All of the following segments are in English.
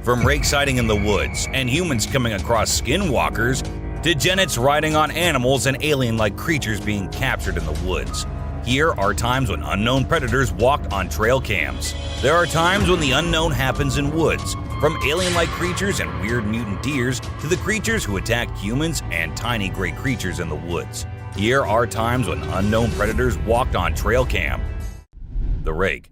From rake sighting in the woods and humans coming across skinwalkers, to genets riding on animals and alien-like creatures being captured in the woods. Here are times when unknown predators walked on trail cams. There are times when the unknown happens in woods, from alien-like creatures and weird mutant deers to the creatures who attack humans and tiny gray creatures in the woods. Here are times when unknown predators walked on trail cam. The rake.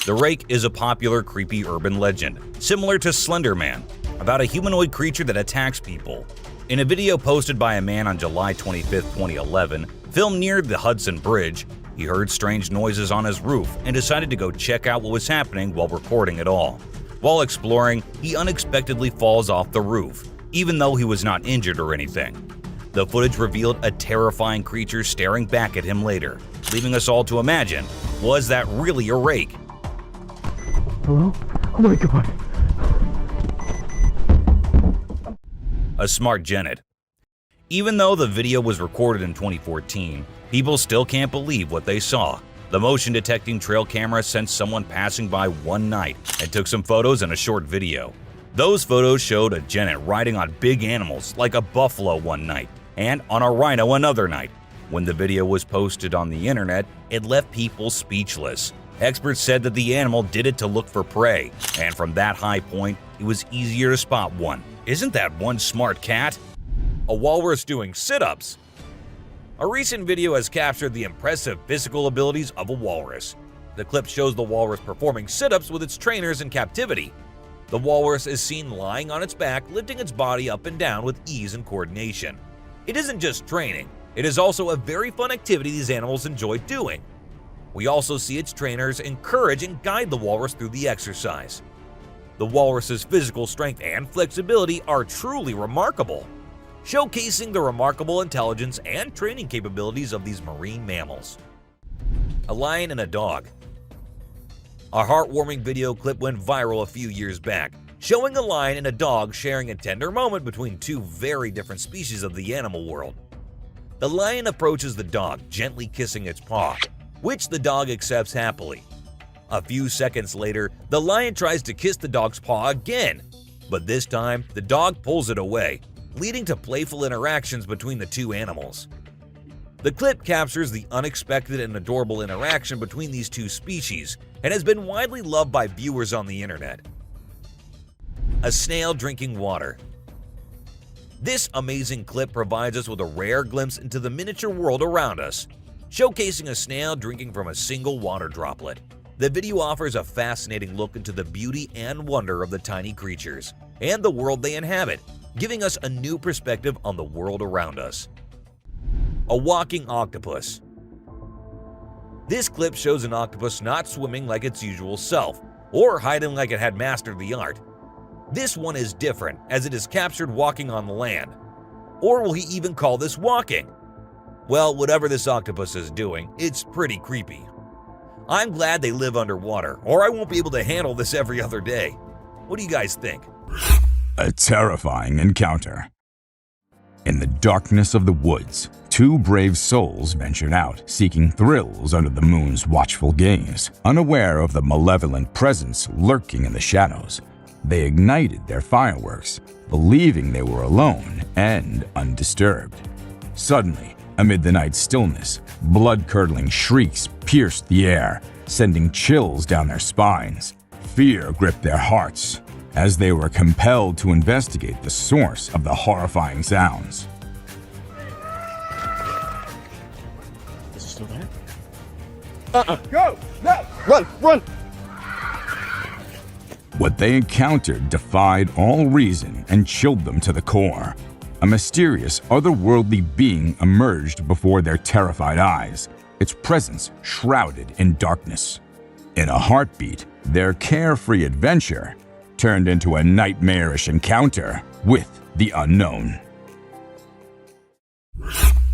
The rake is a popular creepy urban legend, similar to Slender Man, about a humanoid creature that attacks people. In a video posted by a man on July 25, 2011, filmed near the Hudson Bridge, he heard strange noises on his roof and decided to go check out what was happening while recording it all. While exploring, he unexpectedly falls off the roof, even though he was not injured or anything. The footage revealed a terrifying creature staring back at him later, leaving us all to imagine, was that really a rake? Hello? Oh my god. A smart genet. Even though the video was recorded in 2014, people still can't believe what they saw. The motion detecting trail camera sensed someone passing by one night and took some photos and a short video. Those photos showed a genet riding on big animals like a buffalo one night and on a rhino another night. When the video was posted on the internet, it left people speechless. Experts said that the animal did it to look for prey, and from that high point, it was easier to spot one. Isn't that one smart cat? A walrus doing sit-ups. A recent video has captured the impressive physical abilities of a walrus. The clip shows the walrus performing sit-ups with its trainers in captivity. The walrus is seen lying on its back, lifting its body up and down with ease and coordination. It isn't just training, it is also a very fun activity these animals enjoy doing. We also see its trainers encourage and guide the walrus through the exercise. The walrus's physical strength and flexibility are truly remarkable, showcasing the remarkable intelligence and training capabilities of these marine mammals. A lion and a dog. A heartwarming video clip went viral a few years back, showing a lion and a dog sharing a tender moment between two very different species of the animal world. The lion approaches the dog, gently kissing its paw, which the dog accepts happily. A few seconds later, the lion tries to kiss the dog's paw again, but this time the dog pulls it away, leading to playful interactions between the two animals. The clip captures the unexpected and adorable interaction between these two species and has been widely loved by viewers on the internet. A snail drinking water. This amazing clip provides us with a rare glimpse into the miniature world around us, showcasing a snail drinking from a single water droplet. The video offers a fascinating look into the beauty and wonder of the tiny creatures and the world they inhabit, giving us a new perspective on the world around us. A walking octopus. This clip shows an octopus not swimming like its usual self, or hiding like it had mastered the art. This one is different, as it is captured walking on the land. Or will he even call this walking? Well, whatever this octopus is doing, it's pretty creepy. I'm glad they live underwater, or I won't be able to handle this every other day. What do you guys think? A terrifying encounter. In the darkness of the woods, two brave souls ventured out, seeking thrills under the moon's watchful gaze. Unaware of the malevolent presence lurking in the shadows, they ignited their fireworks, believing they were alone and undisturbed. Suddenly, amid the night's stillness, blood-curdling shrieks pierced the air, sending chills down their spines. Fear gripped their hearts as they were compelled to investigate the source of the horrifying sounds. Is it still there? Go! No! Run! Run! What they encountered defied all reason and chilled them to the core. A mysterious, otherworldly being emerged before their terrified eyes, its presence shrouded in darkness. In a heartbeat, their carefree adventure turned into a nightmarish encounter with the unknown.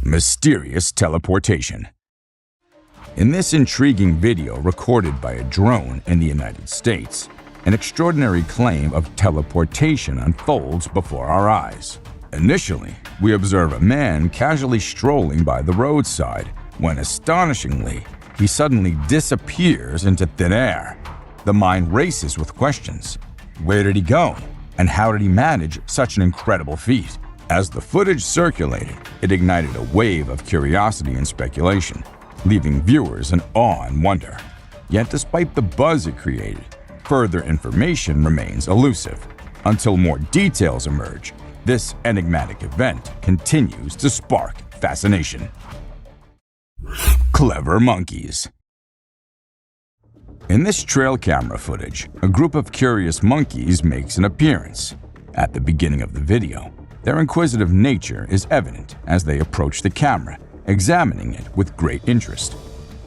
Mysterious teleportation. In this intriguing video recorded by a drone in the United States, an extraordinary claim of teleportation unfolds before our eyes. Initially, we observe a man casually strolling by the roadside when, astonishingly, he suddenly disappears into thin air. The mind races with questions. Where did he go? And how did he manage such an incredible feat? As the footage circulated, it ignited a wave of curiosity and speculation, leaving viewers in awe and wonder. Yet despite the buzz it created, further information remains elusive. Until more details emerge, this enigmatic event continues to spark fascination. Clever monkeys. In this trail camera footage, a group of curious monkeys makes an appearance. At the beginning of the video, their inquisitive nature is evident as they approach the camera, examining it with great interest.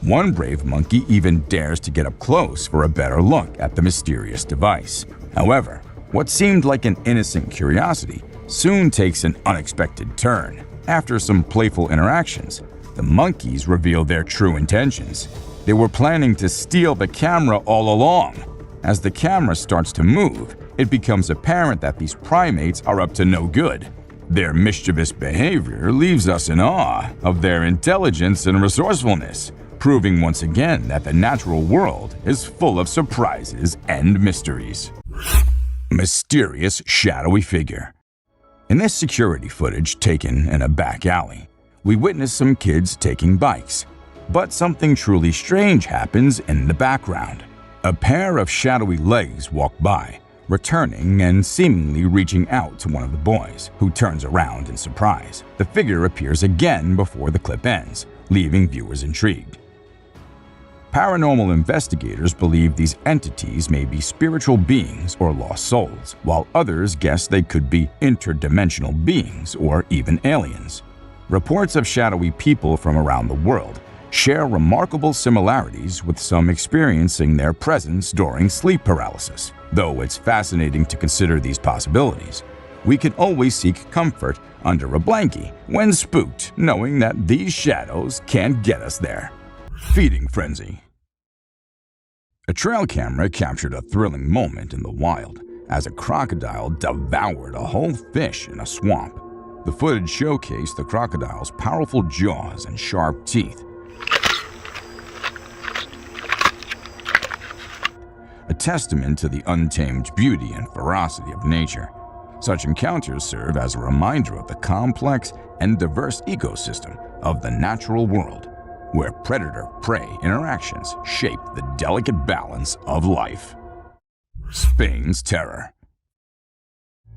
One brave monkey even dares to get up close for a better look at the mysterious device. However, what seemed like an innocent curiosity soon takes an unexpected turn. After some playful interactions, the monkeys reveal their true intentions. They were planning to steal the camera all along. As the camera starts to move, it becomes apparent that these primates are up to no good. Their mischievous behavior leaves us in awe of their intelligence and resourcefulness, proving once again that the natural world is full of surprises and mysteries. Mysterious shadowy figure. In this security footage taken in a back alley, we witness some kids taking bikes. But something truly strange happens in the background. A pair of shadowy legs walk by, returning and seemingly reaching out to one of the boys, who turns around in surprise. The figure appears again before the clip ends, leaving viewers intrigued. Paranormal investigators believe these entities may be spiritual beings or lost souls, while others guess they could be interdimensional beings or even aliens. Reports of shadowy people from around the world share remarkable similarities, with some experiencing their presence during sleep paralysis. Though it's fascinating to consider these possibilities, we can always seek comfort under a blankie when spooked, knowing that these shadows can't get us there. Feeding frenzy. A trail camera captured a thrilling moment in the wild as a crocodile devoured a whole fish in a swamp. The footage showcased the crocodile's powerful jaws and sharp teeth, a testament to the untamed beauty and ferocity of nature. Such encounters serve as a reminder of the complex and diverse ecosystem of the natural world, where predator-prey interactions shape the delicate balance of life. Spain's terror.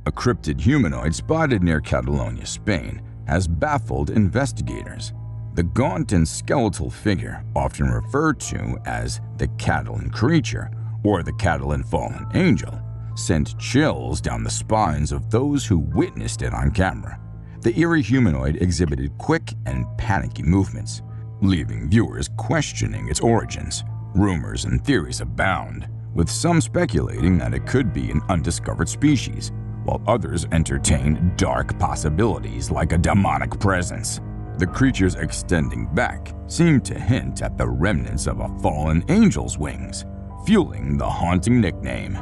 A cryptid humanoid spotted near Catalonia, Spain, has baffled investigators. The gaunt and skeletal figure, often referred to as the Catalan creature or the Catalan fallen angel, sent chills down the spines of those who witnessed it on camera. The eerie humanoid exhibited quick and panicky movements, leaving viewers questioning its origins. Rumors and theories abound, with some speculating that it could be an undiscovered species, while others entertain dark possibilities like a demonic presence. The creature's extending back seemed to hint at the remnants of a fallen angel's wings, fueling the haunting nickname.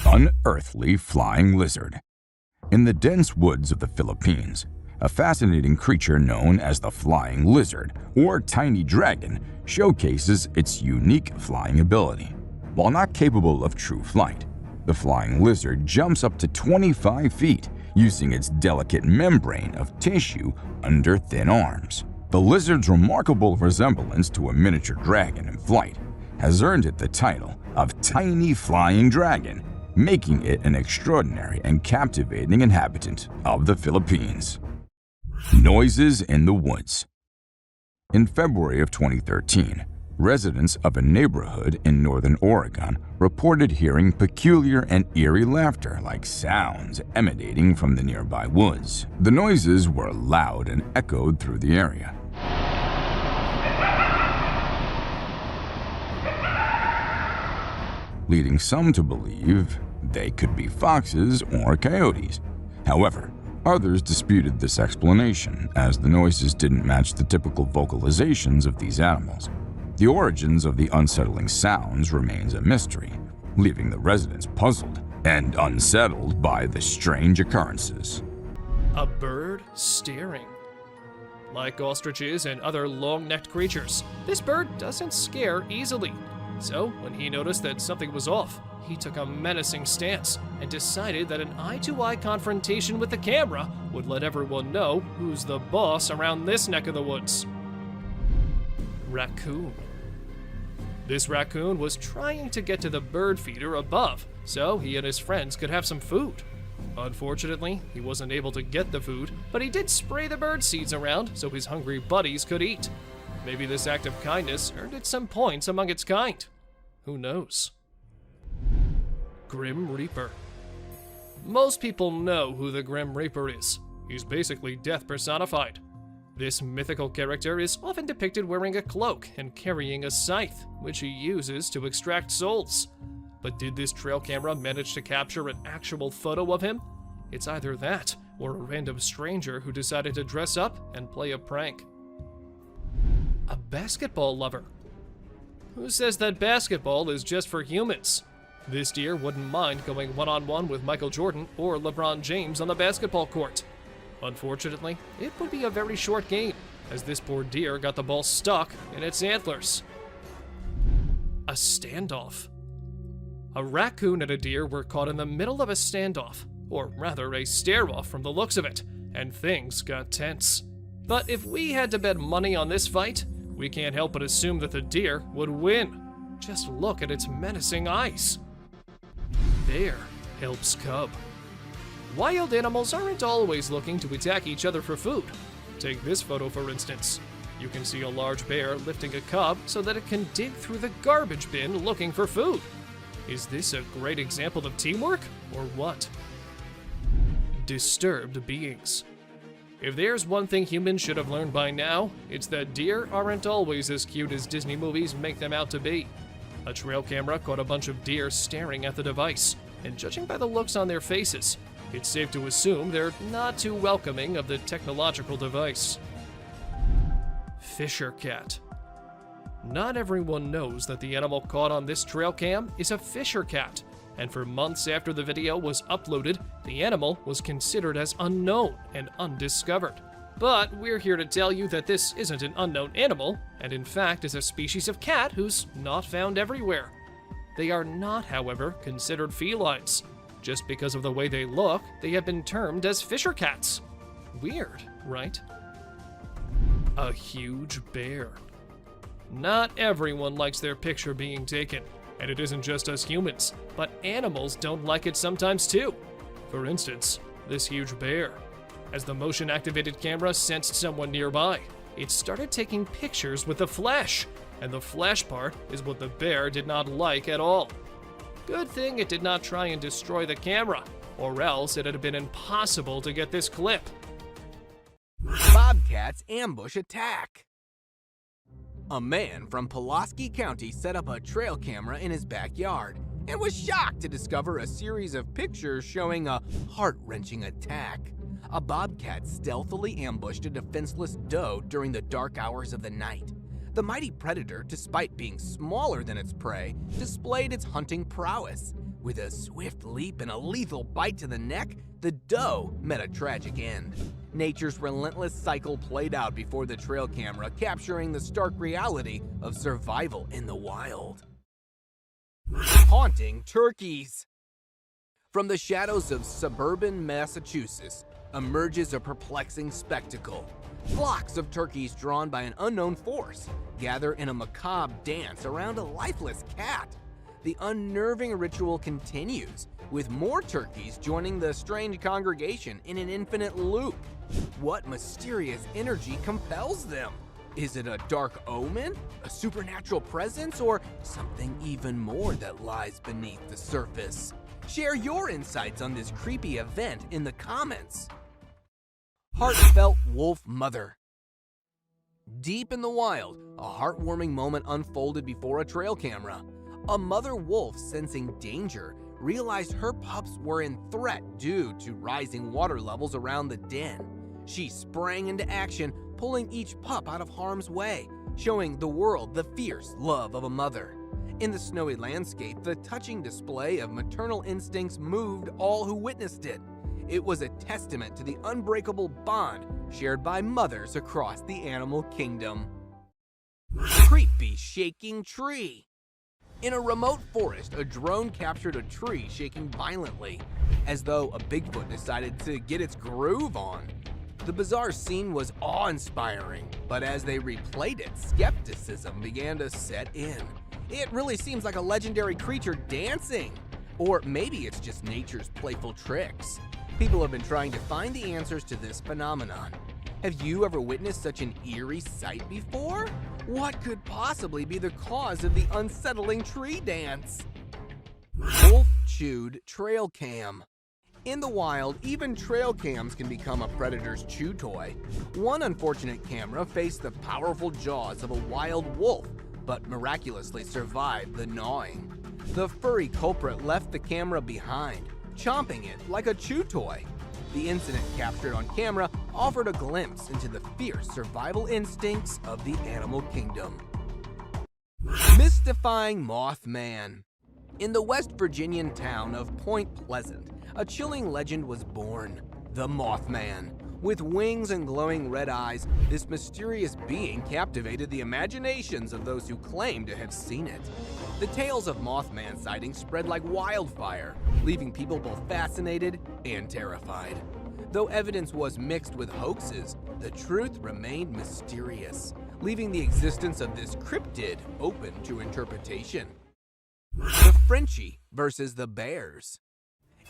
Unearthly flying lizard. In the dense woods of the Philippines, a fascinating creature known as the flying lizard or tiny dragon showcases its unique flying ability. While not capable of true flight, the flying lizard jumps up to 25 feet using its delicate membrane of tissue under thin arms. The lizard's remarkable resemblance to a miniature dragon in flight has earned it the title of Tiny Flying Dragon, making it an extraordinary and captivating inhabitant of the Philippines. Noises in the woods. In February of 2013, residents of a neighborhood in northern Oregon reported hearing peculiar and eerie laughter-like sounds emanating from the nearby woods. The noises were loud and echoed through the area, leading some to believe they could be foxes or coyotes. However, others disputed this explanation, as the noises didn't match the typical vocalizations of these animals. The origins of the unsettling sounds remains a mystery, leaving the residents puzzled and unsettled by the strange occurrences. A bird staring. Like ostriches and other long-necked creatures, this bird doesn't scare easily. So, when he noticed that something was off, he took a menacing stance and decided that an eye-to-eye confrontation with the camera would let everyone know who's the boss around this neck of the woods. Raccoon. This raccoon was trying to get to the bird feeder above so he and his friends could have some food. Unfortunately, he wasn't able to get the food, but he did spray the bird seeds around so his hungry buddies could eat. Maybe this act of kindness earned it some points among its kind. Who knows? Grim Reaper. Most people know who the Grim Reaper is. He's basically death personified. This mythical character is often depicted wearing a cloak and carrying a scythe, which he uses to extract souls. But did this trail camera manage to capture an actual photo of him? It's either that, or a random stranger who decided to dress up and play a prank. A basketball lover. Who says that basketball is just for humans? This deer wouldn't mind going one-on-one with Michael Jordan or LeBron James on the basketball court. Unfortunately, it would be a very short game, as this poor deer got the ball stuck in its antlers. A standoff. A raccoon and a deer were caught in the middle of a standoff, or rather a stare-off from the looks of it, and things got tense. But if we had to bet money on this fight, we can't help but assume that the deer would win. Just look at its menacing eyes. Bear helps cub. Wild animals aren't always looking to attack each other for food. Take this photo for instance. You can see a large bear lifting a cub so that it can dig through the garbage bin looking for food. Is this a great example of teamwork, or what? Disturbed beings. If there's one thing humans should have learned by now, it's that deer aren't always as cute as Disney movies make them out to be. A trail camera caught a bunch of deer staring at the device, and judging by the looks on their faces, it's safe to assume they're not too welcoming of the technological device. Fisher cat. Not everyone knows that the animal caught on this trail cam is a fisher cat, and for months after the video was uploaded, the animal was considered as unknown and undiscovered. But we're here to tell you that this isn't an unknown animal, and in fact is a species of cat who's not found everywhere. They are not, however, considered felines. Just because of the way they look, they have been termed as fisher cats. Weird, right? A huge bear. Not everyone likes their picture being taken, and it isn't just us humans, but animals don't like it sometimes too. For instance, this huge bear. As the motion-activated camera sensed someone nearby, it started taking pictures with the flash, and the flash part is what the bear did not like at all. Good thing it did not try and destroy the camera, or else it had been impossible to get this clip. Bobcats ambush attack. A man from Pulaski County set up a trail camera in his backyard and was shocked to discover a series of pictures showing a heart-wrenching attack. A bobcat stealthily ambushed a defenseless doe during the dark hours of the night. The mighty predator, despite being smaller than its prey, displayed its hunting prowess. With a swift leap and a lethal bite to the neck, the doe met a tragic end. Nature's relentless cycle played out before the trail camera, capturing the stark reality of survival in the wild. Haunting turkeys. From the shadows of suburban Massachusetts emerges a perplexing spectacle. Flocks of turkeys drawn by an unknown force gather in a macabre dance around a lifeless cat. The unnerving ritual continues, with more turkeys joining the strange congregation in an infinite loop. What mysterious energy compels them? Is it a dark omen, a supernatural presence, or something even more that lies beneath the surface? Share your insights on this creepy event in the comments. Heartfelt wolf mother. Deep in the wild, a heartwarming moment unfolded before a trail camera. A mother wolf, sensing danger, realized her pups were in threat due to rising water levels around the den. She sprang into action, pulling each pup out of harm's way, showing the world the fierce love of a mother. In the snowy landscape, the touching display of maternal instincts moved all who witnessed it. It was a testament to the unbreakable bond shared by mothers across the animal kingdom. Creepy shaking tree. In a remote forest, a drone captured a tree shaking violently, as though a Bigfoot decided to get its groove on. The bizarre scene was awe-inspiring, but as they replayed it, skepticism began to set in. It really seems like a legendary creature dancing. Or maybe it's just nature's playful tricks. People have been trying to find the answers to this phenomenon. Have you ever witnessed such an eerie sight before? What could possibly be the cause of the unsettling tree dance? Wolf-chewed trail cam. In the wild, even trail cams can become a predator's chew toy. One unfortunate camera faced the powerful jaws of a wild wolf, but miraculously survived the gnawing. The furry culprit left the camera behind, chomping it like a chew toy. The incident captured on camera offered a glimpse into the fierce survival instincts of the animal kingdom. Mystifying Mothman. In the West Virginian town of Point Pleasant, a chilling legend was born, the Mothman. With wings and glowing red eyes, this mysterious being captivated the imaginations of those who claimed to have seen it. The tales of Mothman sightings spread like wildfire, leaving people both fascinated and terrified. Though evidence was mixed with hoaxes, the truth remained mysterious, leaving the existence of this cryptid open to interpretation. The Frenchie versus the Bears.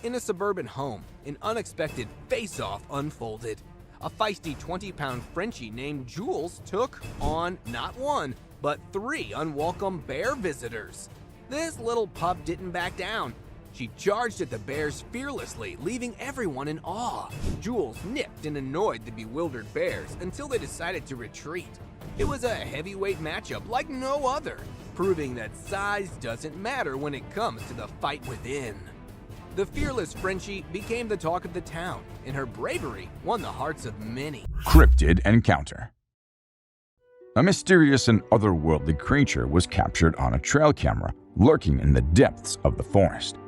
In a suburban home, an unexpected face-off unfolded. A feisty 20-pound Frenchie named Jules took on not one, but 3 unwelcome bear visitors. This little pup didn't back down. She charged at the bears fearlessly, leaving everyone in awe. Jules nipped and annoyed the bewildered bears until they decided to retreat. It was a heavyweight matchup like no other, proving that size doesn't matter when it comes to the fight within. The fearless Frenchie became the talk of the town, and her bravery won the hearts of many. Cryptid encounter. A mysterious and otherworldly creature was captured on a trail camera lurking in the depths of the forest.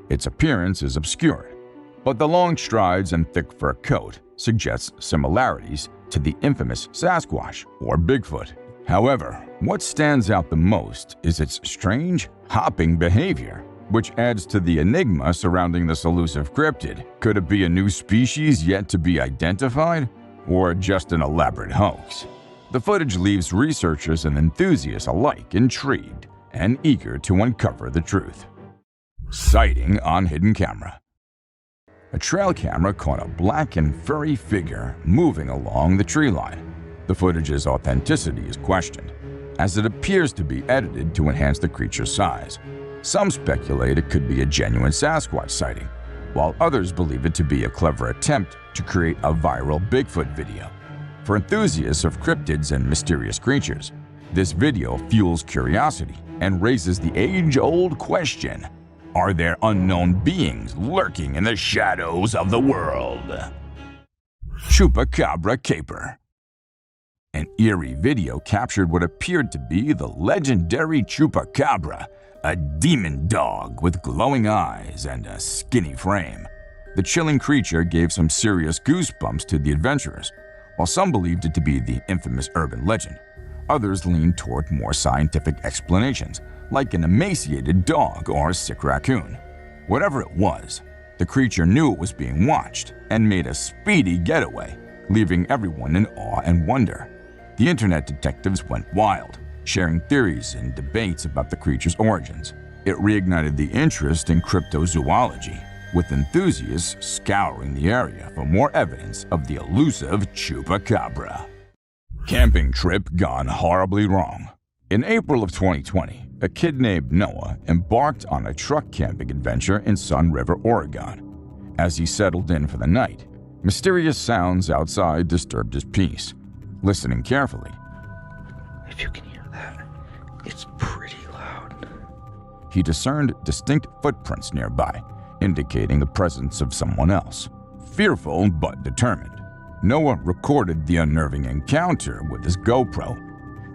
Its appearance is obscured, but the long strides and thick fur coat suggests similarities to the infamous SASQUATCH or Bigfoot. However, what stands out the most is its strange, hopping behavior, which adds to the enigma surrounding this elusive cryptid. Could it be a new species yet to be identified, or just an elaborate hoax? The footage leaves researchers and enthusiasts alike intrigued and eager to uncover the truth. Sighting on hidden camera. A trail camera caught a black and furry figure moving along the tree line. The footage's authenticity is questioned, as it appears to be edited to enhance the creature's size. Some speculate it could be a genuine Sasquatch sighting, while others believe it to be a clever attempt to create a viral Bigfoot video. For enthusiasts of cryptids and mysterious creatures, this video fuels curiosity and raises the age-old question: are there unknown beings lurking in the shadows of the world? Chupacabra caper. An eerie video captured what appeared to be the legendary Chupacabra, a demon dog with glowing eyes and a skinny frame. The chilling creature gave some serious goosebumps to the adventurers. While some believed it to be the infamous urban legend, others leaned toward more scientific explanations, like an emaciated dog or a sick raccoon. Whatever it was, the creature knew it was being watched and made a speedy getaway, leaving everyone in awe and wonder. The internet detectives went wild, sharing theories and debates about the creature's origins. It reignited the interest in cryptozoology, with enthusiasts scouring the area for more evidence of the elusive Chupacabra. Camping trip gone horribly wrong. In April of 2020, a kid named Noah embarked on a truck camping adventure in Sun River, Oregon. As he settled in for the night, mysterious sounds outside disturbed his peace. Listening carefully, If you can hear that, it's pretty loud. he discerned distinct footprints nearby, indicating the presence of someone else. Fearful but determined, Noah recorded the unnerving encounter with his GoPro.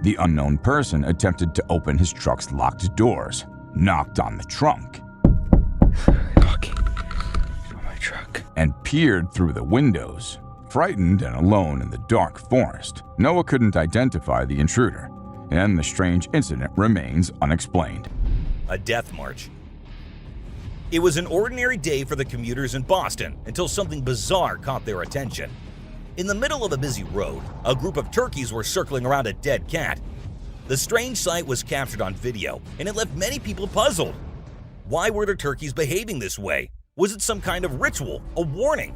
The unknown person attempted to open his truck's locked doors, knocked on the trunk, Knocking on my truck. and peered through the windows. Frightened and alone in the dark forest, Noah couldn't identify the intruder, and the strange incident remains unexplained. A death march. It was an ordinary day for the commuters in Boston until something bizarre caught their attention. In the middle of a busy road, a group of turkeys were circling around a dead cat. The strange sight was captured on video, and it left many people puzzled. Why were the turkeys behaving this way? Was it some kind of ritual, a warning?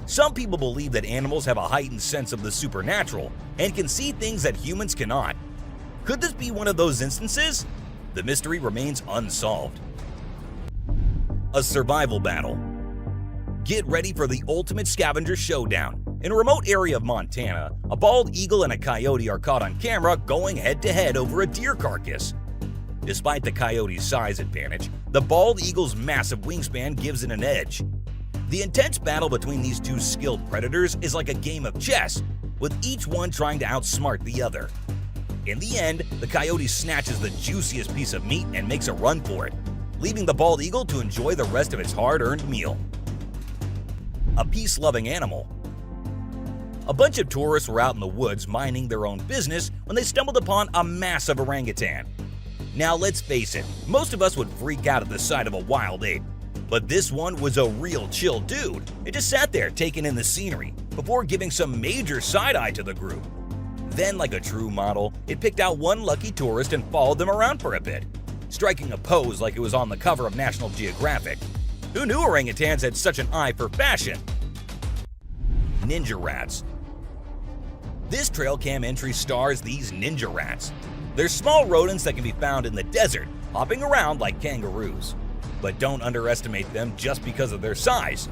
Some people believe that animals have a heightened sense of the supernatural and can see things that humans cannot. Could this be one of those instances? The mystery remains unsolved. A survival battle. Get ready for the ultimate scavenger showdown. In a remote area of Montana, a bald eagle and a coyote are caught on camera going head-to-head over a deer carcass. Despite the coyote's size advantage, the bald eagle's massive wingspan gives it an edge. The intense battle between these two skilled predators is like a game of chess, with each one trying to outsmart the other. In the end, the coyote snatches the juiciest piece of meat and makes a run for it, leaving the bald eagle to enjoy the rest of its hard-earned meal. A peace-loving animal. A bunch of tourists were out in the woods minding their own business when they stumbled upon a massive orangutan. Now let's face it, most of us would freak out at the sight of a wild ape. But this one was a real chill dude. It just sat there taking in the scenery before giving some major side-eye to the group. Then, like a true model, it picked out one lucky tourist and followed them around for a bit, striking a pose like it was on the cover of National Geographic. Who knew orangutans had such an eye for fashion? Ninja rats. This trail cam entry stars these ninja rats. They're small rodents that can be found in the desert, hopping around like kangaroos. But don't underestimate them just because of their size.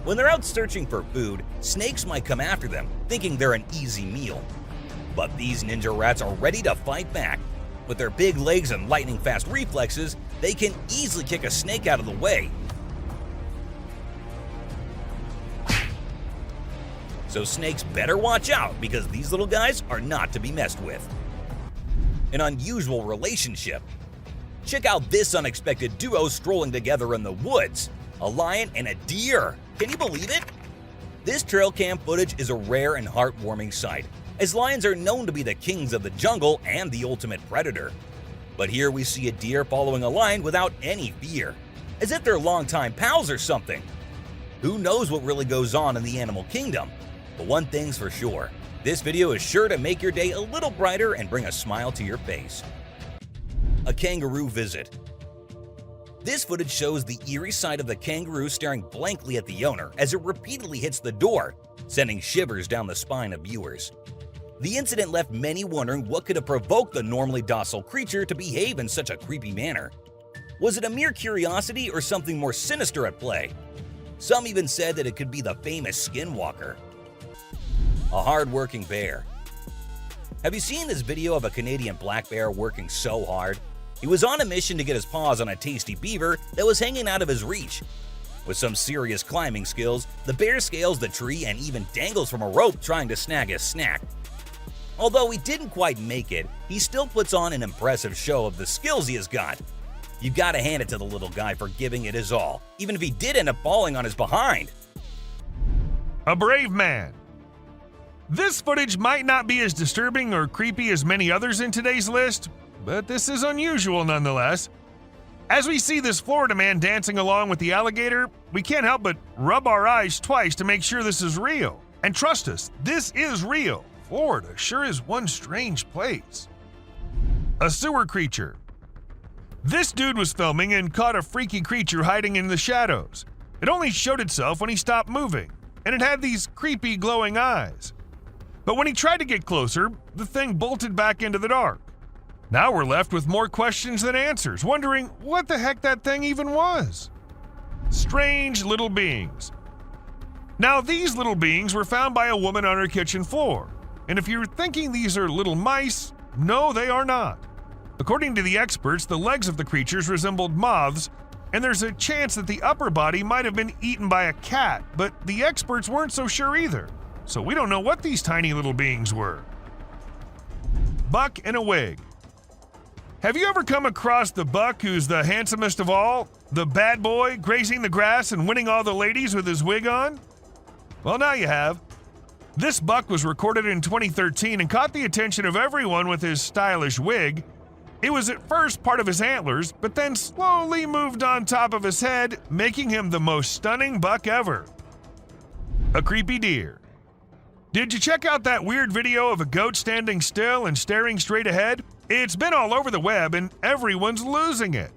When they're out searching for food, snakes might come after them, thinking they're an easy meal. But these ninja rats are ready to fight back. With their big legs and lightning-fast reflexes, they can easily kick a snake out of the way. So snakes better watch out because these little guys are not to be messed with. An unusual relationship. Check out this unexpected duo strolling together in the woods. A lion and a deer. Can you believe it? This trail cam footage is a rare and heartwarming sight, as lions are known to be the kings of the jungle and the ultimate predator. But here we see a deer following a lion without any fear, as if they're longtime pals or something. Who knows what really goes on in the animal kingdom? But one thing's for sure, this video is sure to make your day a little brighter and bring a smile to your face. A kangaroo visit. This footage shows the eerie sight of the kangaroo staring blankly at the owner as it repeatedly hits the door, sending shivers down the spine of viewers. The incident left many wondering what could have provoked the normally docile creature to behave in such a creepy manner. Was it a mere curiosity or something more sinister at play? Some even said that it could be the famous skinwalker. A hard-working bear. Have you seen this video of a Canadian black bear working so hard? He was on a mission to get his paws on a tasty beaver that was hanging out of his reach. With some serious climbing skills, the bear scales the tree and even dangles from a rope trying to snag his snack. Although he didn't quite make it, he still puts on an impressive show of the skills he has got. You gotta hand it to the little guy for giving it his all, even if he did end up falling on his behind. A brave man. This footage might not be as disturbing or creepy as many others in today's list, but this is unusual nonetheless. As we see this Florida man dancing along with the alligator, we can't help but rub our eyes twice to make sure this is real. And trust us, this is real. Florida sure is one strange place. A sewer creature. This dude was filming and caught a freaky creature hiding in the shadows. It only showed itself when he stopped moving, and it had these creepy glowing eyes. But when he tried to get closer, the thing bolted back into the dark. Now we're left with more questions than answers, wondering what the heck that thing even was. Strange little beings. Now these little beings were found by a woman on her kitchen floor. And if you're thinking these are little mice, no, they are not. According to the experts, the legs of the creatures resembled moths, and there's a chance that the upper body might have been eaten by a cat, but the experts weren't so sure either. So we don't know what these tiny little beings were. Buck in a wig. Have you ever come across the buck who's the handsomest of all? The bad boy grazing the grass and winning all the ladies with his wig on? Well, now you have. This buck was recorded in 2013 and caught the attention of everyone with his stylish wig. It was at first part of his antlers, but then slowly moved on top of his head, making him the most stunning buck ever. A creepy deer. Did you check out that weird video of a goat standing still and staring straight ahead? It's been all over the web and everyone's losing it.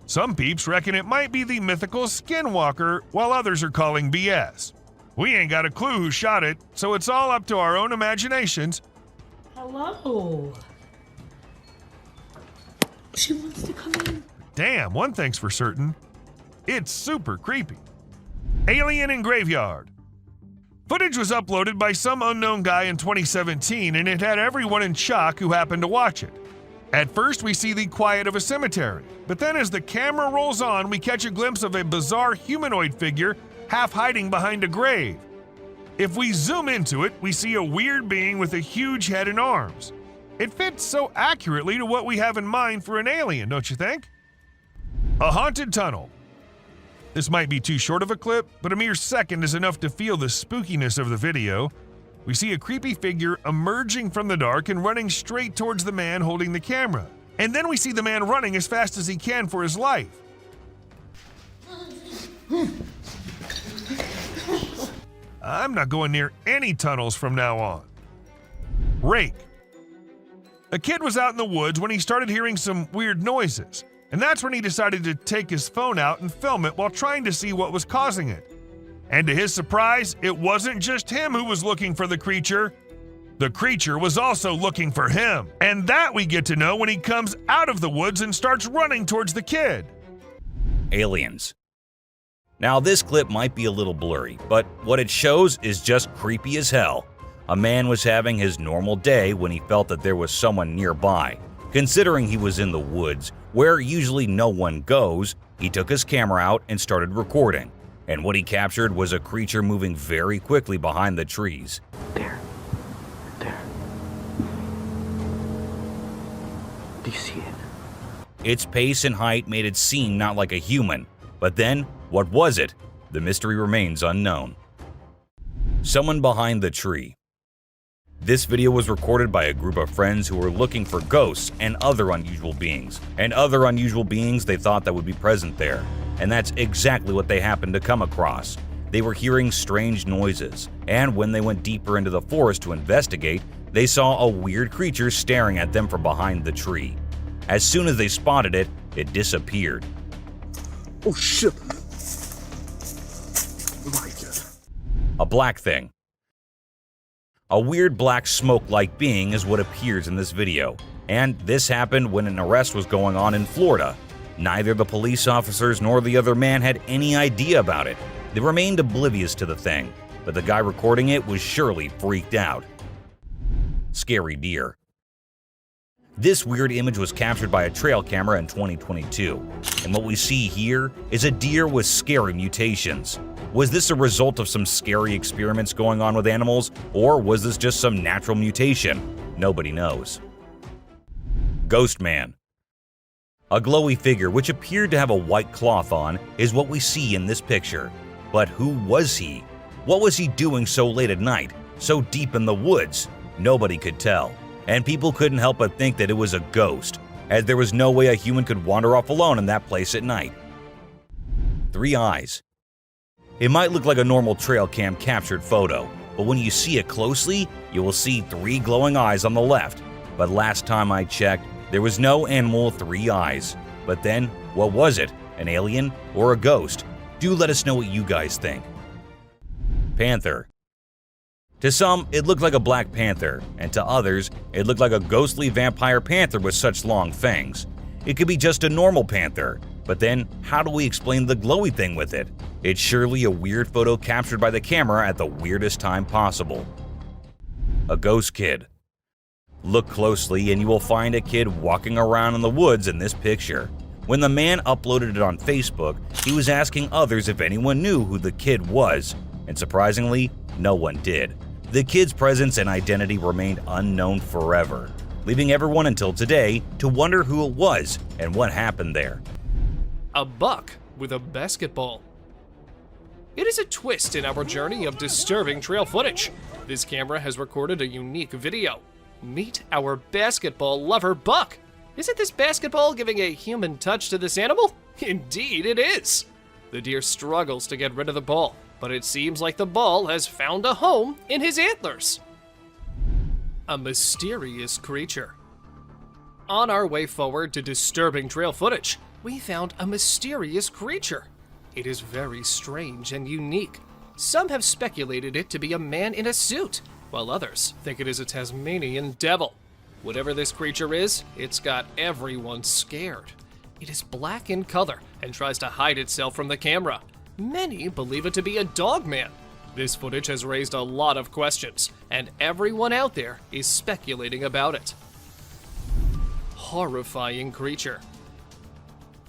Some peeps reckon it might be the mythical skinwalker, while others are calling BS. We ain't got a clue who shot it, so it's all up to our own imaginations. Hello. She wants to come in. Damn, one thing's for certain. It's super creepy. Alien in Graveyard. Footage was uploaded by some unknown guy in 2017, and it had everyone in shock who happened to watch it. At first, we see the quiet of a cemetery, but then as the camera rolls on, we catch a glimpse of a bizarre humanoid figure half hiding behind a grave. If we zoom into it, we see a weird being with a huge head and arms. It fits so accurately to what we have in mind for an alien, don't you think? A haunted tunnel. This might be too short of a clip, but a mere second is enough to feel the spookiness of the video. We see a creepy figure emerging from the dark and running straight towards the man holding the camera. And then we see the man running as fast as he can for his life. I'm not going near any tunnels from now on. Rake. A kid was out in the woods when he started hearing some weird noises, and that's when he decided to take his phone out and film it while trying to see what was causing it. And to his surprise, it wasn't just him who was looking for the creature. The creature was also looking for him. And that we get to know when he comes out of the woods and starts running towards the kid. Aliens. Now, this clip might be a little blurry, but what it shows is just creepy as hell. A man was having his normal day when he felt that there was someone nearby. Considering he was in the woods, where usually no one goes, he took his camera out and started recording. And what he captured was a creature moving very quickly behind the trees. There. Do you see it? Its pace and height made it seem not like a human. But then, what was it? The mystery remains unknown. Someone behind the tree. This video was recorded by a group of friends who were looking for ghosts and other unusual beings. They thought that would be present there. And that's exactly what they happened to come across. They were hearing strange noises, and when they went deeper into the forest to investigate, they saw a weird creature staring at them from behind the tree. As soon as they spotted it, it disappeared. Oh shit! My God. A black thing. A weird black smoke-like being is what appears in this video, and this happened when an arrest was going on in Florida. Neither the police officers nor the other man had any idea about it. They remained oblivious to the thing, but the guy recording it was surely freaked out. Scary deer. This weird image was captured by a trail camera in 2022, and what we see here is a deer with scary mutations. Was this a result of some scary experiments going on with animals, or was this just some natural mutation? Nobody knows. Ghost Man. A glowy figure which appeared to have a white cloth on is what we see in this picture. But who was he? What was he doing so late at night, so deep in the woods? Nobody could tell. And people couldn't help but think that it was a ghost, as there was no way a human could wander off alone in that place at night. 3 eyes. It might look like a normal trail cam captured photo, but when you see it closely, you will see 3 glowing eyes on the left. But last time I checked, there was no animal with 3 eyes. But then, what was it? An alien or a ghost? Do let us know what you guys think. Panther. To some, it looked like a black panther, and to others, it looked like a ghostly vampire panther with such long fangs. It could be just a normal panther, but then how do we explain the glowy thing with it? It's surely a weird photo captured by the camera at the weirdest time possible. A ghost kid. Look closely and you will find a kid walking around in the woods in this picture. When the man uploaded it on Facebook, he was asking others if anyone knew who the kid was, and surprisingly, no one did. The kid's presence and identity remained unknown forever. leaving everyone until today to wonder who it was and what happened there. A buck with a basketball. It is a twist in our journey of disturbing trail footage. This camera has recorded a unique video. Meet our basketball lover buck. Isn't this basketball giving a human touch to this animal? Indeed it is. The deer struggles to get rid of the ball, but it seems like the ball has found a home in his antlers. A mysterious creature. On our way forward to disturbing trail footage, we found a mysterious creature. It is very strange and unique. Some have speculated it to be a man in a suit, while others think it is a Tasmanian devil. Whatever this creature is, it's got everyone scared. It is black in color and tries to hide itself from the camera. Many believe it to be a dog man. This footage has raised a lot of questions, and everyone out there is speculating about it. Horrifying creature.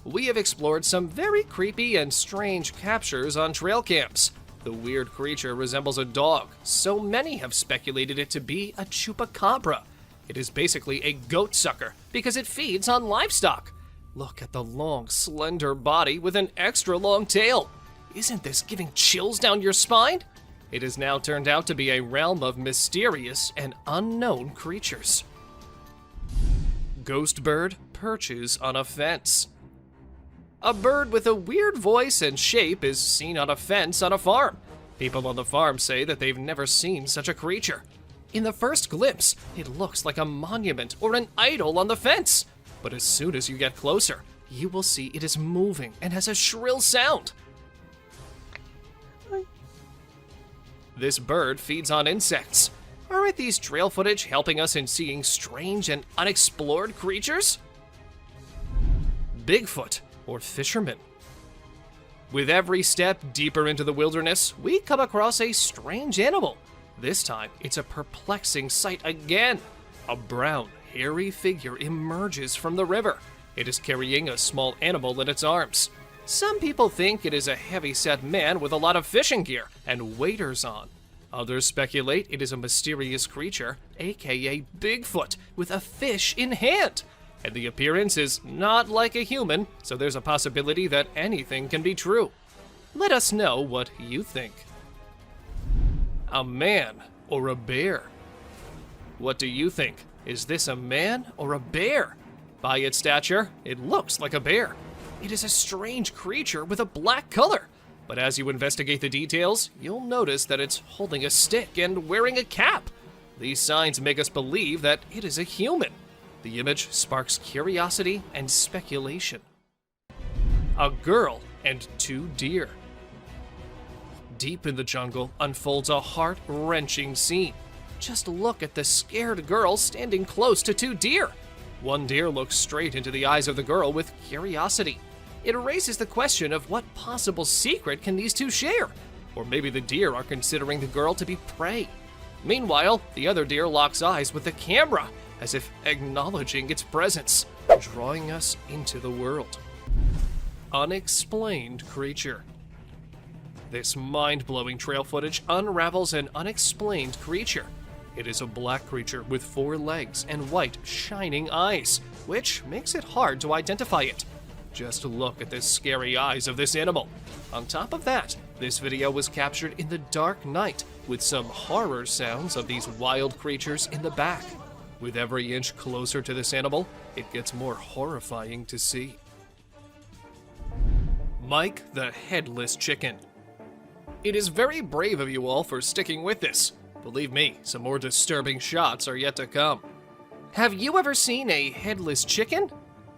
We have explored some very creepy and strange captures on trail cams. The weird creature resembles a dog, so many have speculated it to be a chupacabra. It is basically a goat sucker because it feeds on livestock. Look at the long, slender body with an extra long tail. Isn't this giving chills down your spine? It has now turned out to be a realm of mysterious and unknown creatures. Ghost bird perches on a fence. A bird with a weird voice and shape is seen on a fence on a farm. People on the farm say that they've never seen such a creature. In the first glimpse, it looks like a monument or an idol on the fence. But as soon as you get closer, you will see it is moving and has a shrill sound. This bird feeds on insects. Aren't these trail footage helping us in seeing strange and unexplored creatures? Bigfoot, or fisherman. With every step deeper into the wilderness, we come across a strange animal. This time, it's a perplexing sight again. A brown, hairy figure emerges from the river. It is carrying a small animal in its arms. Some people think it is a heavy-set man with a lot of fishing gear and waders on. Others speculate it is a mysterious creature, aka Bigfoot, with a fish in hand. And the appearance is not like a human, so there's a possibility that anything can be true. Let us know what you think. A man or a bear? What do you think? Is this a man or a bear? By its stature, it looks like a bear. It is a strange creature with a black color. But as you investigate the details, you'll notice that it's holding a stick and wearing a cap. These signs make us believe that it is a human. The image sparks curiosity and speculation. A girl and two deer. Deep in the jungle unfolds a heart-wrenching scene. Just look at the scared girl standing close to two deer. One deer looks straight into the eyes of the girl with curiosity. It raises the question of what possible secret can these two share? Or maybe the deer are considering the girl to be prey. Meanwhile, the other deer locks eyes with the camera, as if acknowledging its presence, drawing us into the world. Unexplained creature. This mind-blowing trail footage unravels an unexplained creature. It is a black creature with 4 legs and white, shining eyes, which makes it hard to identify it. Just look at the scary eyes of this animal. On top of that, this video was captured in the dark night, with some horror sounds of these wild creatures in the back. With every inch closer to this animal, it gets more horrifying to see. Mike the Headless Chicken. It is very brave of you all for sticking with this. Believe me, some more disturbing shots are yet to come. Have you ever seen a headless chicken?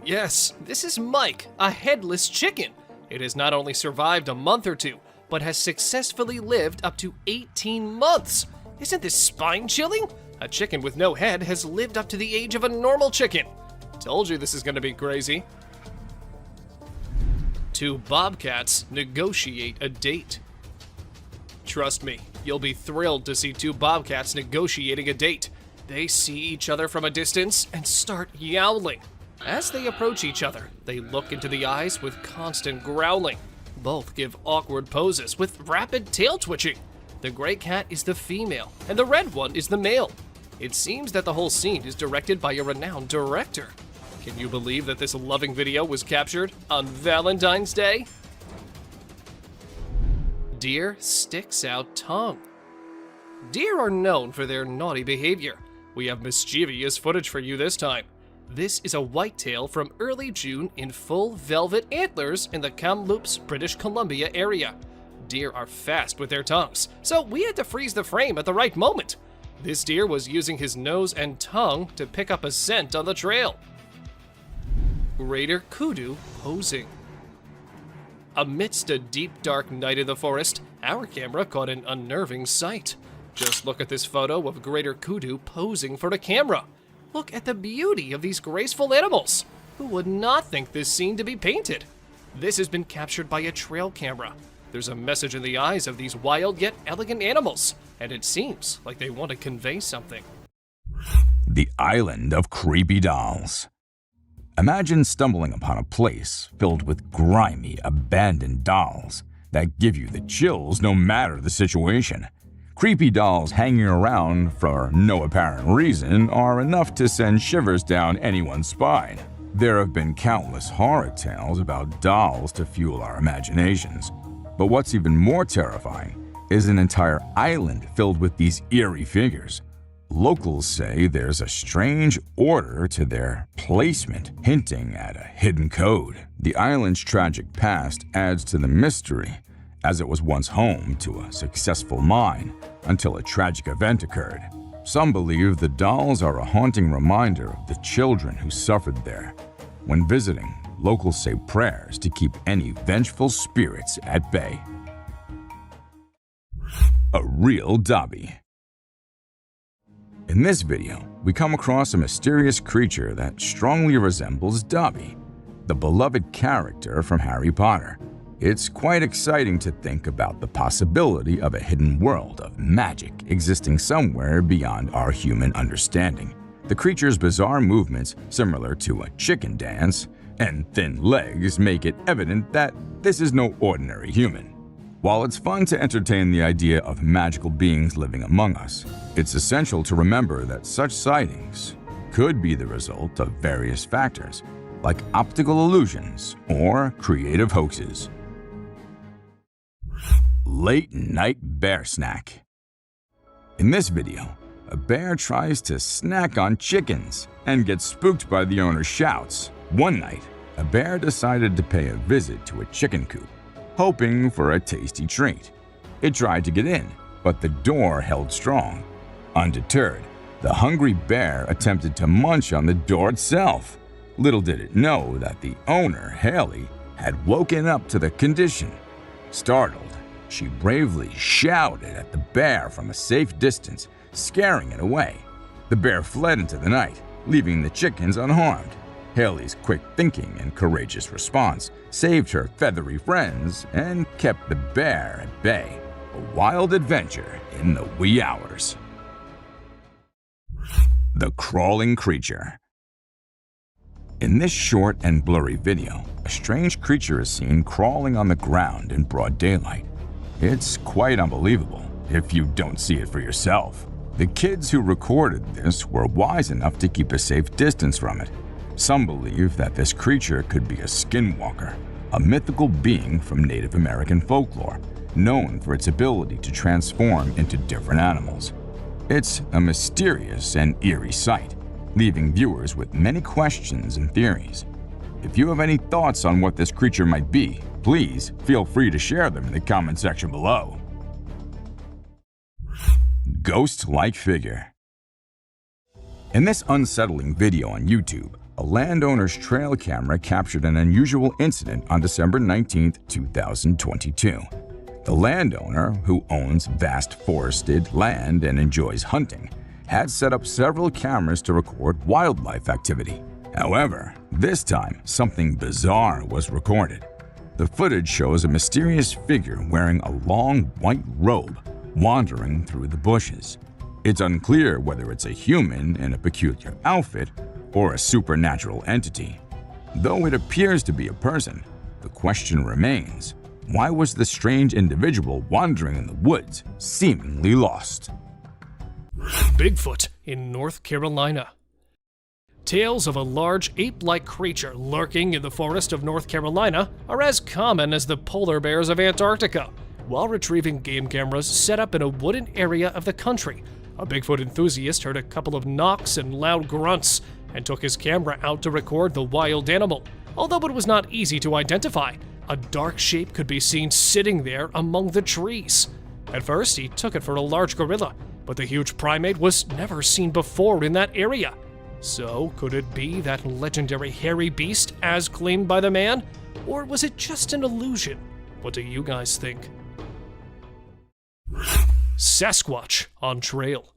Yes, this is Mike, a headless chicken. It has not only survived a month or two, but has successfully lived up to 18 months. Isn't this spine-chilling? A chicken with no head has lived up to the age of a normal chicken. Told you this is gonna be crazy. 2 bobcats negotiate a date. Trust me, you'll be thrilled to see 2 bobcats negotiating a date. They see each other from a distance and start yowling. As they approach each other, they look into the eyes with constant growling. Both give awkward poses with rapid tail twitching. The gray cat is the female, and the red one is the male. It seems that the whole scene is directed by a renowned director. Can you believe that this loving video was captured on Valentine's Day? Deer sticks out tongue. Deer are known for their naughty behavior. We have mischievous footage for you this time. This is a whitetail from early June in full velvet antlers in the Kamloops, British Columbia area. Deer are fast with their tongues, so we had to freeze the frame at the right moment. This deer was using his nose and tongue to pick up a scent on the trail. Greater kudu posing. Amidst a deep dark night in the forest, our camera caught an unnerving sight. Just look at this photo of greater kudu posing for the camera. Look at the beauty of these graceful animals. Who would not think this scene to be painted? This has been captured by a trail camera. There's a message in the eyes of these wild yet elegant animals, and it seems like they want to convey something. The Island of Creepy Dolls. Imagine stumbling upon a place filled with grimy, abandoned dolls that give you the chills no matter the situation. Creepy dolls hanging around for no apparent reason are enough to send shivers down anyone's spine. There have been countless horror tales about dolls to fuel our imaginations. But what's even more terrifying is an entire island filled with these eerie figures. Locals say there's a strange order to their placement, hinting at a hidden code. The island's tragic past adds to the mystery, as it was once home to a successful mine until a tragic event occurred. Some believe the dolls are a haunting reminder of the children who suffered there. When visiting, locals say prayers to keep any vengeful spirits at bay. A real Dobby. In this video, we come across a mysterious creature that strongly resembles Dobby, the beloved character from Harry Potter. It's quite exciting to think about the possibility of a hidden world of magic existing somewhere beyond our human understanding. The creature's bizarre movements, similar to a chicken dance, and thin legs make it evident that this is no ordinary human. While it's fun to entertain the idea of magical beings living among us, it's essential to remember that such sightings could be the result of various factors, like optical illusions or creative hoaxes. Late Night Bear Snack. In this video, a bear tries to snack on chickens and gets spooked by the owner's shouts. One night, a bear decided to pay a visit to a chicken coop, hoping for a tasty treat. It tried to get in, but the door held strong. Undeterred, the hungry bear attempted to munch on the door itself. Little did it know that the owner, Haley, had woken up to the condition. Startled, she bravely shouted at the bear from a safe distance, scaring it away. The bear fled into the night, leaving the chickens unharmed. Haley's quick thinking and courageous response saved her feathery friends and kept the bear at bay. A wild adventure in the wee hours. The Crawling Creature. In this short and blurry video, a strange creature is seen crawling on the ground in broad daylight. It's quite unbelievable if you don't see it for yourself. The kids who recorded this were wise enough to keep a safe distance from it. Some believe that this creature could be a skinwalker, a mythical being from Native American folklore, known for its ability to transform into different animals. It's a mysterious and eerie sight, leaving viewers with many questions and theories. If you have any thoughts on what this creature might be, please feel free to share them in the comment section below. Ghost-like figure. In this unsettling video on YouTube, a landowner's trail camera captured an unusual incident on December 19, 2022. The landowner, who owns vast forested land and enjoys hunting, had set up several cameras to record wildlife activity. However, this time, something bizarre was recorded. The footage shows a mysterious figure wearing a long white robe wandering through the bushes. It's unclear whether it's a human in a peculiar outfit or a supernatural entity. Though it appears to be a person, the question remains, why was the strange individual wandering in the woods seemingly lost? Bigfoot in North Carolina. Tales of a large ape-like creature lurking in the forest of North Carolina are as common as the polar bears of Antarctica. While retrieving game cameras set up in a wooded area of the country, a Bigfoot enthusiast heard a couple of knocks and loud grunts and took his camera out to record the wild animal. Although it was not easy to identify, a dark shape could be seen sitting there among the trees. At first, he took it for a large gorilla, but the huge primate was never seen before in that area. So, could it be that legendary hairy beast as claimed by the man? Or was it just an illusion? What do you guys think? Sasquatch on trail.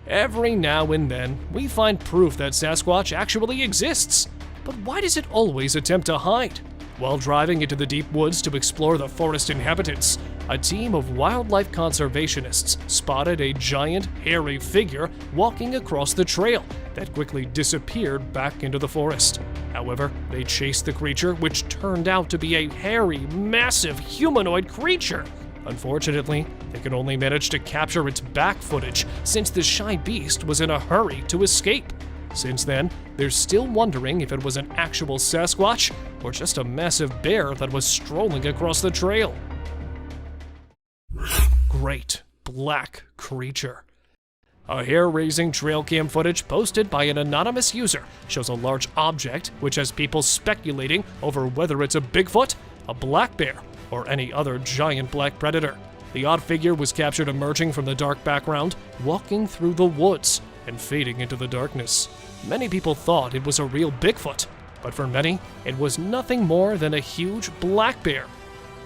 Every now and then, we find proof that Sasquatch actually exists. But why does it always attempt to hide? While driving into the deep woods to explore the forest inhabitants, a team of wildlife conservationists spotted a giant, hairy figure walking across the trail that quickly disappeared back into the forest. However, they chased the creature, which turned out to be a hairy, massive humanoid creature. Unfortunately, they could only manage to capture its back footage since the shy beast was in a hurry to escape. Since then, they're still wondering if it was an actual Sasquatch or just a massive bear that was strolling across the trail. Great black creature. A hair-raising trail cam footage posted by an anonymous user shows a large object which has people speculating over whether it's a Bigfoot, a black bear, or any other giant black predator. The odd figure was captured emerging from the dark background, walking through the woods and fading into the darkness. Many people thought it was a real Bigfoot, but for many, it was nothing more than a huge black bear.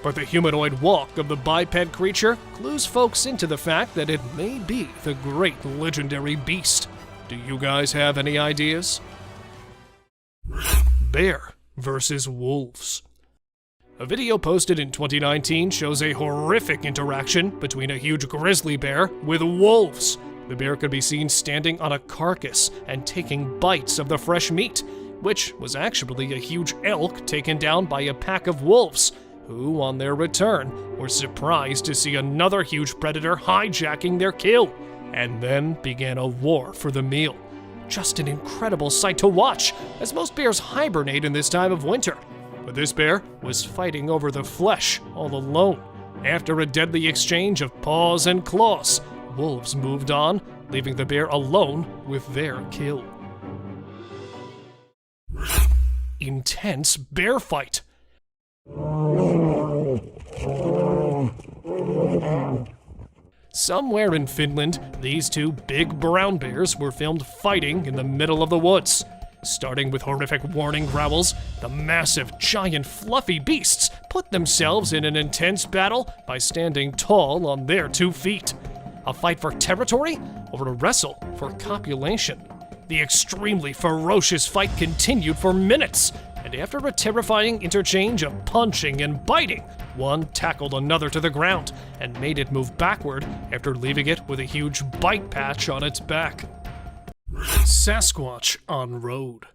But the humanoid walk of the biped creature clues folks into the fact that it may be the great legendary beast. Do you guys have any ideas? Bear versus wolves. A video posted in 2019 shows a horrific interaction between a huge grizzly bear with wolves. The bear could be seen standing on a carcass and taking bites of the fresh meat, which was actually a huge elk taken down by a pack of wolves, who, on their return, were surprised to see another huge predator hijacking their kill, and then began a war for the meal. Just an incredible sight to watch, as most bears hibernate in this time of winter. But this bear was fighting over the flesh all alone. After a deadly exchange of paws and claws, wolves moved on, leaving the bear alone with their kill. Intense bear fight. Somewhere in Finland, these two big brown bears were filmed fighting in the middle of the woods. Starting with horrific warning growls, the massive, giant, fluffy beasts put themselves in an intense battle by standing tall on their 2 feet. A fight for territory or a wrestle for copulation? The extremely ferocious fight continued for minutes, and after a terrifying interchange of punching and biting, one tackled another to the ground and made it move backward after leaving it with a huge bite patch on its back. Sasquatch on road.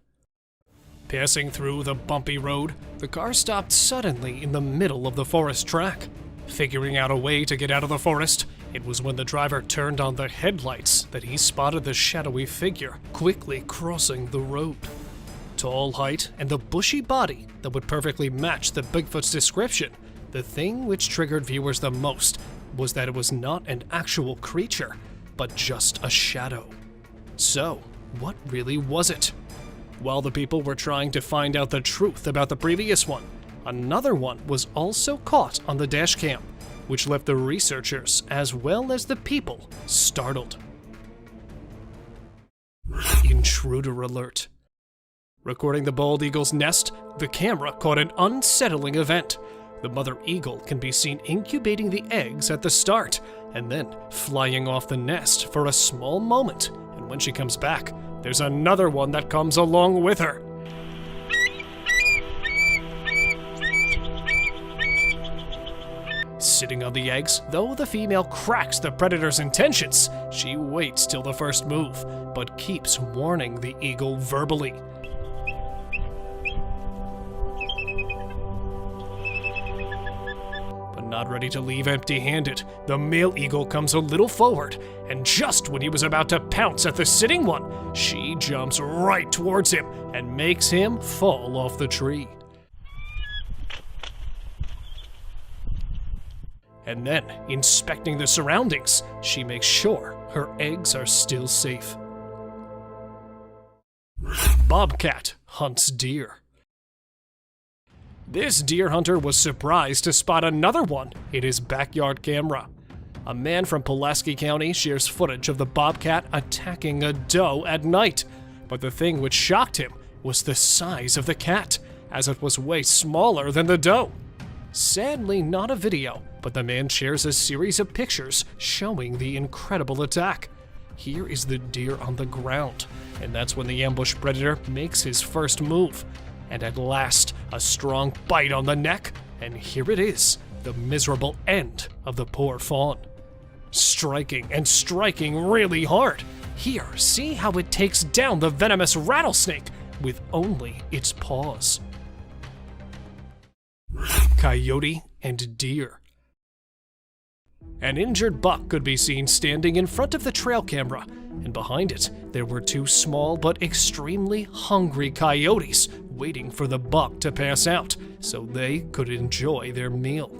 Passing through the bumpy road, the car stopped suddenly in the middle of the forest track. Figuring out a way to get out of the forest, it was when the driver turned on the headlights that he spotted the shadowy figure quickly crossing the road. Tall height and the bushy body that would perfectly match the Bigfoot's description, the thing which triggered viewers the most was that it was not an actual creature, but just a shadow. So, what really was it? While the people were trying to find out the truth about the previous one, another one was also caught on the dashcam, which left the researchers as well as the people startled. Intruder alert. Recording the bald eagle's nest, the camera caught an unsettling event. The mother eagle can be seen incubating the eggs at the start, and then flying off the nest for a small moment, and when she comes back, there's another one that comes along with her. Sitting on the eggs, though the female cracks the predator's intentions, she waits till the first move, but keeps warning the eagle verbally. But But not ready to leave empty-handed, the male eagle comes a little forward, and just when he was about to pounce at the sitting one, she jumps right towards him and makes him fall off the tree. And then, inspecting the surroundings, she makes sure her eggs are still safe. Bobcat hunts deer. This deer hunter was surprised to spot another one in his backyard camera. A man from Pulaski County shares footage of the bobcat attacking a doe at night, but the thing which shocked him was the size of the cat, as it was way smaller than the doe. Sadly, not a video, but the man shares a series of pictures showing the incredible attack. Here is the deer on the ground, and that's when the ambush predator makes his first move. And at last, a strong bite on the neck, and here it is, the miserable end of the poor fawn. Striking and striking really hard. Here, see how it takes down the venomous rattlesnake with only its paws. Coyote and deer. An injured buck could be seen standing in front of the trail camera, and behind it, there were two small but extremely hungry coyotes waiting for the buck to pass out so they could enjoy their meal.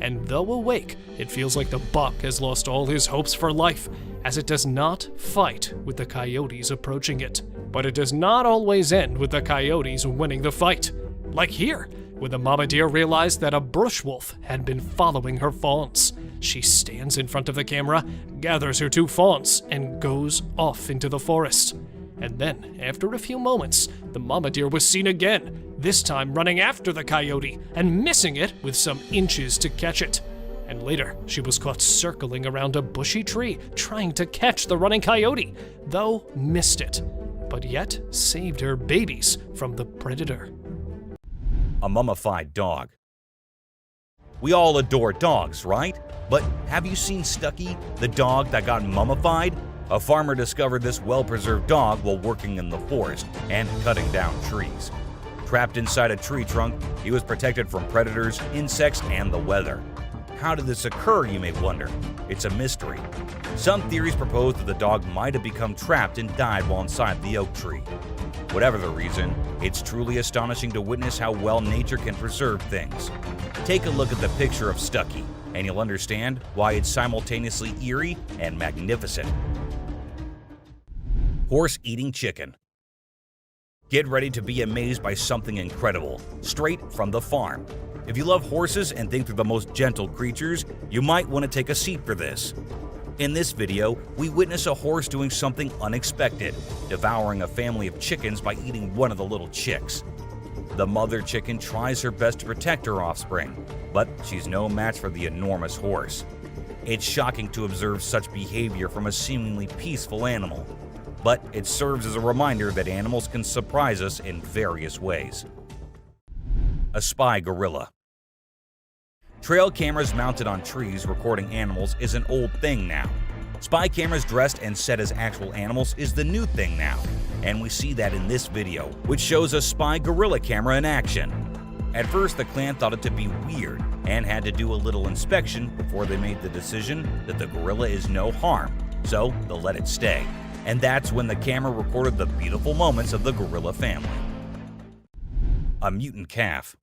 And though awake, it feels like the buck has lost all his hopes for life, as it does not fight with the coyotes approaching it. But it does not always end with the coyotes winning the fight. Like here, when the mama deer realized that a bush wolf had been following her fawns. She stands in front of the camera, gathers her two fawns, and goes off into the forest. And then, after a few moments, the mama deer was seen again, this time running after the coyote and missing it with some inches to catch it. And later, she was caught circling around a bushy tree, trying to catch the running coyote, though missed it, but yet saved her babies from the predator. A mummified dog. We all adore dogs, right? But have you seen Stucky, the dog that got mummified? A farmer discovered this well-preserved dog while working in the forest and cutting down trees. Trapped inside a tree trunk, he was protected from predators, insects, and the weather. How did this occur, you may wonder? It's a mystery. Some theories propose that the dog might have become trapped and died while inside the oak tree. Whatever the reason, it's truly astonishing to witness how well nature can preserve things. Take a look at the picture of Stucky, and you'll understand why it's simultaneously eerie and magnificent. Horse eating chicken. Get ready to be amazed by something incredible, straight from the farm. If you love horses and think they're the most gentle creatures, you might want to take a seat for this. In this video, we witness a horse doing something unexpected, devouring a family of chickens by eating one of the little chicks. The mother chicken tries her best to protect her offspring, but she's no match for the enormous horse. It's shocking to observe such behavior from a seemingly peaceful animal, but it serves as a reminder that animals can surprise us in various ways. A spy gorilla. Trail cameras mounted on trees recording animals is an old thing now. Spy cameras dressed and set as actual animals is the new thing now, and we see that in this video, which shows a spy gorilla camera in action. At first, the clan thought it to be weird and had to do a little inspection before they made the decision that the gorilla is no harm, so they'll let it stay. And that's when the camera recorded the beautiful moments of the gorilla family. A mutant calf.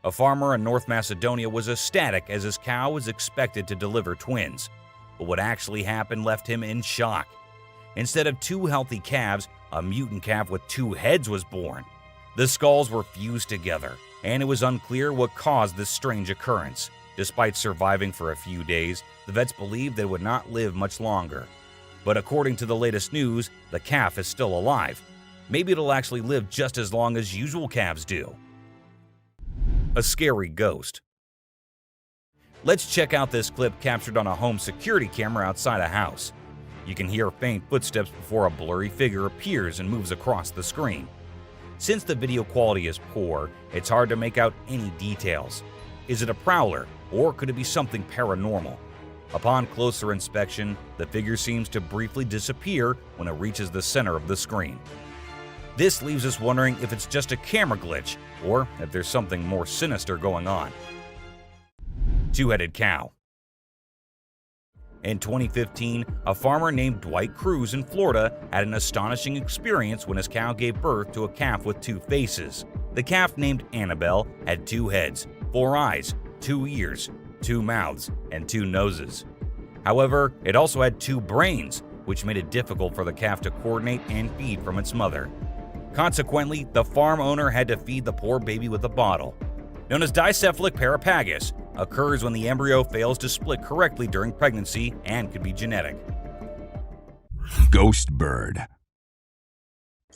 A farmer in North Macedonia was ecstatic as his cow was expected to deliver twins. But what actually happened left him in shock. Instead of two healthy calves, a mutant calf with two heads was born. The skulls were fused together, and it was unclear what caused this strange occurrence. Despite surviving for a few days, the vets believed that it would not live much longer. But according to the latest news, the calf is still alive. Maybe it'll actually live just as long as usual calves do. A scary ghost. Let's check out this clip captured on a home security camera outside a house. You can hear faint footsteps before a blurry figure appears and moves across the screen. Since the video quality is poor, it's hard to make out any details. Is it a prowler, or could it be something paranormal? Upon closer inspection, the figure seems to briefly disappear when it reaches the center of the screen. This leaves us wondering if it's just a camera glitch, or if there's something more sinister going on. two-headed cow. In 2015, a farmer named Dwight Cruz in Florida had an astonishing experience when his cow gave birth to a calf with two faces. The calf, named Annabelle, had two heads, 4 eyes, 2 ears, 2 mouths, and 2 noses. However, it also had 2 brains, which made it difficult for the calf to coordinate and feed from its mother. Consequently, the farm owner had to feed the poor baby with a bottle. Known as dicephalic parapagus, occurs when the embryo fails to split correctly during pregnancy and could be genetic. Ghost bird.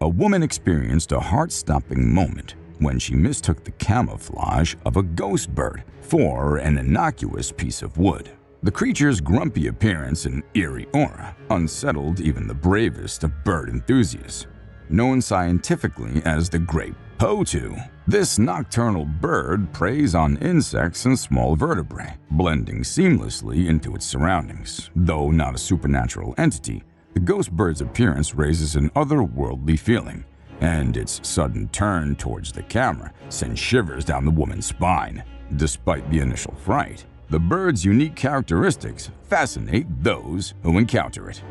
A woman experienced a heart-stopping moment when she mistook the camouflage of a ghost bird for an innocuous piece of wood. The creature's grumpy appearance and eerie aura unsettled even the bravest of bird enthusiasts. Known scientifically as the great potu, this nocturnal bird preys on insects and small vertebrae, blending seamlessly into its surroundings. Though not a supernatural entity, the ghost bird's appearance raises an otherworldly feeling, and its sudden turn towards the camera sends shivers down the woman's spine. Despite the initial fright, the bird's unique characteristics fascinate those who encounter it.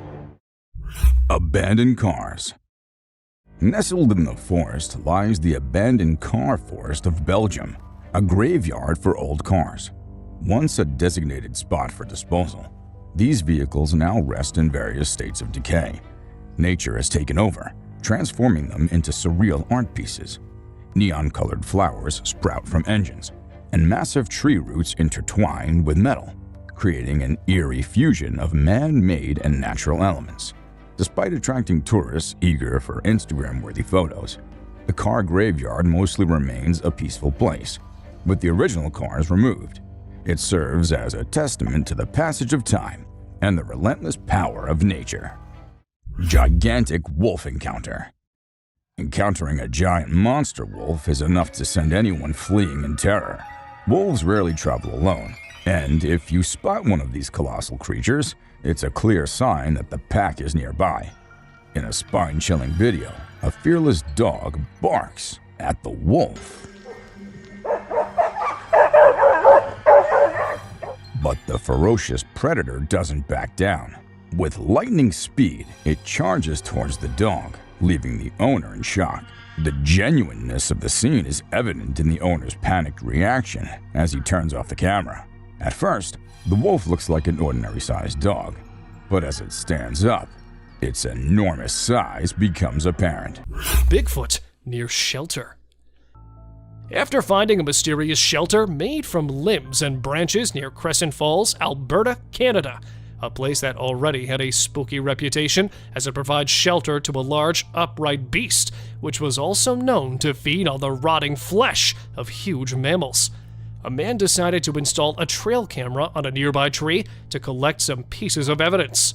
Abandoned cars. Nestled in the forest lies the abandoned car forest of Belgium, a graveyard for old cars. Once a designated spot for disposal, these vehicles now rest in various states of decay. Nature has taken over, transforming them into surreal art pieces. Neon-colored flowers sprout from engines, and massive tree roots intertwine with metal, creating an eerie fusion of man-made and natural elements. Despite attracting tourists eager for Instagram-worthy photos, the car graveyard mostly remains a peaceful place, with the original cars removed. It serves as a testament to the passage of time and the relentless power of nature. Gigantic wolf encounter. Encountering a giant monster wolf is enough to send anyone fleeing in terror. Wolves rarely travel alone, and if you spot one of these colossal creatures, it's a clear sign that the pack is nearby. In a spine-chilling video, a fearless dog barks at the wolf. But the ferocious predator doesn't back down. With lightning speed, it charges towards the dog, leaving the owner in shock. The genuineness of the scene is evident in the owner's panicked reaction as he turns off the camera. At first, the wolf looks like an ordinary-sized dog, but as it stands up, its enormous size becomes apparent. Bigfoot near shelter. After finding a mysterious shelter made from limbs and branches near Crescent Falls, Alberta, Canada, a place that already had a spooky reputation as it provides shelter to a large, upright beast, which was also known to feed on the rotting flesh of huge mammals. A man decided to install a trail camera on a nearby tree to collect some pieces of evidence.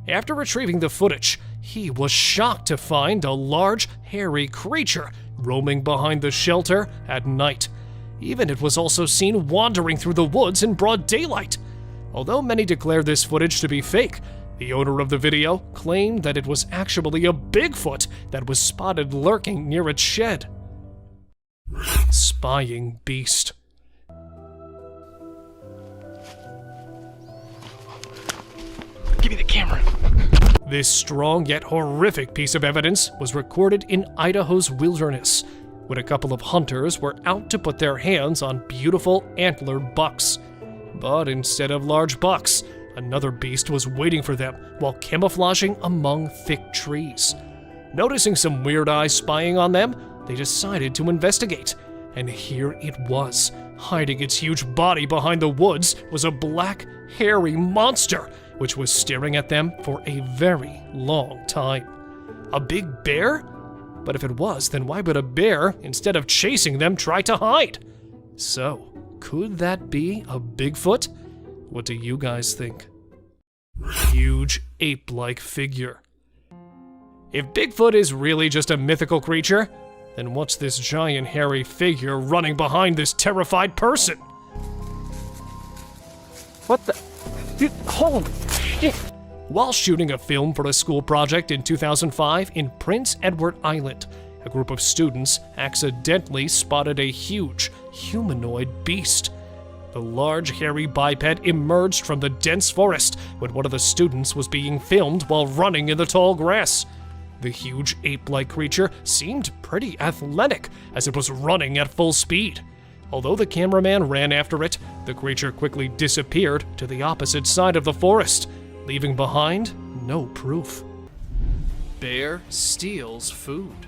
After retrieving the footage, he was shocked to find a large, hairy creature roaming behind the shelter at night. Even it was also seen wandering through the woods in broad daylight. Although many declared this footage to be fake, the owner of the video claimed that it was actually a Bigfoot that was spotted lurking near its shed. Spying beast. Give me the camera. This strong yet horrific piece of evidence was recorded in Idaho's wilderness, when a couple of hunters were out to put their hands on beautiful antlered bucks. But instead of large bucks, another beast was waiting for them while camouflaging among thick trees. Noticing some weird eyes spying on them, they decided to investigate, and here it was. Hiding its huge body behind the woods was a black, hairy monster, which was staring at them for a very long time. A big bear? But if it was, then why would a bear, instead of chasing them, try to hide? So, could that be a Bigfoot? What do you guys think? Huge ape-like figure. If Bigfoot is really just a mythical creature, then what's this giant hairy figure running behind this terrified person? What the? Dude, holy shit! While shooting a film for a school project in 2005 in Prince Edward Island, a group of students accidentally spotted a huge humanoid beast. The large, hairy biped emerged from the dense forest when one of the students was being filmed while running in the tall grass. The huge ape-like creature seemed pretty athletic as it was running at full speed. Although the cameraman ran after it, the creature quickly disappeared to the opposite side of the forest, leaving behind no proof. Bear steals food.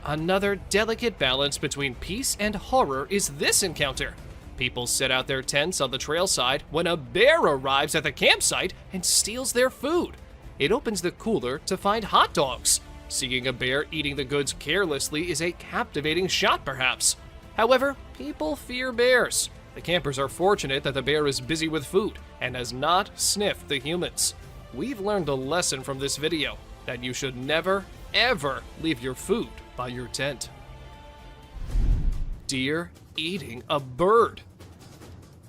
Another delicate balance between peace and horror is this encounter. People set out their tents on the trail side when a bear arrives at the campsite and steals their food. It opens the cooler to find hot dogs. Seeing a bear eating the goods carelessly is a captivating shot, perhaps. However, people fear bears. The campers are fortunate that the bear is busy with food and has not sniffed the humans. We've learned a lesson from this video, that you should never, ever leave your food by your tent. Deer eating a bird.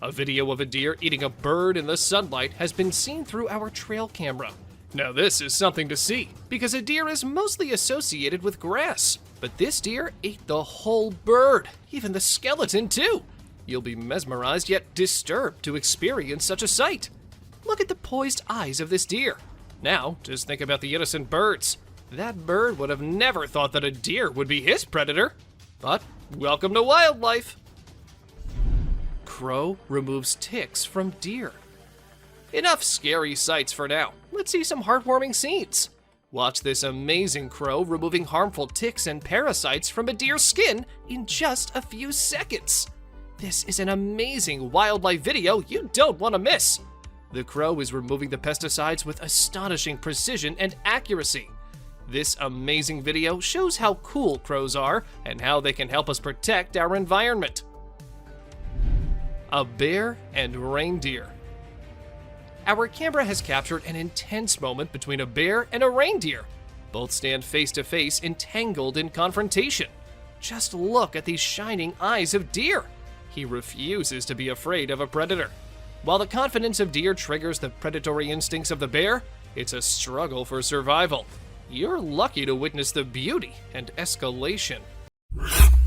A video of a deer eating a bird in the sunlight has been seen through our trail camera. Now this is something to see, because a deer is mostly associated with grass. But this deer ate the whole bird, even the skeleton too. You'll be mesmerized yet disturbed to experience such a sight. Look at the poised eyes of this deer. Now, just think about the innocent birds. That bird would have never thought that a deer would be his predator. But welcome to wildlife. Crow removes ticks from deer. Enough scary sights for now. Let's see some heartwarming scenes. Watch this amazing crow removing harmful ticks and parasites from a deer's skin in just a few seconds. This is an amazing wildlife video you don't want to miss. The crow is removing the pesticides with astonishing precision and accuracy. This amazing video shows how cool crows are and how they can help us protect our environment. A bear and reindeer. Our camera has captured an intense moment between a bear and a reindeer. Both stand face to face, entangled in confrontation. Just look at these shining eyes of deer. He refuses to be afraid of a predator. While the confidence of deer triggers the predatory instincts of the bear, it's a struggle for survival. You're lucky to witness the beauty and escalation.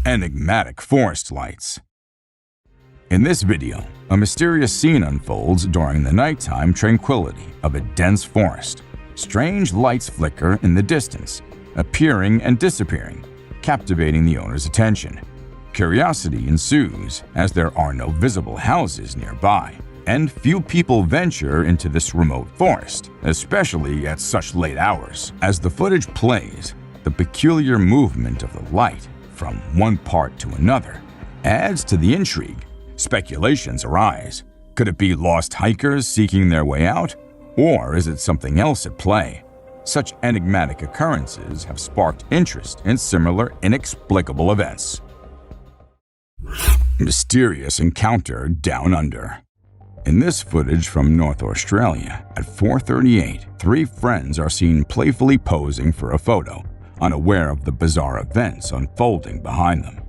Enigmatic forest lights. In this video, a mysterious scene unfolds during the nighttime tranquility of a dense forest. Strange lights flicker in the distance, appearing and disappearing, captivating the owner's attention. Curiosity ensues as there are no visible houses nearby, and few people venture into this remote forest, especially at such late hours. As the footage plays, the peculiar movement of the light from one part to another adds to the intrigue. Speculations arise. Could it be lost hikers seeking their way out? Or is it something else at play? Such enigmatic occurrences have sparked interest in similar inexplicable events. Mysterious encounter down under. In this footage from North Australia, at 4:38, three friends are seen playfully posing for a photo, unaware of the bizarre events unfolding behind them.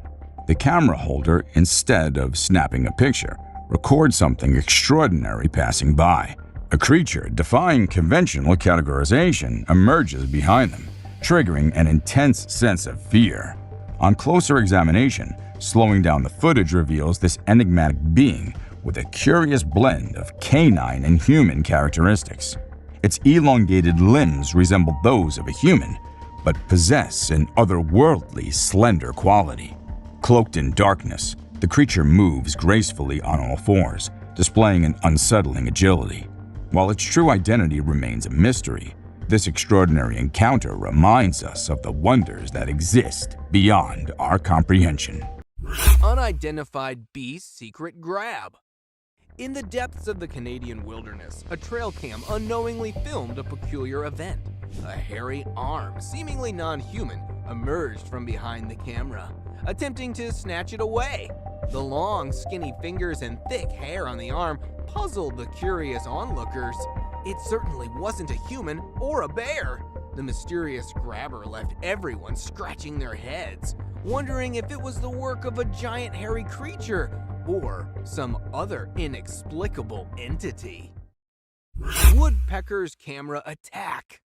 The camera holder, instead of snapping a picture, records something extraordinary passing by. A creature defying conventional categorization emerges behind them, triggering an intense sense of fear. On closer examination, slowing down the footage reveals this enigmatic being with a curious blend of canine and human characteristics. Its elongated limbs resemble those of a human, but possess an otherworldly, slender quality. Cloaked in darkness, the creature moves gracefully on all fours, displaying an unsettling agility. While its true identity remains a mystery, this extraordinary encounter reminds us of the wonders that exist beyond our comprehension. Unidentified beast secret grab. In the depths of the Canadian wilderness, a trail cam unknowingly filmed a peculiar event. A hairy arm, seemingly non-human, emerged from behind the camera, attempting to snatch it away. The long, skinny fingers and thick hair on the arm puzzled the curious onlookers. It certainly wasn't a human or a bear. The mysterious grabber left everyone scratching their heads, wondering if it was the work of a giant hairy creature or some other inexplicable entity. Woodpecker's camera attack.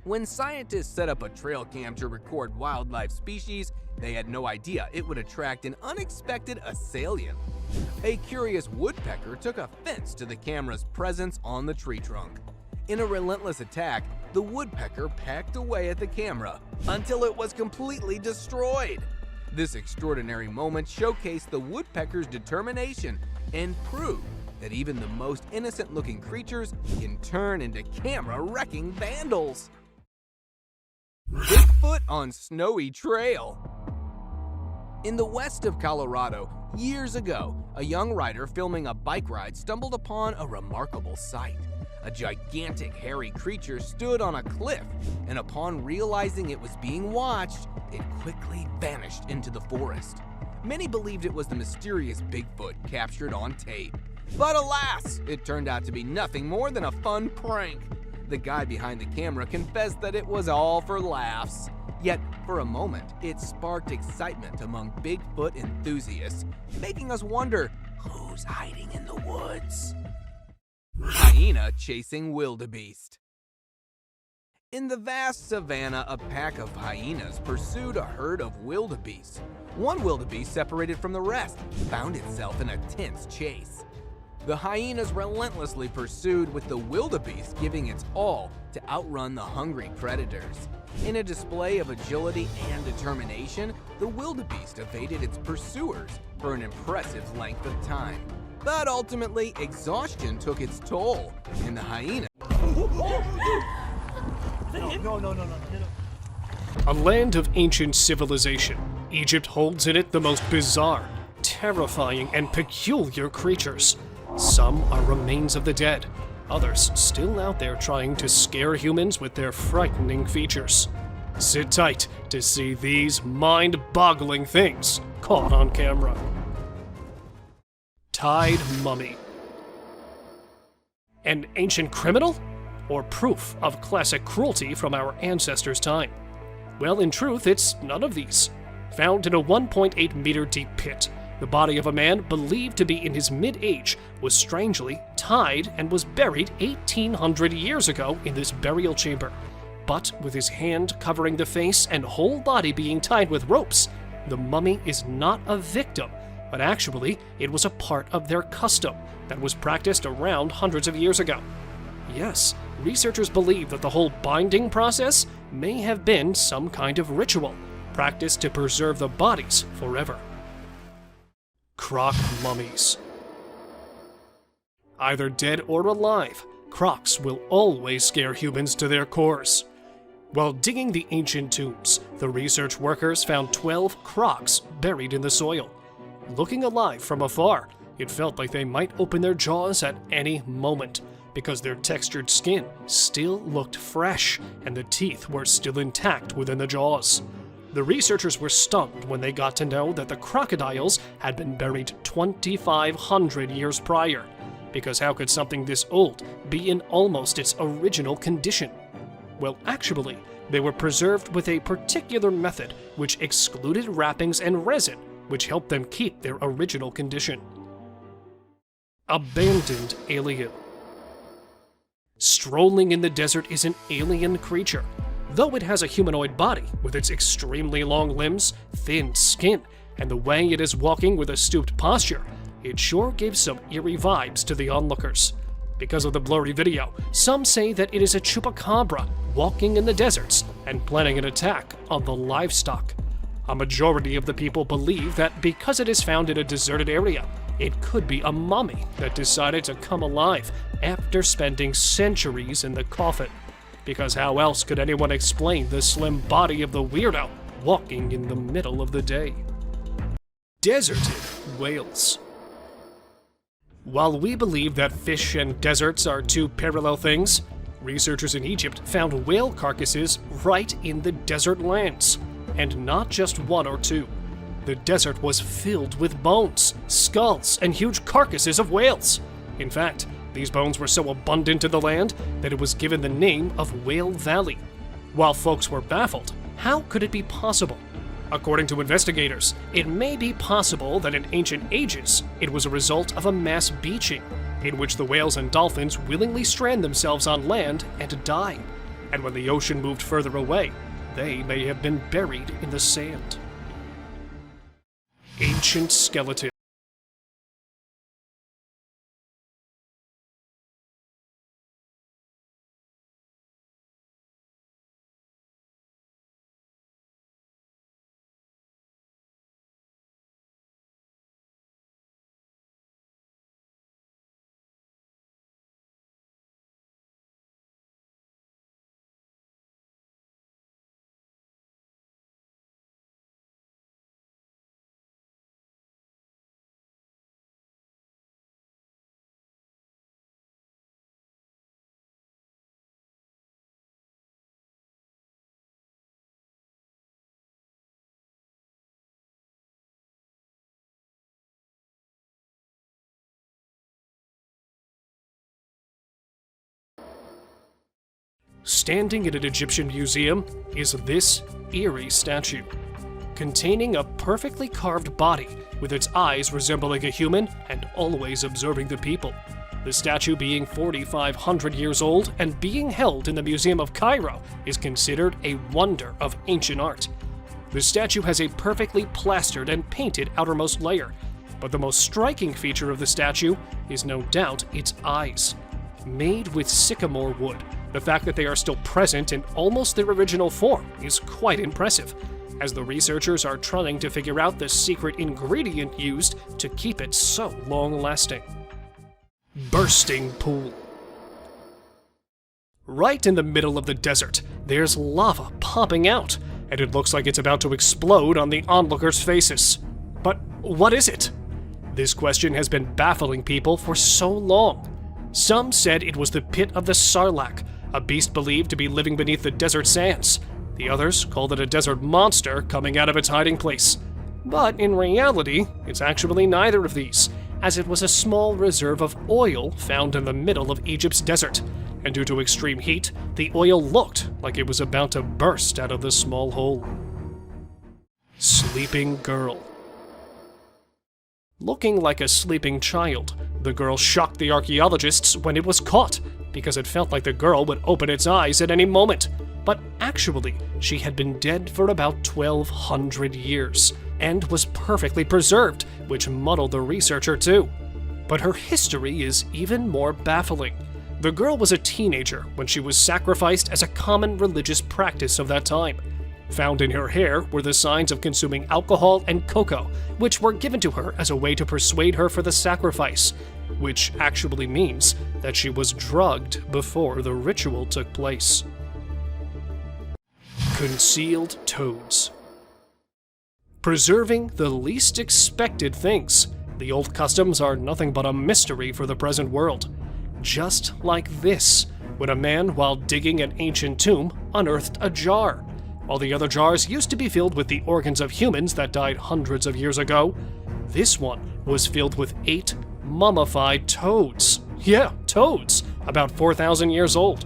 When scientists set up a trail cam to record wildlife species, they had no idea it would attract an unexpected assailant. A curious woodpecker took offense to the camera's presence on the tree trunk. In a relentless attack, the woodpecker pecked away at the camera until it was completely destroyed. This extraordinary moment showcased the woodpecker's determination and proved that even the most innocent-looking creatures can turn into camera-wrecking vandals. Bigfoot on snowy trail. In the west of Colorado, years ago, a young rider filming a bike ride stumbled upon a remarkable sight. A gigantic hairy creature stood on a cliff, and upon realizing it was being watched, it quickly vanished into the forest. Many believed it was the mysterious Bigfoot captured on tape. But alas, it turned out to be nothing more than a fun prank. The guy behind the camera confessed that it was all for laughs. Yet, for a moment, it sparked excitement among Bigfoot enthusiasts, making us wonder, who's hiding in the woods? Hyena chasing wildebeest. In the vast savanna, a pack of hyenas pursued a herd of wildebeest. One wildebeest, separated from the rest, found itself in a tense chase. The hyenas relentlessly pursued, with the wildebeest giving its all to outrun the hungry predators. In a display of agility and determination, the wildebeest evaded its pursuers for an impressive length of time. But ultimately, exhaustion took its toll, and the hyena... A land of ancient civilization, Egypt holds in it the most bizarre, terrifying, and peculiar creatures. Some are remains of the dead, others still out there trying to scare humans with their frightening features. Sit tight to see these mind-boggling things caught on camera. Tied mummy. An ancient criminal? Or proof of classic cruelty from our ancestors' time? Well, in truth, it's none of these. Found in a 1.8 meter deep pit, the body of a man believed to be in his mid-age was strangely tied and was buried 1,800 years ago in this burial chamber. But with his hand covering the face and whole body being tied with ropes, the mummy is not a victim, but actually it was a part of their custom that was practiced around hundreds of years ago. Yes, researchers believe that the whole binding process may have been some kind of ritual, practiced to preserve the bodies forever. Croc mummies. Either dead or alive, crocs will always scare humans to their cores. While digging the ancient tombs, the research workers found 12 crocs buried in the soil. Looking alive from afar, it felt like they might open their jaws at any moment, because their textured skin still looked fresh and the teeth were still intact within the jaws. The researchers were stunned when they got to know that the crocodiles had been buried 2,500 years prior, because how could something this old be in almost its original condition? Well, actually, they were preserved with a particular method which excluded wrappings and resin, which helped them keep their original condition. Abandoned alien. Strolling in the desert is an alien creature. Though it has a humanoid body with its extremely long limbs, thin skin, and the way it is walking with a stooped posture, it sure gives some eerie vibes to the onlookers. Because of the blurry video, some say that it is a chupacabra walking in the deserts and planning an attack on the livestock. A majority of the people believe that because it is found in a deserted area, it could be a mummy that decided to come alive after spending centuries in the coffin. Because how else could anyone explain the slim body of the weirdo walking in the middle of the day? Deserted whales. While we believe that fish and deserts are two parallel things, researchers in Egypt found whale carcasses right in the desert lands, and not just one or two. The desert was filled with bones, skulls, and huge carcasses of whales. In fact, these bones were so abundant in the land that it was given the name of Whale Valley. While folks were baffled, how could it be possible? According to investigators, it may be possible that in ancient ages, it was a result of a mass beaching, in which the whales and dolphins willingly strand themselves on land and die. and when the ocean moved further away, they may have been buried in the sand. Ancient skeleton. Standing in an Egyptian museum is this eerie statue, containing a perfectly carved body with its eyes resembling a human and always observing the people. The statue, being 4,500 years old and being held in the Museum of Cairo, is considered a wonder of ancient art. The statue has a perfectly plastered and painted outermost layer, but the most striking feature of the statue is no doubt its eyes. Made with sycamore wood, the fact that they are still present in almost their original form is quite impressive, as the researchers are trying to figure out the secret ingredient used to keep it so long-lasting. Bursting pool. Right in the middle of the desert, there's lava popping out, and it looks like it's about to explode on the onlookers' faces. But what is it? This question has been baffling people for so long. Some said it was the pit of the Sarlacc, a beast believed to be living beneath the desert sands. The others called it a desert monster coming out of its hiding place. But in reality, it's actually neither of these, as it was a small reserve of oil found in the middle of Egypt's desert, and due to extreme heat, the oil looked like it was about to burst out of the small hole. Sleeping girl. Looking like a sleeping child, the girl shocked the archaeologists when it was caught, because it felt like the girl would open its eyes at any moment. But actually, she had been dead for about 1,200 years, and was perfectly preserved, which muddled the researcher too. But her history is even more baffling. The girl was a teenager when she was sacrificed as a common religious practice of that time. Found in her hair were the signs of consuming alcohol and cocoa, which were given to her as a way to persuade her for the sacrifice, which actually means that she was drugged before the ritual took place. Concealed toads. Preserving the least expected things, the old customs are nothing but a mystery for the present world. Just like this, when a man, while digging an ancient tomb, unearthed a jar. While the other jars used to be filled with the organs of humans that died hundreds of years ago, this one was filled with 8 mummified toads. Yeah, toads, about 4,000 years old.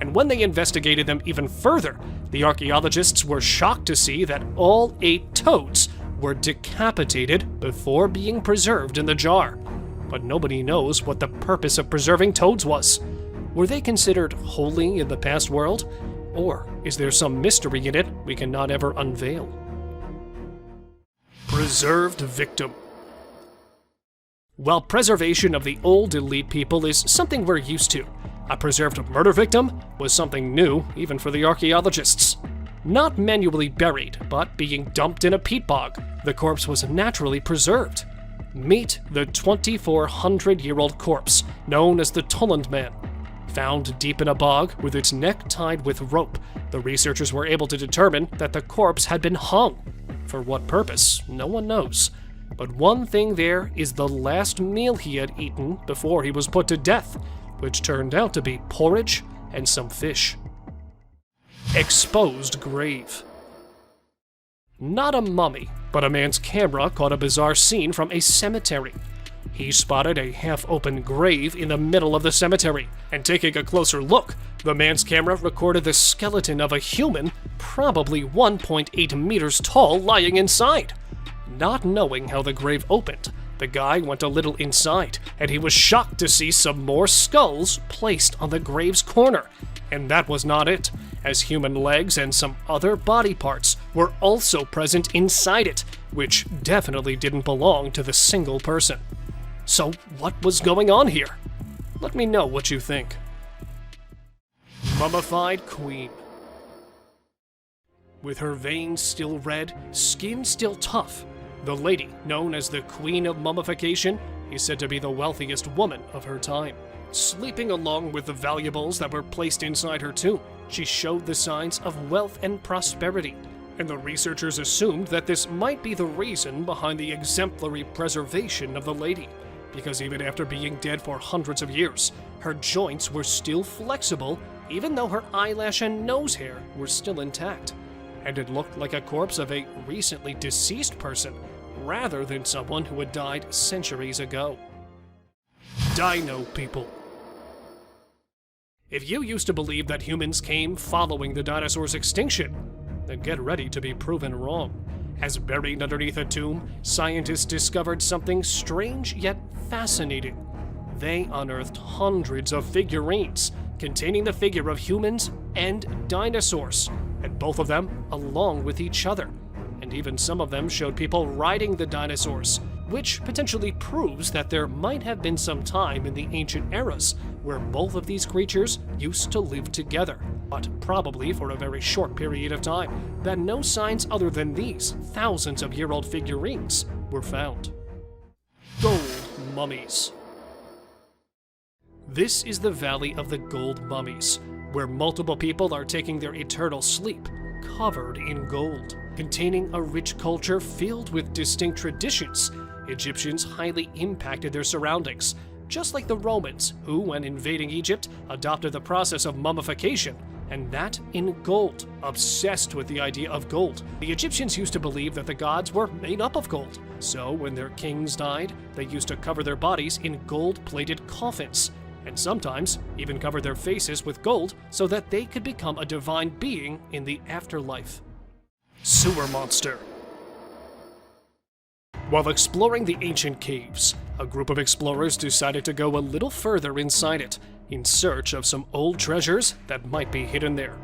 And when they investigated them even further, the archaeologists were shocked to see that all 8 toads were decapitated before being preserved in the jar. But nobody knows what the purpose of preserving toads was. Were they considered holy in the past world? Or is there some mystery in it we cannot ever unveil? Preserved victim. While preservation of the old elite people is something we're used to, a preserved murder victim was something new even for the archaeologists. Not manually buried, but being dumped in a peat bog, the corpse was naturally preserved. Meet the 2,400-year-old corpse, known as the Tulland Man. Found deep in a bog with its neck tied with rope, the researchers were able to determine that the corpse had been hung. For what purpose, no one knows. But one thing there is the last meal he had eaten before he was put to death, which turned out to be porridge and some fish. Exposed grave. Not a mummy, but a man's camera caught a bizarre scene from a cemetery. He spotted a half-open grave in the middle of the cemetery, and taking a closer look, the man's camera recorded the skeleton of a human, probably 1.8 meters tall, lying inside. Not knowing how the grave opened, the guy went a little inside, and he was shocked to see some more skulls placed on the grave's corner. And that was not it. as human legs and some other body parts were also present inside it, which definitely didn't belong to the single person. So what was going on here? Let me know what you think. Mummified Queen. With her veins still red, skin still tough, the lady, known as the Queen of Mummification, is said to be the wealthiest woman of her time. Sleeping along with the valuables that were placed inside her tomb, she showed the signs of wealth and prosperity, and the researchers assumed that this might be the reason behind the exemplary preservation of the lady, because even after being dead for hundreds of years, her joints were still flexible, even though her eyelash and nose hair were still intact, and it looked like a corpse of a recently deceased person, rather than someone who had died centuries ago. Dino People. If you used to believe that humans came following the dinosaurs' extinction, then get ready to be proven wrong. As buried underneath a tomb, scientists discovered something strange yet fascinating. They unearthed hundreds of figurines containing the figure of humans and dinosaurs, and both of them along with each other. And even some of them showed people riding the dinosaurs, which potentially proves that there might have been some time in the ancient eras where both of these creatures used to live together, but probably for a very short period of time, that no signs other than these thousands-of-year-old figurines were found. Gold Mummies. This is the Valley of the Gold Mummies, where multiple people are taking their eternal sleep, covered in gold. Containing a rich culture filled with distinct traditions, Egyptians highly impacted their surroundings, just like the Romans, who, when invading Egypt, adopted the process of mummification, and that in gold, obsessed with the idea of gold. The Egyptians used to believe that the gods were made up of gold, so when their kings died, they used to cover their bodies in gold-plated coffins, and sometimes even cover their faces with gold so that they could become a divine being in the afterlife. Sewer Monster. While exploring the ancient caves, a group of explorers decided to go a little further inside it, in search of some old treasures that might be hidden there.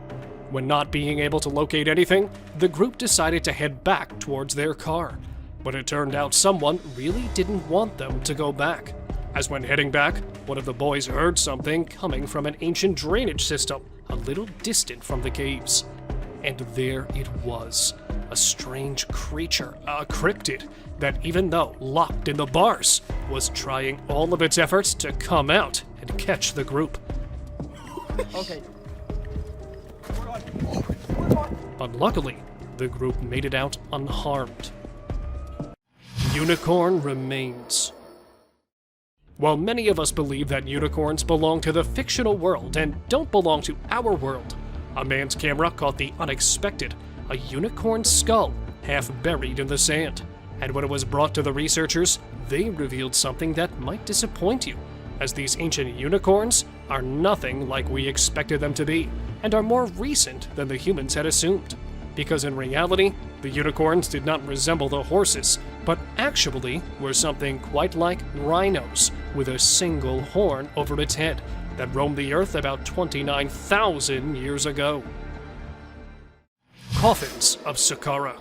When not being able to locate anything, the group decided to head back towards their car, but it turned out someone really didn't want them to go back, as when heading back, one of the boys heard something coming from an ancient drainage system a little distant from the caves. And there it was, a strange creature, a cryptid, that even though locked in the bars, was trying all of its efforts to come out and catch the group. Okay. But luckily, the group made it out unharmed. Unicorn Remains. While many of us believe that unicorns belong to the fictional world and don't belong to our world, a man's camera caught the unexpected, a unicorn skull half buried in the sand. And when it was brought to the researchers, they revealed something that might disappoint you, as these ancient unicorns are nothing like we expected them to be, and are more recent than the humans had assumed. Because in reality, the unicorns did not resemble the horses, but actually were something quite like rhinos, with a single horn over its head, that roamed the earth about 29,000 years ago. Coffins of Saqqara.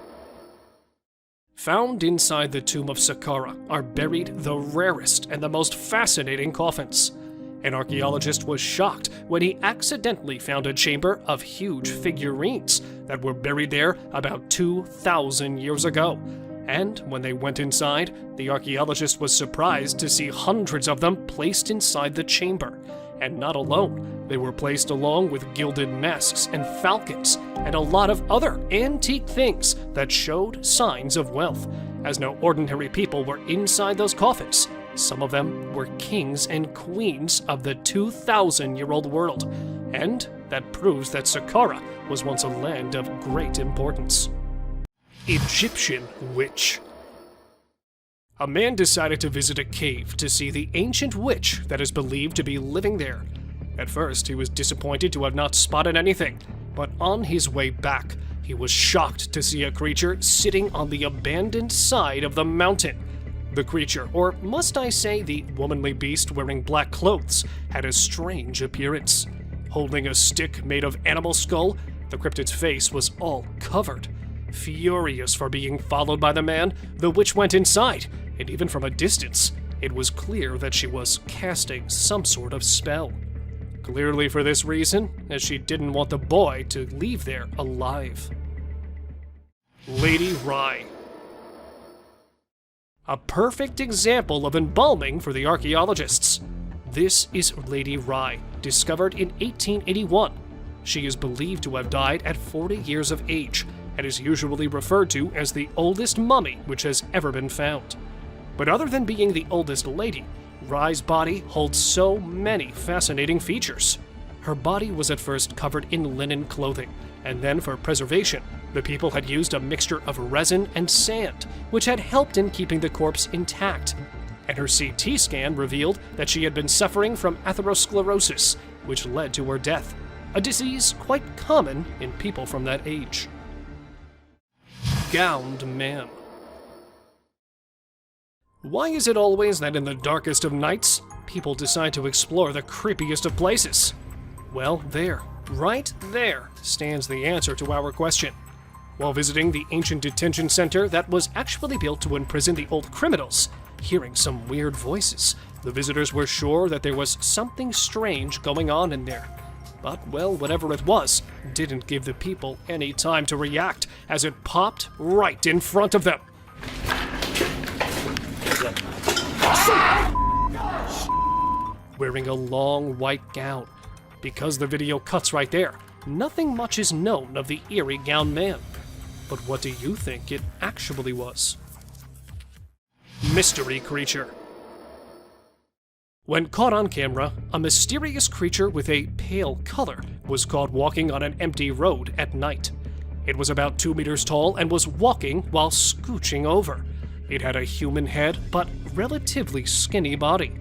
Found inside the tomb of Saqqara are buried the rarest and the most fascinating coffins. An archaeologist was shocked when he accidentally found a chamber of huge figurines that were buried there about 2,000 years ago. And when they went inside, the archaeologist was surprised to see hundreds of them placed inside the chamber. And not alone, they were placed along with gilded masks and falcons, and a lot of other antique things that showed signs of wealth, as no ordinary people were inside those coffins. Some of them were kings and queens of the 2,000-year-old world, and that proves that Saqqara was once a land of great importance. Egyptian Witch. A man decided to visit a cave to see the ancient witch that is believed to be living there. At first, he was disappointed to have not spotted anything, but on his way back, he was shocked to see a creature sitting on the abandoned side of the mountain. The creature, or must I say the womanly beast wearing black clothes, had a strange appearance. Holding a stick made of animal skull, the cryptid's face was all covered. Furious for being followed by the man, the witch went inside, and even from a distance, it was clear that she was casting some sort of spell. Clearly for this reason, as she didn't want the boy to leave there alive. Lady Rye. A perfect example of embalming for the archaeologists. This is Lady Rye, discovered in 1881. She is believed to have died at 40 years of age, and is usually referred to as the oldest mummy which has ever been found. But other than being the oldest lady, Rye's body holds so many fascinating features. Her body was at first covered in linen clothing, and then for preservation, the people had used a mixture of resin and sand, which had helped in keeping the corpse intact. And her CT scan revealed that she had been suffering from atherosclerosis, which led to her death, a disease quite common in people from that age. Gowned Man. Why is it always that in the darkest of nights, people decide to explore the creepiest of places? Well, right there, stands the answer to our question. While visiting the ancient detention center that was actually built to imprison the old criminals, hearing some weird voices, the visitors were sure that there was something strange going on in there. But, well, whatever it was, didn't give the people any time to react, as it popped right in front of them. Wearing a long white gown. Because the video cuts right there, nothing much is known of the eerie gowned man. But what do you think it actually was? Mystery creature. When caught on camera, a mysterious creature with a pale color was caught walking on an empty road at night. It was about 2 meters tall and was walking while scooching over. It had a human head, but relatively skinny body.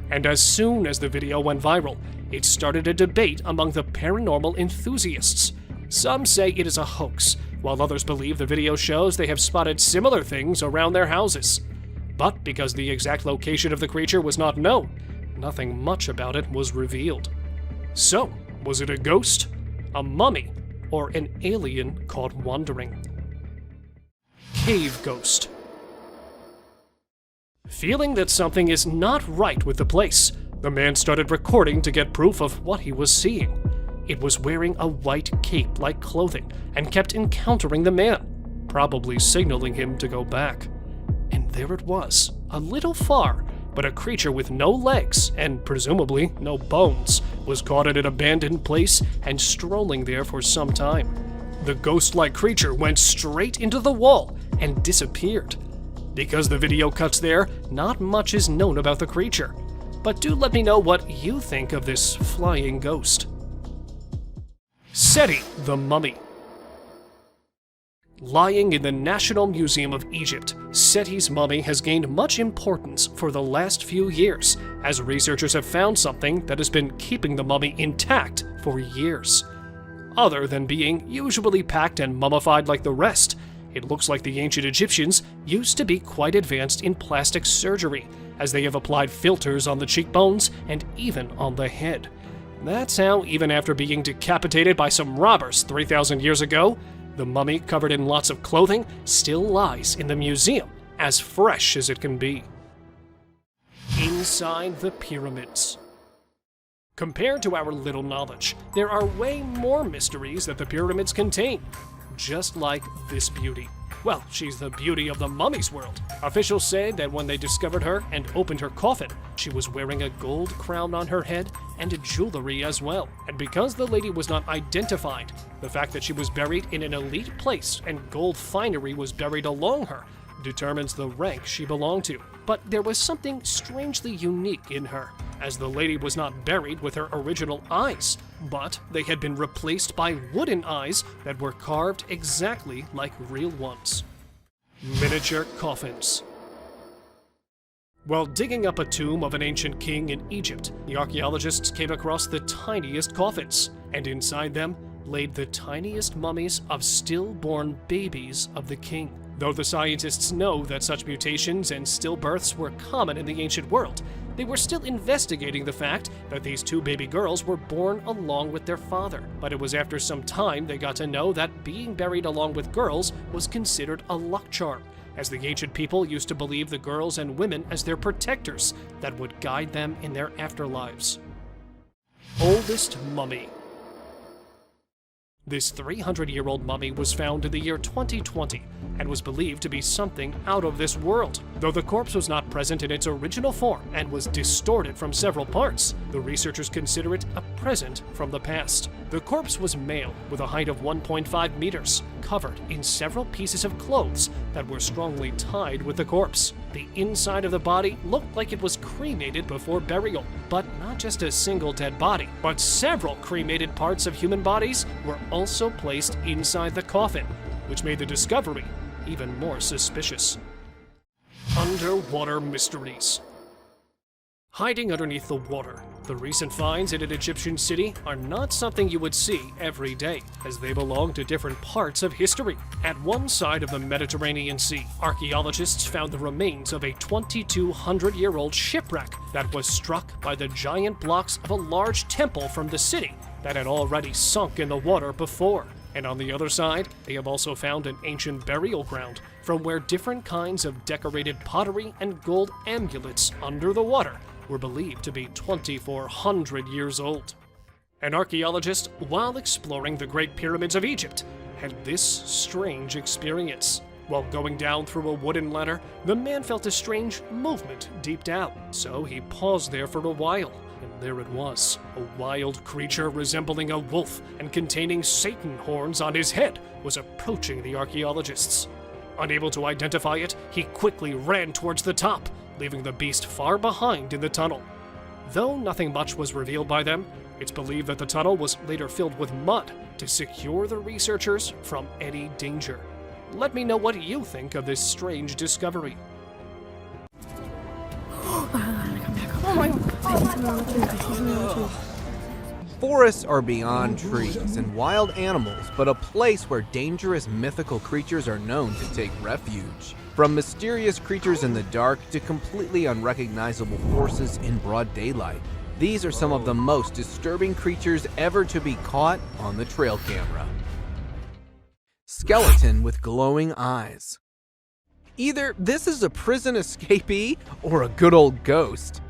And as soon as the video went viral, it started a debate among the paranormal enthusiasts. Some say it is a hoax, while others believe the video shows they have spotted similar things around their houses. But because the exact location of the creature was not known, nothing much about it was revealed. So, was it a ghost, a mummy, or an alien caught wandering? Cave ghost. Feeling that something is not right with the place, the man started recording to get proof of what he was seeing. It was wearing a white cape-like clothing and kept encountering the man, probably signaling him to go back. And there it was, a little far, but a creature with no legs and presumably no bones was caught at an abandoned place and strolling there for some time. The ghost-like creature went straight into the wall and disappeared. Because the video cuts there, not much is known about the creature. But do let me know what you think of this flying ghost. Seti the Mummy. Lying in the National Museum of Egypt, Seti's mummy has gained much importance for the last few years, as researchers have found something that has been keeping the mummy intact for years. Other than being usually packed and mummified like the rest, it looks like the ancient Egyptians used to be quite advanced in plastic surgery, as they have applied filters on the cheekbones and even on the head. That's how, even after being decapitated by some robbers 3,000 years ago, the mummy, covered in lots of clothing, still lies in the museum, as fresh as it can be. Inside the pyramids. Compared to our little knowledge, there are way more mysteries that the pyramids contain. Just like this beauty. Well, she's the beauty of the mummy's world. Officials say that when they discovered her and opened her coffin, she was wearing a gold crown on her head and jewelry as well. And because the lady was not identified, the fact that she was buried in an elite place and gold finery was buried along her determines the rank she belonged to. But there was something strangely unique in her, as the lady was not buried with her original eyes, but they had been replaced by wooden eyes that were carved exactly like real ones. Miniature coffins. While digging up a tomb of an ancient king in Egypt, the archaeologists came across the tiniest coffins, and inside them laid the tiniest mummies of stillborn babies of the king. Though the scientists know that such mutations and stillbirths were common in the ancient world, They were still investigating the fact that these two baby girls were born along with their father, but it was after some time they got to know that being buried along with girls was considered a luck charm, as the ancient people used to believe the girls and women as their protectors that would guide them in their afterlives. Oldest mummy. This 300-year-old mummy was found in the year 2020 and was believed to be something out of this world. Though the corpse was not present in its original form and was distorted from several parts, the researchers consider it a present from the past. The corpse was male with a height of 1.5 meters, covered in several pieces of clothes that were strongly tied with the corpse. The inside of the body looked like it was cremated before burial, but not just a single dead body, but several cremated parts of human bodies were also placed inside the coffin, which made the discovery even more suspicious. Underwater mysteries. Hiding underneath the water, the recent finds in an Egyptian city are not something you would see every day, as they belong to different parts of history. At one side of the Mediterranean Sea, archaeologists found the remains of a 2,200-year-old shipwreck that was struck by the giant blocks of a large temple from the city that had already sunk in the water before. And on the other side, they have also found an ancient burial ground from where different kinds of decorated pottery and gold amulets under the water were believed to be 2,400 years old. An archaeologist, while exploring the Great Pyramids of Egypt, had this strange experience. While going down through a wooden ladder, the man felt a strange movement deep down, so he paused there for a while. And there it was, a wild creature resembling a wolf and containing Satan horns on his head was approaching the archaeologists. Unable to identify it, he quickly ran towards the top, leaving the beast far behind in the tunnel. Though nothing much was revealed by them, it's believed that the tunnel was later filled with mud to secure the researchers from any danger. Let me know what you think of this strange discovery. Forests are beyond trees and wild animals, but a place where dangerous mythical creatures are known to take refuge. From mysterious creatures in the dark to completely unrecognizable forces in broad daylight, these are some of the most disturbing creatures ever to be caught on the trail camera. Skeleton with glowing eyes. Either this is a prison escapee or a good old ghost.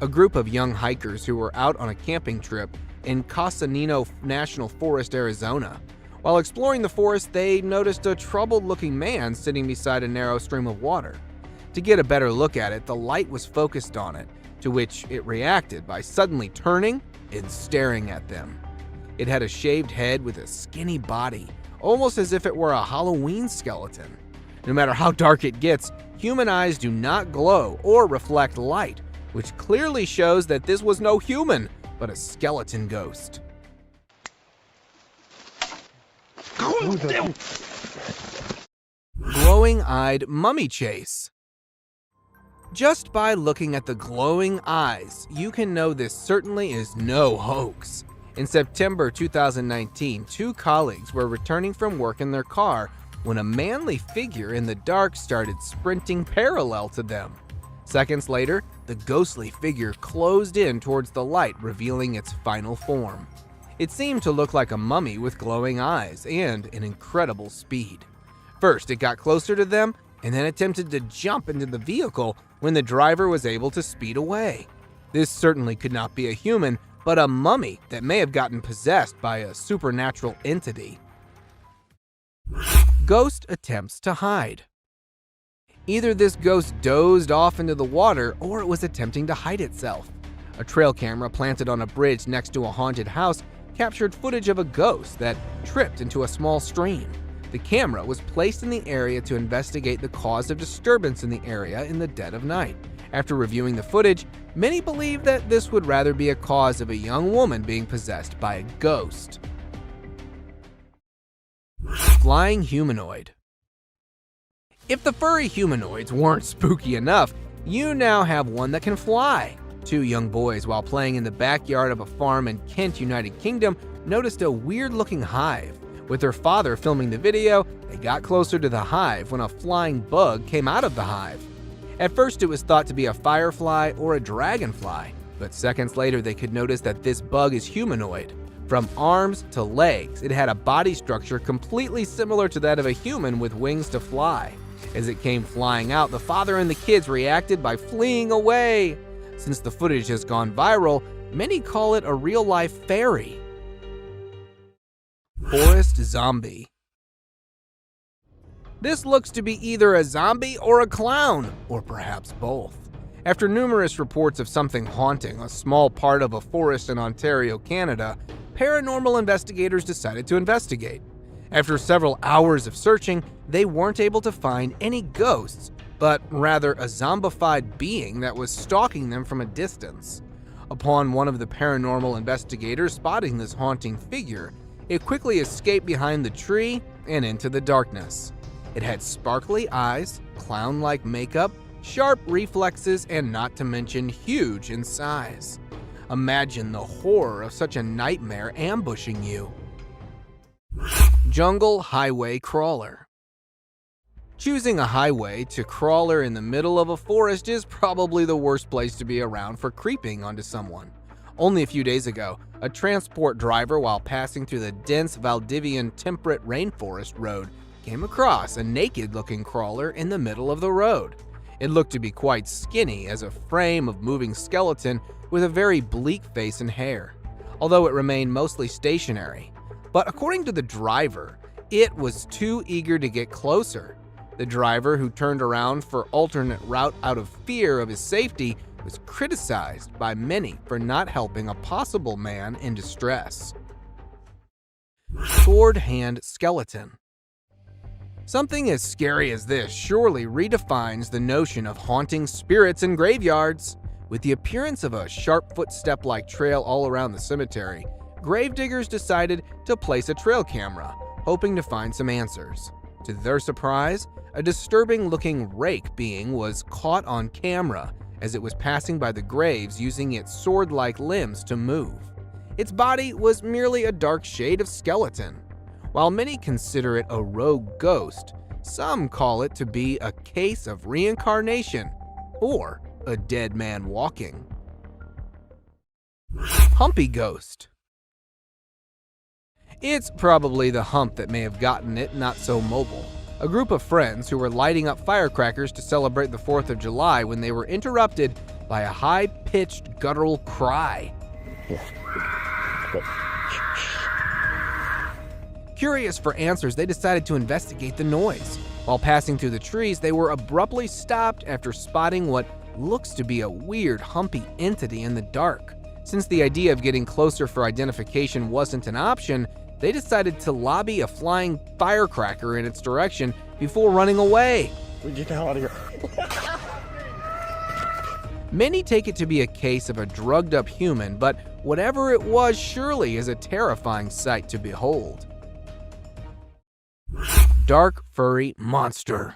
A group of young hikers who were out on a camping trip in Casanino National Forest, Arizona. While exploring the forest, they noticed a troubled-looking man sitting beside a narrow stream of water. To get a better look at it, the light was focused on it, to which it reacted by suddenly turning and staring at them. It had a shaved head with a skinny body, almost as if it were a Halloween skeleton. No matter how dark it gets, human eyes do not glow or reflect light, which clearly shows that this was no human, but a skeleton ghost. Glowing-eyed mummy chase. Just by looking at the glowing eyes, you can know this certainly is no hoax. In September 2019, two colleagues were returning from work in their car when a manly figure in the dark started sprinting parallel to them. Seconds later, the ghostly figure closed in towards the light, revealing its final form. It seemed to look like a mummy with glowing eyes and an incredible speed. First, it got closer to them and then attempted to jump into the vehicle when the driver was able to speed away. This certainly could not be a human, but a mummy that may have gotten possessed by a supernatural entity. Ghost attempts to hide. Either this ghost dozed off into the water or it was attempting to hide itself. A trail camera planted on a bridge next to a haunted house captured footage of a ghost that tripped into a small stream. The camera was placed in the area to investigate the cause of disturbance in the area in the dead of night. After reviewing the footage, many believe that this would rather be a cause of a young woman being possessed by a ghost. Flying humanoid. If the furry humanoids weren't spooky enough, you now have one that can fly. Two young boys, while playing in the backyard of a farm in Kent, United Kingdom, noticed a weird-looking hive. With their father filming the video, they got closer to the hive when a flying bug came out of the hive. At first it was thought to be a firefly or a dragonfly, but seconds later they could notice that this bug is humanoid. From arms to legs, it had a body structure completely similar to that of a human with wings to fly. As it came flying out, the father and the kids reacted by fleeing away. Since the footage has gone viral, many call it a real-life fairy. Forest zombie. This looks to be either a zombie or a clown, or perhaps both. After numerous reports of something haunting a small part of a forest in Ontario, Canada, paranormal investigators decided to investigate. After several hours of searching, they weren't able to find any ghosts, but rather a zombified being that was stalking them from a distance. Upon one of the paranormal investigators spotting this haunting figure, it quickly escaped behind the tree and into the darkness. It had sparkly eyes, clown-like makeup, sharp reflexes, and not to mention huge in size. Imagine the horror of such a nightmare ambushing you. Jungle highway crawler. Choosing a highway to crawler in the middle of a forest is probably the worst place to be around for creeping onto someone. Only a few days ago, a transport driver, while passing through the dense Valdivian temperate rainforest road, came across a naked-looking crawler in the middle of the road. It looked to be quite skinny as a frame of moving skeleton with a very bleak face and hair, although it remained mostly stationary. But according to the driver, it was too eager to get closer. The driver, who turned around for alternate route out of fear of his safety, was criticized by many for not helping a possible man in distress. Sword hand skeleton. Something as scary as this surely redefines the notion of haunting spirits in graveyards. With the appearance of a sharp footstep-like trail all around the cemetery, gravediggers decided to place a trail camera, hoping to find some answers. To their surprise, a disturbing-looking rake being was caught on camera as it was passing by the graves using its sword-like limbs to move. Its body was merely a dark shade of skeleton. While many consider it a rogue ghost, some call it to be a case of reincarnation or a dead man walking. Humpy ghost. It's probably the hump that may have gotten it not so mobile. A group of friends who were lighting up firecrackers to celebrate the 4th of July when they were interrupted by a high-pitched guttural cry. Curious for answers, they decided to investigate the noise. While passing through the trees, they were abruptly stopped after spotting what looks to be a weird, humpy entity in the dark. Since the idea of getting closer for identification wasn't an option, they decided to lobby a flying firecracker in its direction before running away. Get the hell out of here. Many take it to be a case of a drugged-up human, but whatever it was surely is a terrifying sight to behold. Dark furry monster.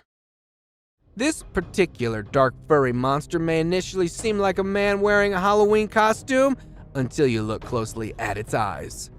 This particular dark furry monster may initially seem like a man wearing a Halloween costume until you look closely at its eyes.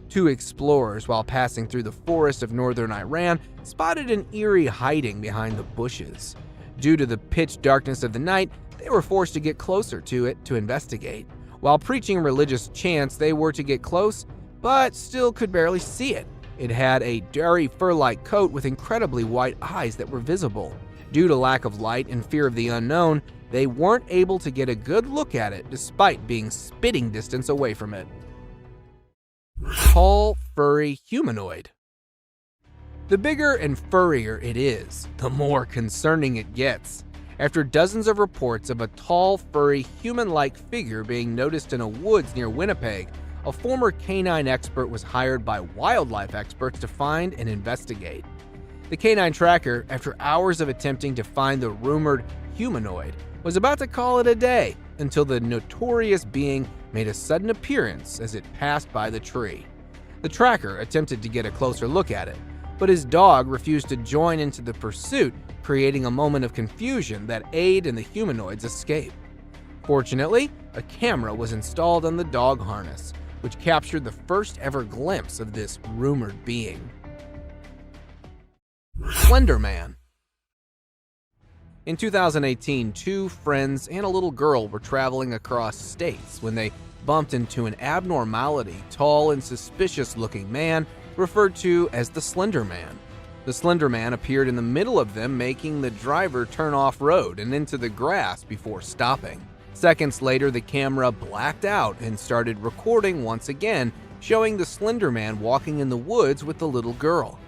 Two explorers, while passing through the forest of northern Iran, spotted an eerie hiding behind the bushes. Due to the pitch darkness of the night, they were forced to get closer to it to investigate. While preaching religious chants, they were to get close, but still could barely see it. It had a dirty fur-like coat with incredibly white eyes that were visible. Due to lack of light and fear of the unknown, they weren't able to get a good look at it despite being spitting distance away from it. Tall, furry humanoid. The bigger and furrier it is, the more concerning it gets. After dozens of reports of a tall, furry, human-like figure being noticed in a woods near Winnipeg, a former canine expert was hired by wildlife experts to find and investigate. The canine tracker, after hours of attempting to find the rumored humanoid, was about to call it a day until the notorious being made a sudden appearance as it passed by the tree. The tracker attempted to get a closer look at it, but his dog refused to join into the pursuit, creating a moment of confusion that aided in the humanoid's escape. Fortunately, a camera was installed on the dog harness, which captured the first ever glimpse of this rumored being. Slender Man. In 2018, two friends and a little girl were traveling across states when they bumped into an abnormality, tall and suspicious-looking man referred to as the Slender Man. The Slender Man appeared in the middle of them, making the driver turn off-road and into the grass before stopping. Seconds later, the camera blacked out and started recording once again, showing the Slender Man walking in the woods with the little girl.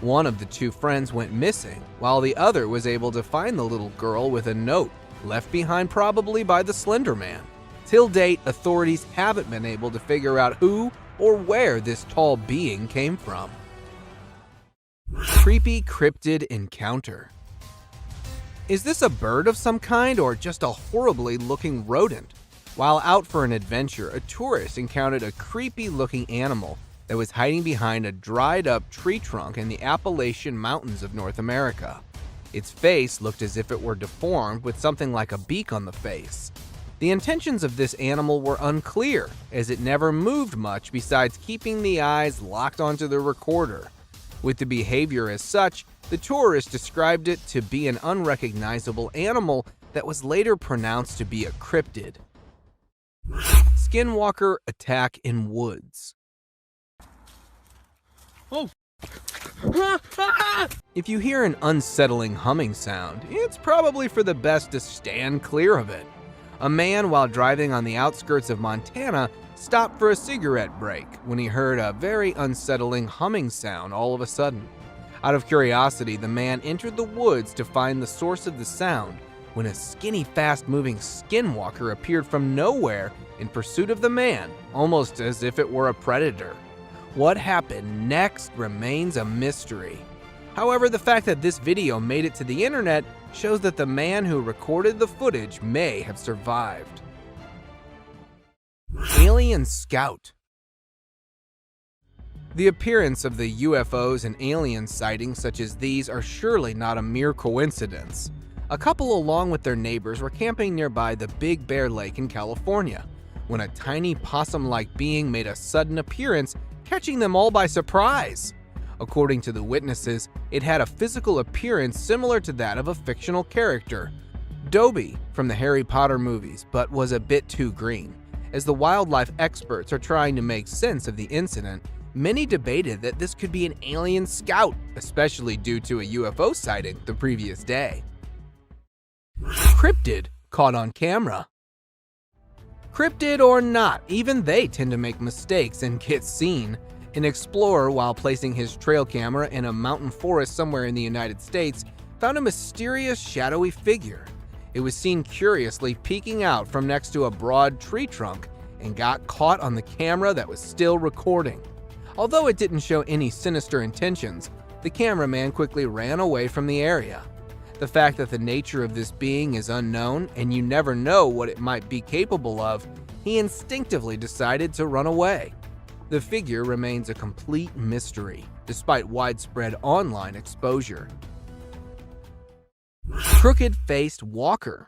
One of the two friends went missing, while the other was able to find the little girl with a note left behind probably by the Slender Man. Till date, authorities haven't been able to figure out who or where this tall being came from. Creepy cryptid encounter. Is this a bird of some kind or just a horribly looking rodent? While out for an adventure, a tourist encountered a creepy looking animal that was hiding behind a dried up tree trunk in the Appalachian Mountains of North America. Its face looked as if it were deformed with something like a beak on the face. The intentions of this animal were unclear, as it never moved much besides keeping the eyes locked onto the recorder. With the behavior as such, the tourist described it to be an unrecognizable animal that was later pronounced to be a cryptid. Skinwalker attack in woods. Oh. If you hear an unsettling humming sound, it's probably for the best to stand clear of it. A man, while driving on the outskirts of Montana, stopped for a cigarette break when he heard a very unsettling humming sound all of a sudden. Out of curiosity, the man entered the woods to find the source of the sound when a skinny, fast-moving skinwalker appeared from nowhere in pursuit of the man, almost as if it were a predator. What happened next remains a mystery. However, the fact that this video made it to the internet shows that the man who recorded the footage may have survived. Alien Scout. The appearance of the UFOs and alien sightings such as these are surely not a mere coincidence. A couple, along with their neighbors, were camping nearby the Big Bear Lake in California when a tiny possum-like being made a sudden appearance, catching them all by surprise. According to the witnesses, it had a physical appearance similar to that of a fictional character, Dobby from the Harry Potter movies, but was a bit too green. As the wildlife experts are trying to make sense of the incident, many debated that this could be an alien scout, especially due to a UFO sighting the previous day. Cryptid caught on camera. Cryptid or not, even they tend to make mistakes and get seen. An explorer, while placing his trail camera in a mountain forest somewhere in the United States, found a mysterious shadowy figure. It was seen curiously peeking out from next to a broad tree trunk and got caught on the camera that was still recording. Although it didn't show any sinister intentions, the cameraman quickly ran away from the area. The fact that the nature of this being is unknown and you never know what it might be capable of, he instinctively decided to run away. The figure remains a complete mystery, despite widespread online exposure. Crooked-faced walker.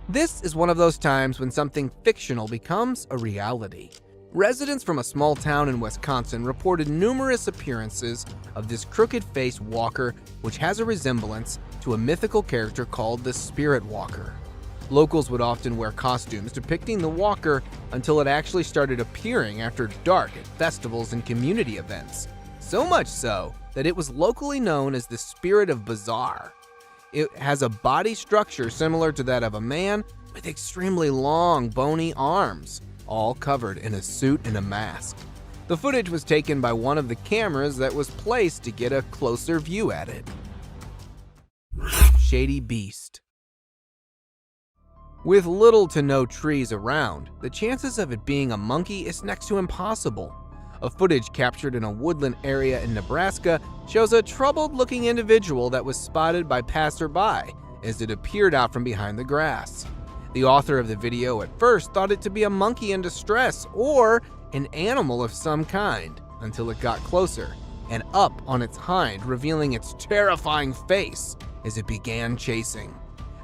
This is one of those times when something fictional becomes a reality. Residents from a small town in Wisconsin reported numerous appearances of this crooked-faced walker, which has a resemblance to a mythical character called the Spirit Walker. Locals would often wear costumes depicting the walker until it actually started appearing after dark at festivals and community events. So much so that it was locally known as the Spirit of Bizarre. It has a body structure similar to that of a man with extremely long, bony arms, all covered in a suit and a mask. The footage was taken by one of the cameras that was placed to get a closer view at it. Shady Beast. With little to no trees around, the chances of it being a monkey is next to impossible. A footage captured in a woodland area in Nebraska shows a troubled-looking individual that was spotted by passerby as it appeared out from behind the grass. The author of the video at first thought it to be a monkey in distress or an animal of some kind until it got closer and up on its hind, revealing its terrifying face as it began chasing.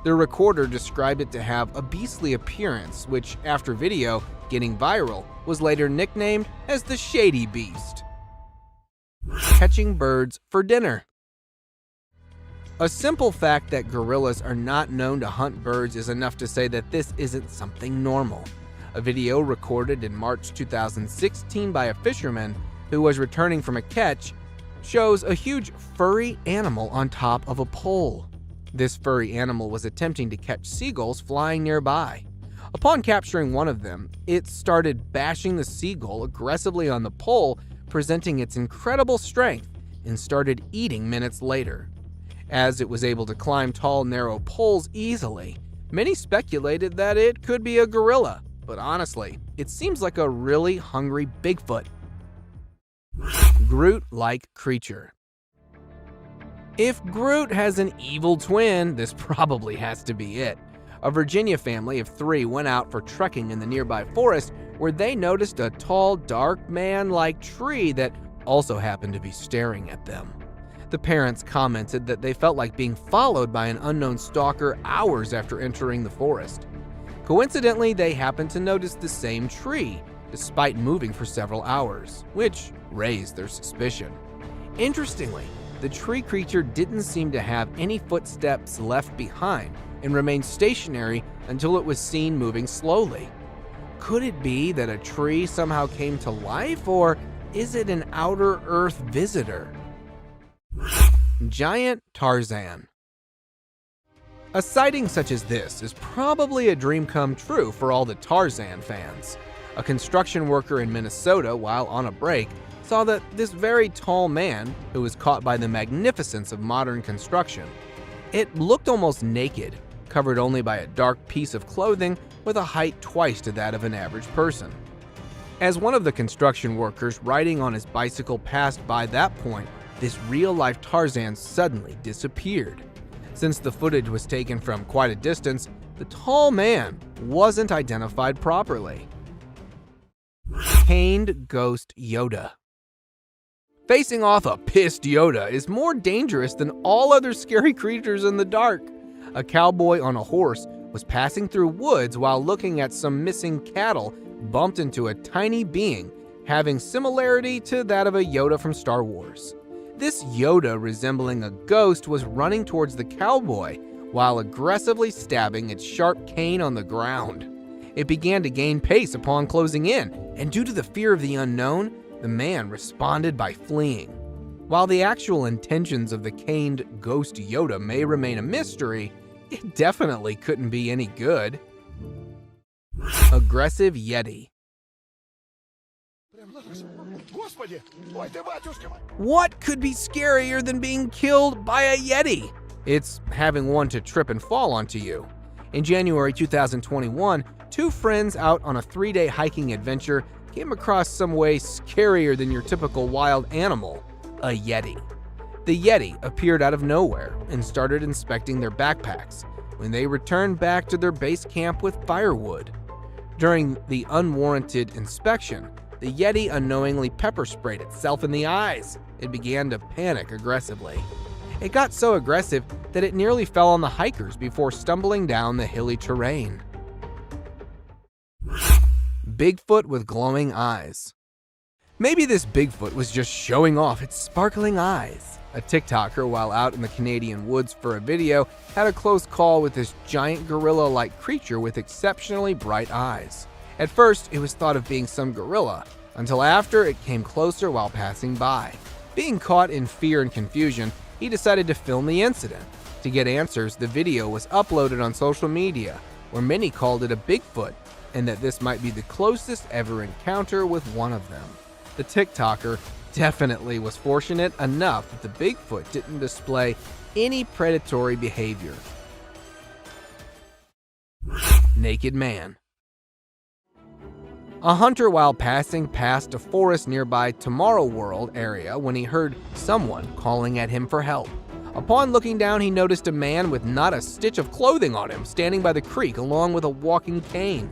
The recorder described it to have a beastly appearance, which, after video getting viral, was later nicknamed as the Shady Beast. Catching birds for dinner. A simple fact that gorillas are not known to hunt birds is enough to say that this isn't something normal. A video recorded in March 2016 by a fisherman who was returning from a catch shows a huge furry animal on top of a pole. This furry animal was attempting to catch seagulls flying nearby. Upon capturing one of them, it started bashing the seagull aggressively on the pole, presenting its incredible strength, and started eating minutes later. As it was able to climb tall, narrow poles easily, many speculated that it could be a gorilla, but honestly, it seems like a really hungry Bigfoot. Groot-like creature. If Groot has an evil twin, this probably has to be it. A Virginia family of 3 went out for trekking in the nearby forest where they noticed a tall, dark man-like tree that also happened to be staring at them. The parents commented that they felt like being followed by an unknown stalker hours after entering the forest. Coincidentally, they happened to notice the same tree, despite moving for several hours, which raised their suspicion. Interestingly, the tree creature didn't seem to have any footsteps left behind and remained stationary until it was seen moving slowly. Could it be that a tree somehow came to life, or is it an outer Earth visitor? Giant Tarzan. A sighting such as this is probably a dream come true for all the Tarzan fans. A construction worker in Minnesota, while on a break, saw that this very tall man, who was caught by the magnificence of modern construction, it looked almost naked, covered only by a dark piece of clothing with a height twice to that of an average person. As one of the construction workers riding on his bicycle passed by that point, this real-life Tarzan suddenly disappeared. Since the footage was taken from quite a distance, the tall man wasn't identified properly. Caned Ghost Yoda. Facing off a pissed Yoda is more dangerous than all other scary creatures in the dark. A cowboy on a horse was passing through woods while looking at some missing cattle, bumped into a tiny being having similarity to that of a Yoda from Star Wars. This Yoda, resembling a ghost, was running towards the cowboy while aggressively stabbing its sharp cane on the ground. It began to gain pace upon closing in, and due to the fear of the unknown, the man responded by fleeing. While the actual intentions of the caned ghost Yoda may remain a mystery, it definitely couldn't be any good. Aggressive Yeti. What could be scarier than being killed by a Yeti? It's having one to trip and fall onto you. In January 2021, 2 friends out on a 3-day hiking adventure came across some way scarier than your typical wild animal, a Yeti. The Yeti appeared out of nowhere and started inspecting their backpacks when they returned back to their base camp with firewood. During the unwarranted inspection, the Yeti unknowingly pepper sprayed itself in the eyes. It began to panic aggressively. It got so aggressive that it nearly fell on the hikers before stumbling down the hilly terrain. Bigfoot with glowing eyes. Maybe this Bigfoot was just showing off its sparkling eyes. A TikToker, while out in the Canadian woods for a video, had a close call with this giant gorilla-like creature with exceptionally bright eyes. At first, it was thought of being some gorilla, until after it came closer while passing by. Being caught in fear and confusion, he decided to film the incident. To get answers, the video was uploaded on social media, where many called it a Bigfoot, and that this might be the closest ever encounter with one of them. The TikToker definitely was fortunate enough that the Bigfoot didn't display any predatory behavior. Naked man. A hunter, while passing past a forest nearby Tomorrow World area, when he heard someone calling at him for help. Upon looking down, he noticed a man with not a stitch of clothing on him standing by the creek along with a walking cane.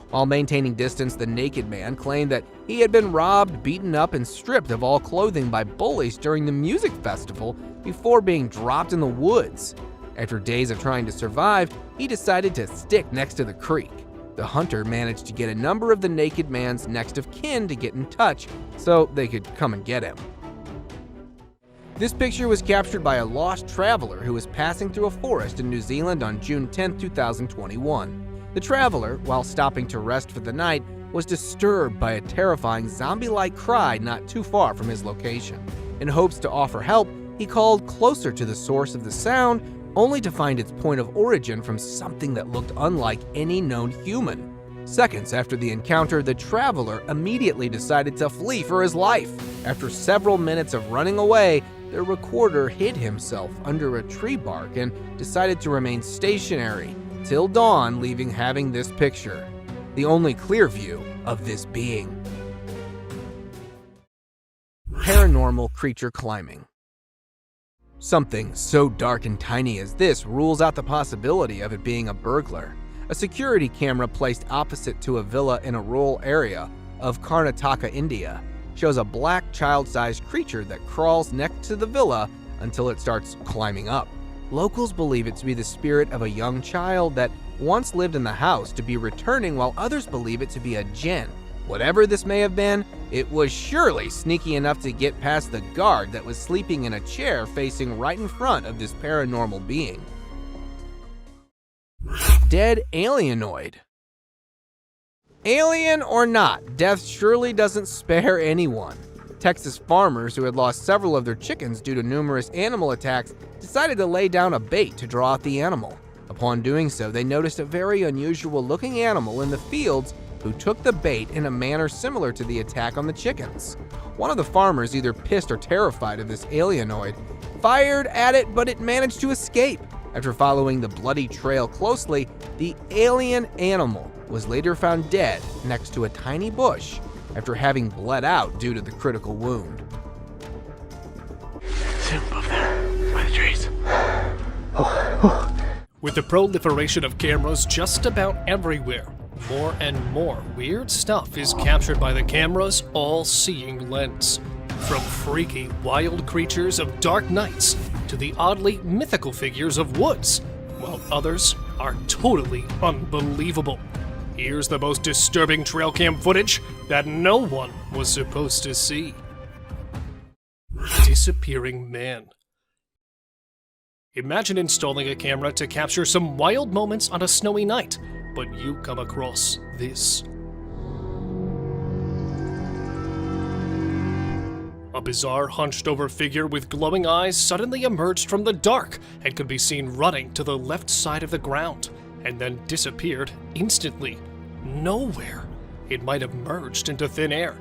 While maintaining distance, the naked man claimed that he had been robbed, beaten up, and stripped of all clothing by bullies during the music festival before being dropped in the woods. After days of trying to survive, he decided to stick next to the creek. The hunter managed to get a number of the naked man's next of kin to get in touch so they could come and get him. This picture was captured by a lost traveler who was passing through a forest in New Zealand on June 10, 2021. The traveler, while stopping to rest for the night, was disturbed by a terrifying zombie-like cry not too far from his location. In hopes to offer help, he called closer to the source of the sound, only to find its point of origin from something that looked unlike any known human. Seconds after the encounter, the traveler immediately decided to flee for his life. After several minutes of running away, the recorder hid himself under a tree bark and decided to remain stationary till dawn, having this picture, the only clear view of this being. Paranormal creature climbing. Something so dark and tiny as this rules out the possibility of it being a burglar. A security camera placed opposite to a villa in a rural area of Karnataka, India, shows a black child-sized creature that crawls next to the villa until it starts climbing up. Locals believe it to be the spirit of a young child that once lived in the house to be returning, while others believe it to be a jinn. Whatever this may have been, it was surely sneaky enough to get past the guard that was sleeping in a chair facing right in front of this paranormal being. Dead alienoid. Alien or not, death surely doesn't spare anyone. Texas farmers who had lost several of their chickens due to numerous animal attacks decided to lay down a bait to draw out the animal. Upon doing so, they noticed a very unusual looking animal in the fields who took the bait in a manner similar to the attack on the chickens. One of the farmers, either pissed or terrified of this alienoid, fired at it, but it managed to escape. After following the bloody trail closely, the alien animal was later found dead next to a tiny bush after having bled out due to the critical wound. See him above there, by the trees. With the proliferation of cameras just about everywhere, more and more weird stuff is captured by the camera's all-seeing lens. From freaky, wild creatures of dark nights to the oddly mythical figures of woods, while others are totally unbelievable. Here's the most disturbing trail cam footage that no one was supposed to see. Disappearing man. Imagine installing a camera to capture some wild moments on a snowy night, but you come across this. A bizarre hunched-over figure with glowing eyes suddenly emerged from the dark and could be seen running to the left side of the ground, and then disappeared instantly. Nowhere. It might have merged into thin air.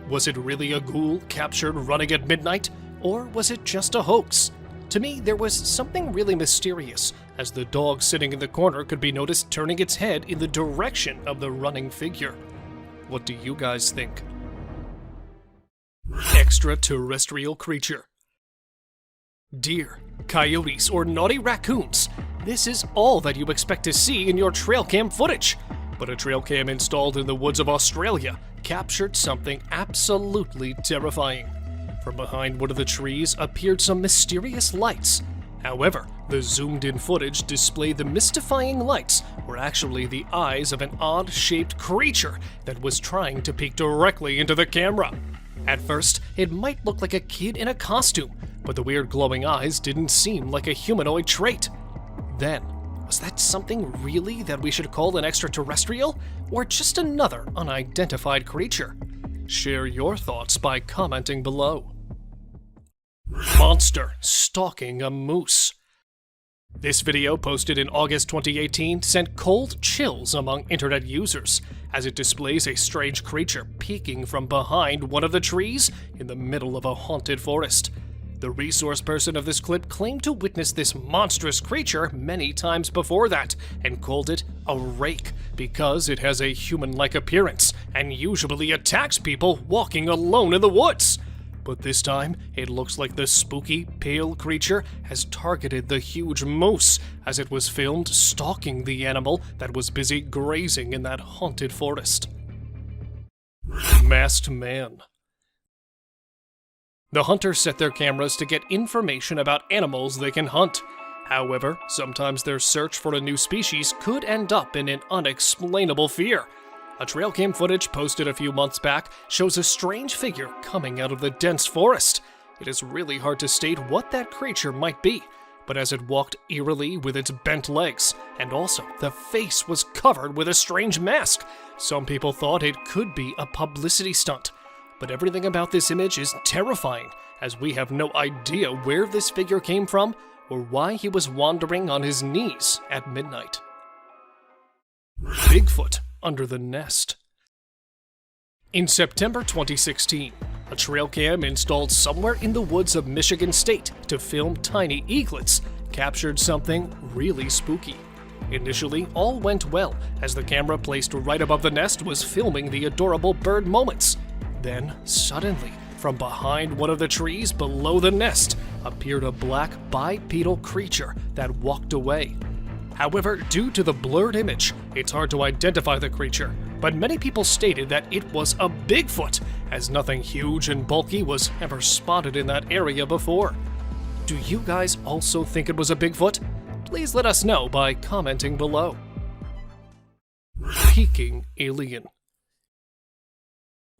Was it really a ghoul captured running at midnight, or was it just a hoax? To me, there was something really mysterious, as the dog sitting in the corner could be noticed turning its head in the direction of the running figure. What do you guys think? Extraterrestrial creature. Deer, coyotes, or naughty raccoons. This is all that you expect to see in your trail cam footage. But a trail cam installed in the woods of Australia captured something absolutely terrifying. From behind one of the trees appeared some mysterious lights. However, the zoomed-in footage displayed the mystifying lights were actually the eyes of an odd-shaped creature that was trying to peek directly into the camera. At first, it might look like a kid in a costume, but the weird glowing eyes didn't seem like a humanoid trait. Then, was that something really that we should call an extraterrestrial, or just another unidentified creature? Share your thoughts by commenting below. Monster stalking a moose. This video, posted in August 2018, sent cold chills among internet users, as it displays a strange creature peeking from behind one of the trees in the middle of a haunted forest. The resource person of this clip claimed to witness this monstrous creature many times before that, and called it a rake because it has a human-like appearance and usually attacks people walking alone in the woods. But this time, it looks like the spooky, pale creature has targeted the huge moose as it was filmed stalking the animal that was busy grazing in that haunted forest. Masked man. The hunters set their cameras to get information about animals they can hunt. However, sometimes their search for a new species could end up in an unexplainable fear. A trail cam footage posted a few months back shows a strange figure coming out of the dense forest. It is really hard to state what that creature might be, but as it walked eerily with its bent legs, and also the face was covered with a strange mask, some people thought it could be a publicity stunt. But everything about this image is terrifying, as we have no idea where this figure came from or why he was wandering on his knees at midnight. Bigfoot under the nest. In September 2016, a trail cam installed somewhere in the woods of Michigan State to film tiny eaglets captured something really spooky. Initially, all went well, as the camera placed right above the nest was filming the adorable bird moments. Then, suddenly, from behind one of the trees below the nest, appeared a black bipedal creature that walked away. However, due to the blurred image, it's hard to identify the creature, but many people stated that it was a Bigfoot, as nothing huge and bulky was ever spotted in that area before. Do you guys also think it was a Bigfoot? Please let us know by commenting below. Peeking alien.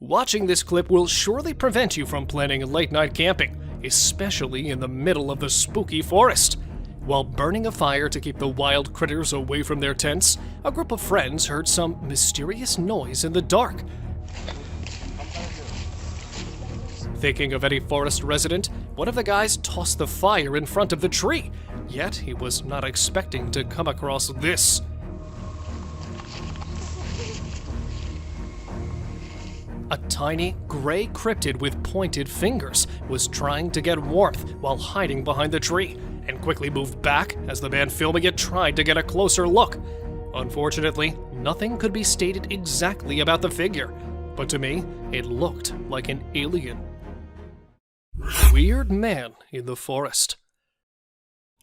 Watching this clip will surely prevent you from planning late-night camping, especially in the middle of the spooky forest. While burning a fire to keep the wild critters away from their tents, a group of friends heard some mysterious noise in the dark. Thinking of any forest resident, one of the guys tossed the fire in front of the tree, yet he was not expecting to come across this. A tiny, gray cryptid with pointed fingers was trying to get warmth while hiding behind the tree, and quickly moved back as the man filming it tried to get a closer look. Unfortunately, nothing could be stated exactly about the figure, but to me, it looked like an alien. Weird man in the forest.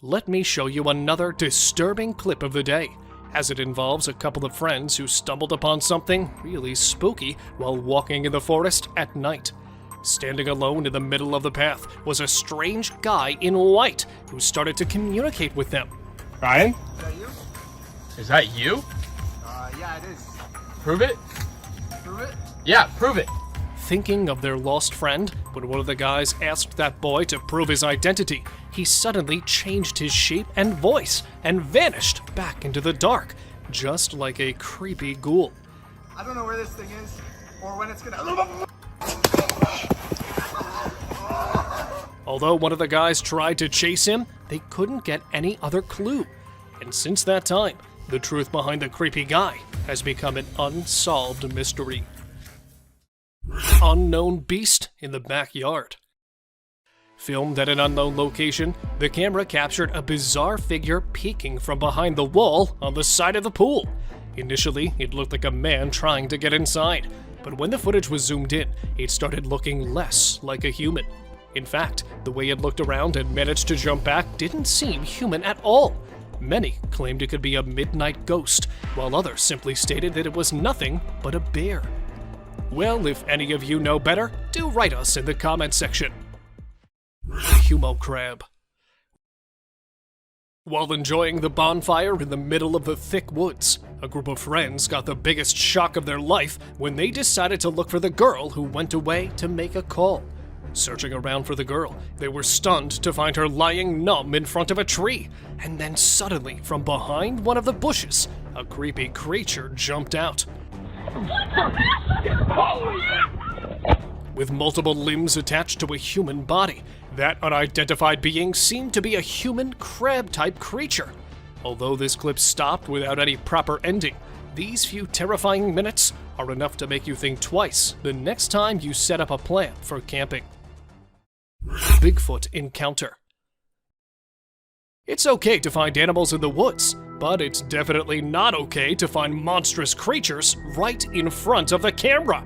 Let me show you another disturbing clip of the day, as it involves a couple of friends who stumbled upon something really spooky while walking in the forest at night. Standing alone in the middle of the path was a strange guy in white who started to communicate with them. Ryan? Is that you? Is that you? Yeah, it is. Prove it? Prove it? Yeah, prove it. Thinking of their lost friend, when one of the guys asked that boy to prove his identity, he suddenly changed his shape and voice and vanished back into the dark, just like a creepy ghoul. I don't know where this thing is, or when it's gonna... Although one of the guys tried to chase him, they couldn't get any other clue. And since that time, the truth behind the creepy guy has become an unsolved mystery. Unknown beast in the backyard. Filmed at an unknown location, the camera captured a bizarre figure peeking from behind the wall on the side of the pool. Initially, it looked like a man trying to get inside, but when the footage was zoomed in, it started looking less like a human. In fact, the way it looked around and managed to jump back didn't seem human at all. Many claimed it could be a midnight ghost, while others simply stated that it was nothing but a bear. Well, if any of you know better, do write us in the comments section. Humo crab. While enjoying the bonfire in the middle of the thick woods, a group of friends got the biggest shock of their life when they decided to look for the girl who went away to make a call. Searching around for the girl, they were stunned to find her lying numb in front of a tree, and then suddenly, from behind one of the bushes, a creepy creature jumped out. With multiple limbs attached to a human body, that unidentified being seemed to be a human crab-type creature. Although this clip stopped without any proper ending, these few terrifying minutes are enough to make you think twice the next time you set up a plan for camping. Bigfoot encounter. It's okay to find animals in the woods, but it's definitely not okay to find monstrous creatures right in front of the camera.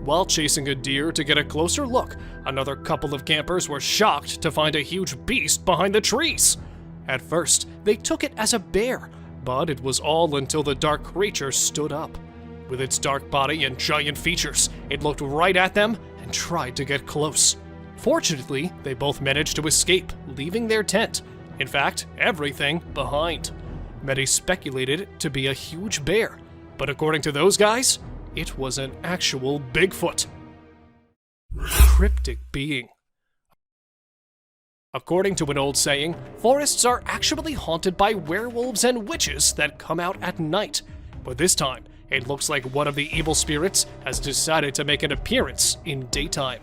While chasing a deer to get a closer look, another couple of campers were shocked to find a huge beast behind the trees. At first, they took it as a bear, but it was all until the dark creature stood up. With its dark body and giant features, it looked right at them and tried to get close. Fortunately, they both managed to escape, leaving their tent. In fact, everything behind. Many speculated it to be a huge bear, but according to those guys, it was an actual Bigfoot. Cryptic being. According to an old saying, forests are actually haunted by werewolves and witches that come out at night. But this time, it looks like one of the evil spirits has decided to make an appearance in daytime.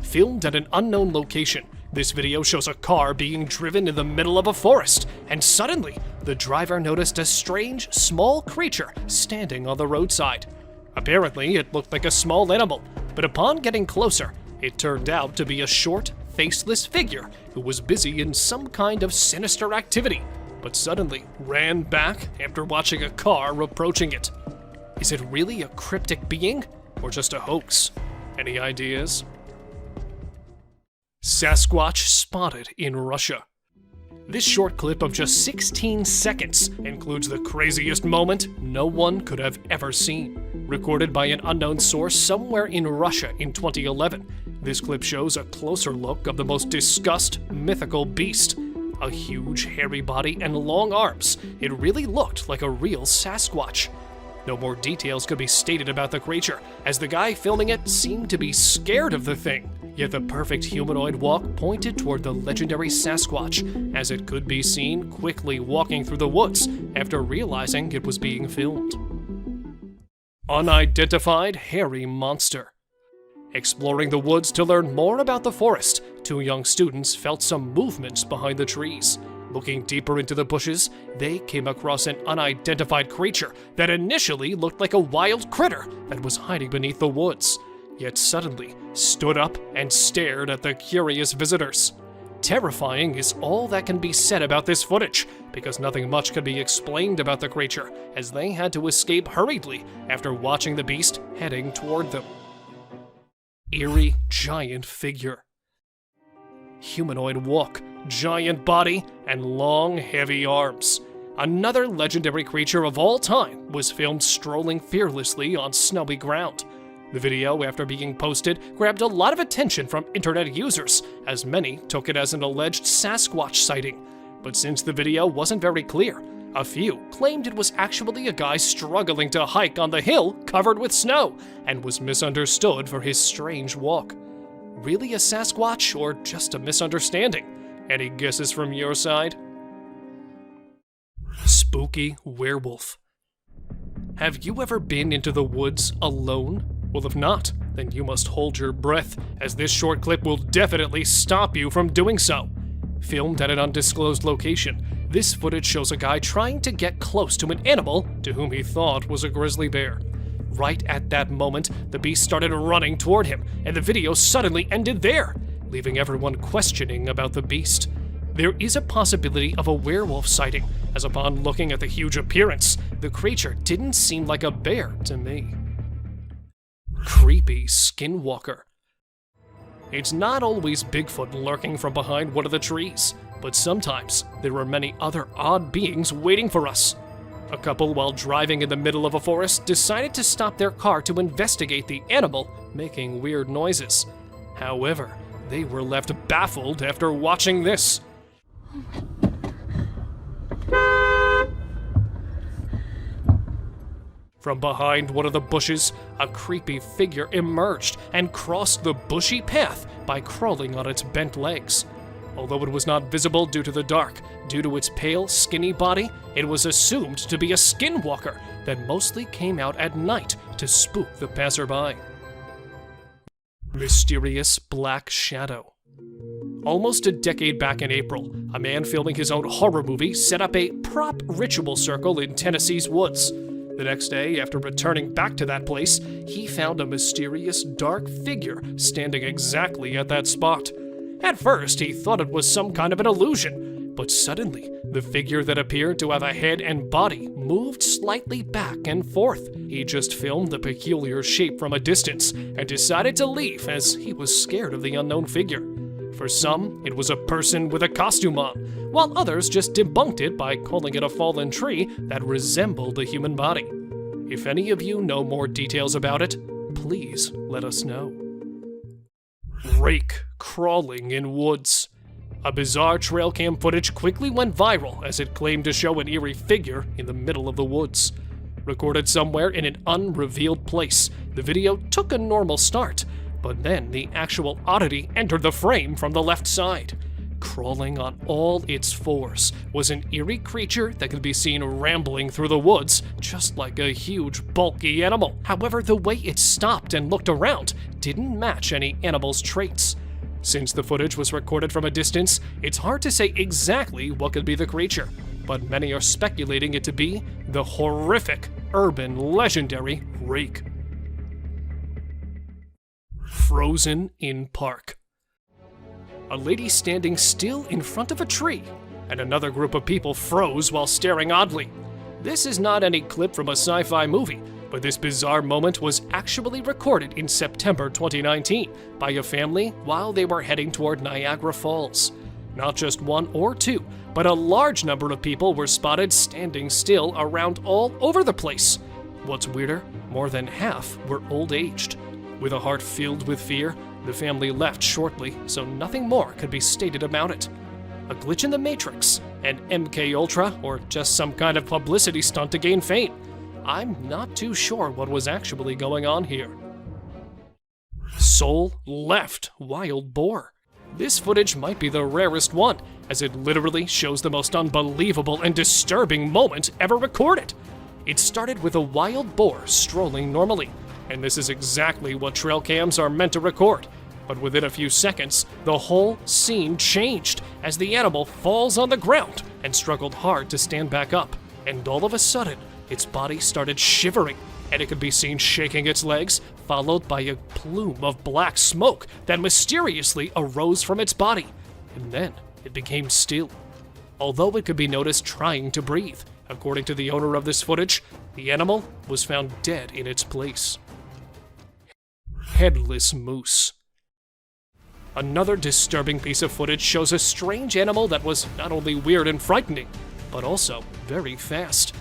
Filmed at an unknown location, this video shows a car being driven in the middle of a forest, and suddenly, the driver noticed a strange, small creature standing on the roadside. Apparently, it looked like a small animal, but upon getting closer, it turned out to be a short, faceless figure who was busy in some kind of sinister activity, but suddenly ran back after watching a car approaching it. Is it really a cryptic being, or just a hoax? Any ideas? Sasquatch spotted in Russia. This short clip of just 16 seconds includes the craziest moment no one could have ever seen. Recorded by an unknown source somewhere in Russia in 2011, this clip shows a closer look of the most discussed mythical beast. A huge, hairy body and long arms, it really looked like a real Sasquatch. No more details could be stated about the creature, as the guy filming it seemed to be scared of the thing. Yet the perfect humanoid walk pointed toward the legendary Sasquatch, as it could be seen quickly walking through the woods after realizing it was being filmed. Unidentified hairy monster. Exploring the woods to learn more about the forest, two young students felt some movements behind the trees. Looking deeper into the bushes, they came across an unidentified creature that initially looked like a wild critter that was hiding beneath the woods, yet suddenly stood up and stared at the curious visitors. Terrifying is all that can be said about this footage, because nothing much could be explained about the creature, as they had to escape hurriedly after watching the beast heading toward them. Eerie giant figure. Humanoid walk, giant body, and long, heavy arms. Another legendary creature of all time was filmed strolling fearlessly on snowy ground. The video, after being posted, grabbed a lot of attention from internet users, as many took it as an alleged Sasquatch sighting. But since the video wasn't very clear, a few claimed it was actually a guy struggling to hike on the hill covered with snow, and was misunderstood for his strange walk. Really a Sasquatch, or just a misunderstanding? Any guesses from your side? Spooky werewolf. Have you ever been into the woods alone? Well, if not, then you must hold your breath, as this short clip will definitely stop you from doing so. Filmed at an undisclosed location, this footage shows a guy trying to get close to an animal to whom he thought was a grizzly bear. Right at that moment, the beast started running toward him, and the video suddenly ended there, leaving everyone questioning about the beast. There is a possibility of a werewolf sighting, as upon looking at the huge appearance, the creature didn't seem like a bear to me. Creepy skinwalker. It's not always Bigfoot lurking from behind one of the trees, but sometimes there are many other odd beings waiting for us. A couple, while driving in the middle of a forest, decided to stop their car to investigate the animal making weird noises. However, they were left baffled after watching this. From behind one of the bushes, a creepy figure emerged and crossed the bushy path by crawling on its bent legs. Although it was not visible due to the dark, due to its pale, skinny body, it was assumed to be a skinwalker that mostly came out at night to spook the passerby. Mysterious black shadow. Almost a decade back in April, a man filming his own horror movie set up a prop ritual circle in Tennessee's woods. The next day, after returning back to that place, he found a mysterious dark figure standing exactly at that spot. At first, he thought it was some kind of an illusion, but suddenly, the figure that appeared to have a head and body moved slightly back and forth. He just filmed the peculiar shape from a distance and decided to leave as he was scared of the unknown figure. For some, it was a person with a costume on, while others just debunked it by calling it a fallen tree that resembled a human body. If any of you know more details about it, please let us know. Rake crawling in woods. A bizarre trail cam footage quickly went viral as it claimed to show an eerie figure in the middle of the woods. Recorded somewhere in an unrevealed place, the video took a normal start, but then the actual oddity entered the frame from the left side. Crawling on all its fours was an eerie creature that could be seen rambling through the woods, just like a huge, bulky animal. However, the way it stopped and looked around didn't match any animal's traits. Since the footage was recorded from a distance, it's hard to say exactly what could be the creature, but many are speculating it to be the horrific, urban, legendary Rake. Frozen in park. A lady standing still in front of a tree, and another group of people froze while staring oddly. This is not any clip from a sci-fi movie, but this bizarre moment was actually recorded in September 2019 by a family while they were heading toward Niagara Falls. Not just one or two, but a large number of people were spotted standing still around all over the place. What's weirder, more than half were old-aged. With a heart filled with fear, the family left shortly, so nothing more could be stated about it. A glitch in the Matrix, an MK Ultra, or just some kind of publicity stunt to gain fame? I'm not too sure what was actually going on here. Soul left wild boar. This footage might be the rarest one, as it literally shows the most unbelievable and disturbing moment ever recorded. It started with a wild boar strolling normally, and this is exactly what trail cams are meant to record. But within a few seconds, the whole scene changed as the animal falls on the ground and struggled hard to stand back up. And all of a sudden, its body started shivering, and it could be seen shaking its legs, followed by a plume of black smoke that mysteriously arose from its body. And then it became still, although it could be noticed trying to breathe. According to the owner of this footage, the animal was found dead in its place. Headless moose. Another disturbing piece of footage shows a strange animal that was not only weird and frightening, but also very fast.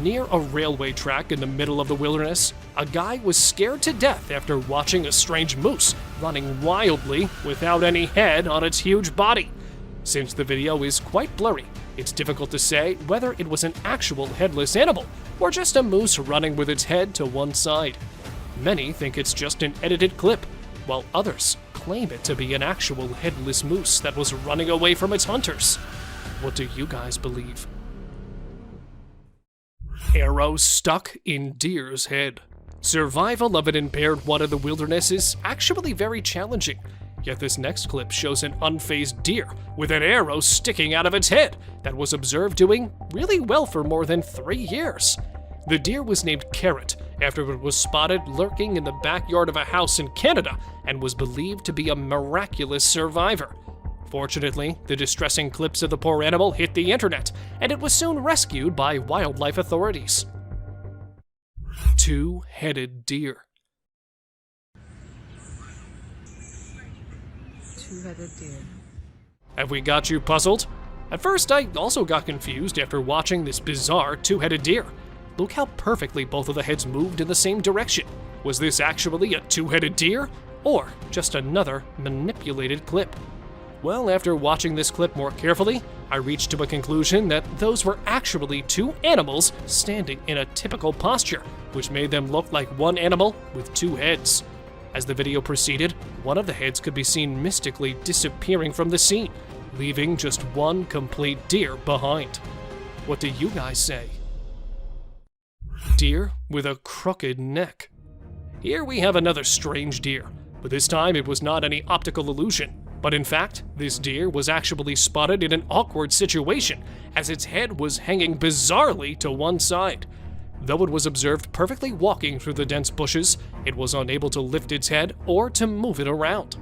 Near a railway track in the middle of the wilderness, a guy was scared to death after watching a strange moose running wildly without any head on its huge body. Since the video is quite blurry, it's difficult to say whether it was an actual headless animal or just a moose running with its head to one side. Many think it's just an edited clip, while others claim it to be an actual headless moose that was running away from its hunters. What do you guys believe? Arrow stuck in deer's head. Survival of an impaired one in the wilderness is actually very challenging. Yet this next clip shows an unfazed deer with an arrow sticking out of its head that was observed doing really well for more than 3 years. The deer was named Carrot after it was spotted lurking in the backyard of a house in Canada and was believed to be a miraculous survivor. Fortunately, the distressing clips of the poor animal hit the internet, and it was soon rescued by wildlife authorities. Two-headed deer. Two-headed deer. Have we got you puzzled? At first, I also got confused after watching this bizarre two-headed deer. Look how perfectly both of the heads moved in the same direction. Was this actually a two-headed deer, or just another manipulated clip? Well, after watching this clip more carefully, I reached to a conclusion that those were actually two animals standing in a typical posture, which made them look like one animal with two heads. As the video proceeded, one of the heads could be seen mystically disappearing from the scene, leaving just one complete deer behind. What do you guys say? Deer with a crooked neck. Here we have another strange deer, but this time it was not any optical illusion. But in fact, this deer was actually spotted in an awkward situation, as its head was hanging bizarrely to one side. Though it was observed perfectly walking through the dense bushes, it was unable to lift its head or to move it around.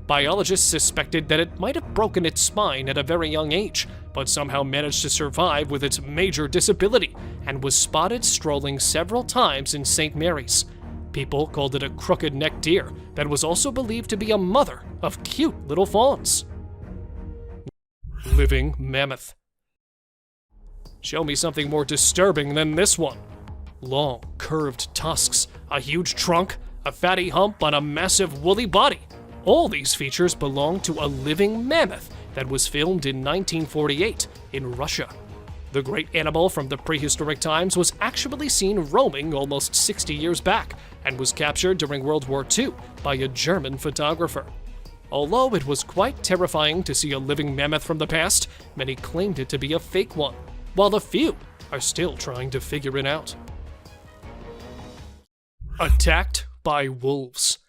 Biologists suspected that it might have broken its spine at a very young age, but somehow managed to survive with its major disability, and was spotted strolling several times in St. Mary's. People called it a crooked-necked deer that was also believed to be a mother of cute little fawns. Living mammoth. Show me something more disturbing than this one. Long, curved tusks, a huge trunk, a fatty hump on a massive woolly body. All these features belong to a living mammoth that was filmed in 1948 in Russia. The great animal from the prehistoric times was actually seen roaming almost 60 years back and was captured during World War II by a German photographer. Although it was quite terrifying to see a living mammoth from the past, many claimed it to be a fake one, while a few are still trying to figure it out. Attacked by wolves.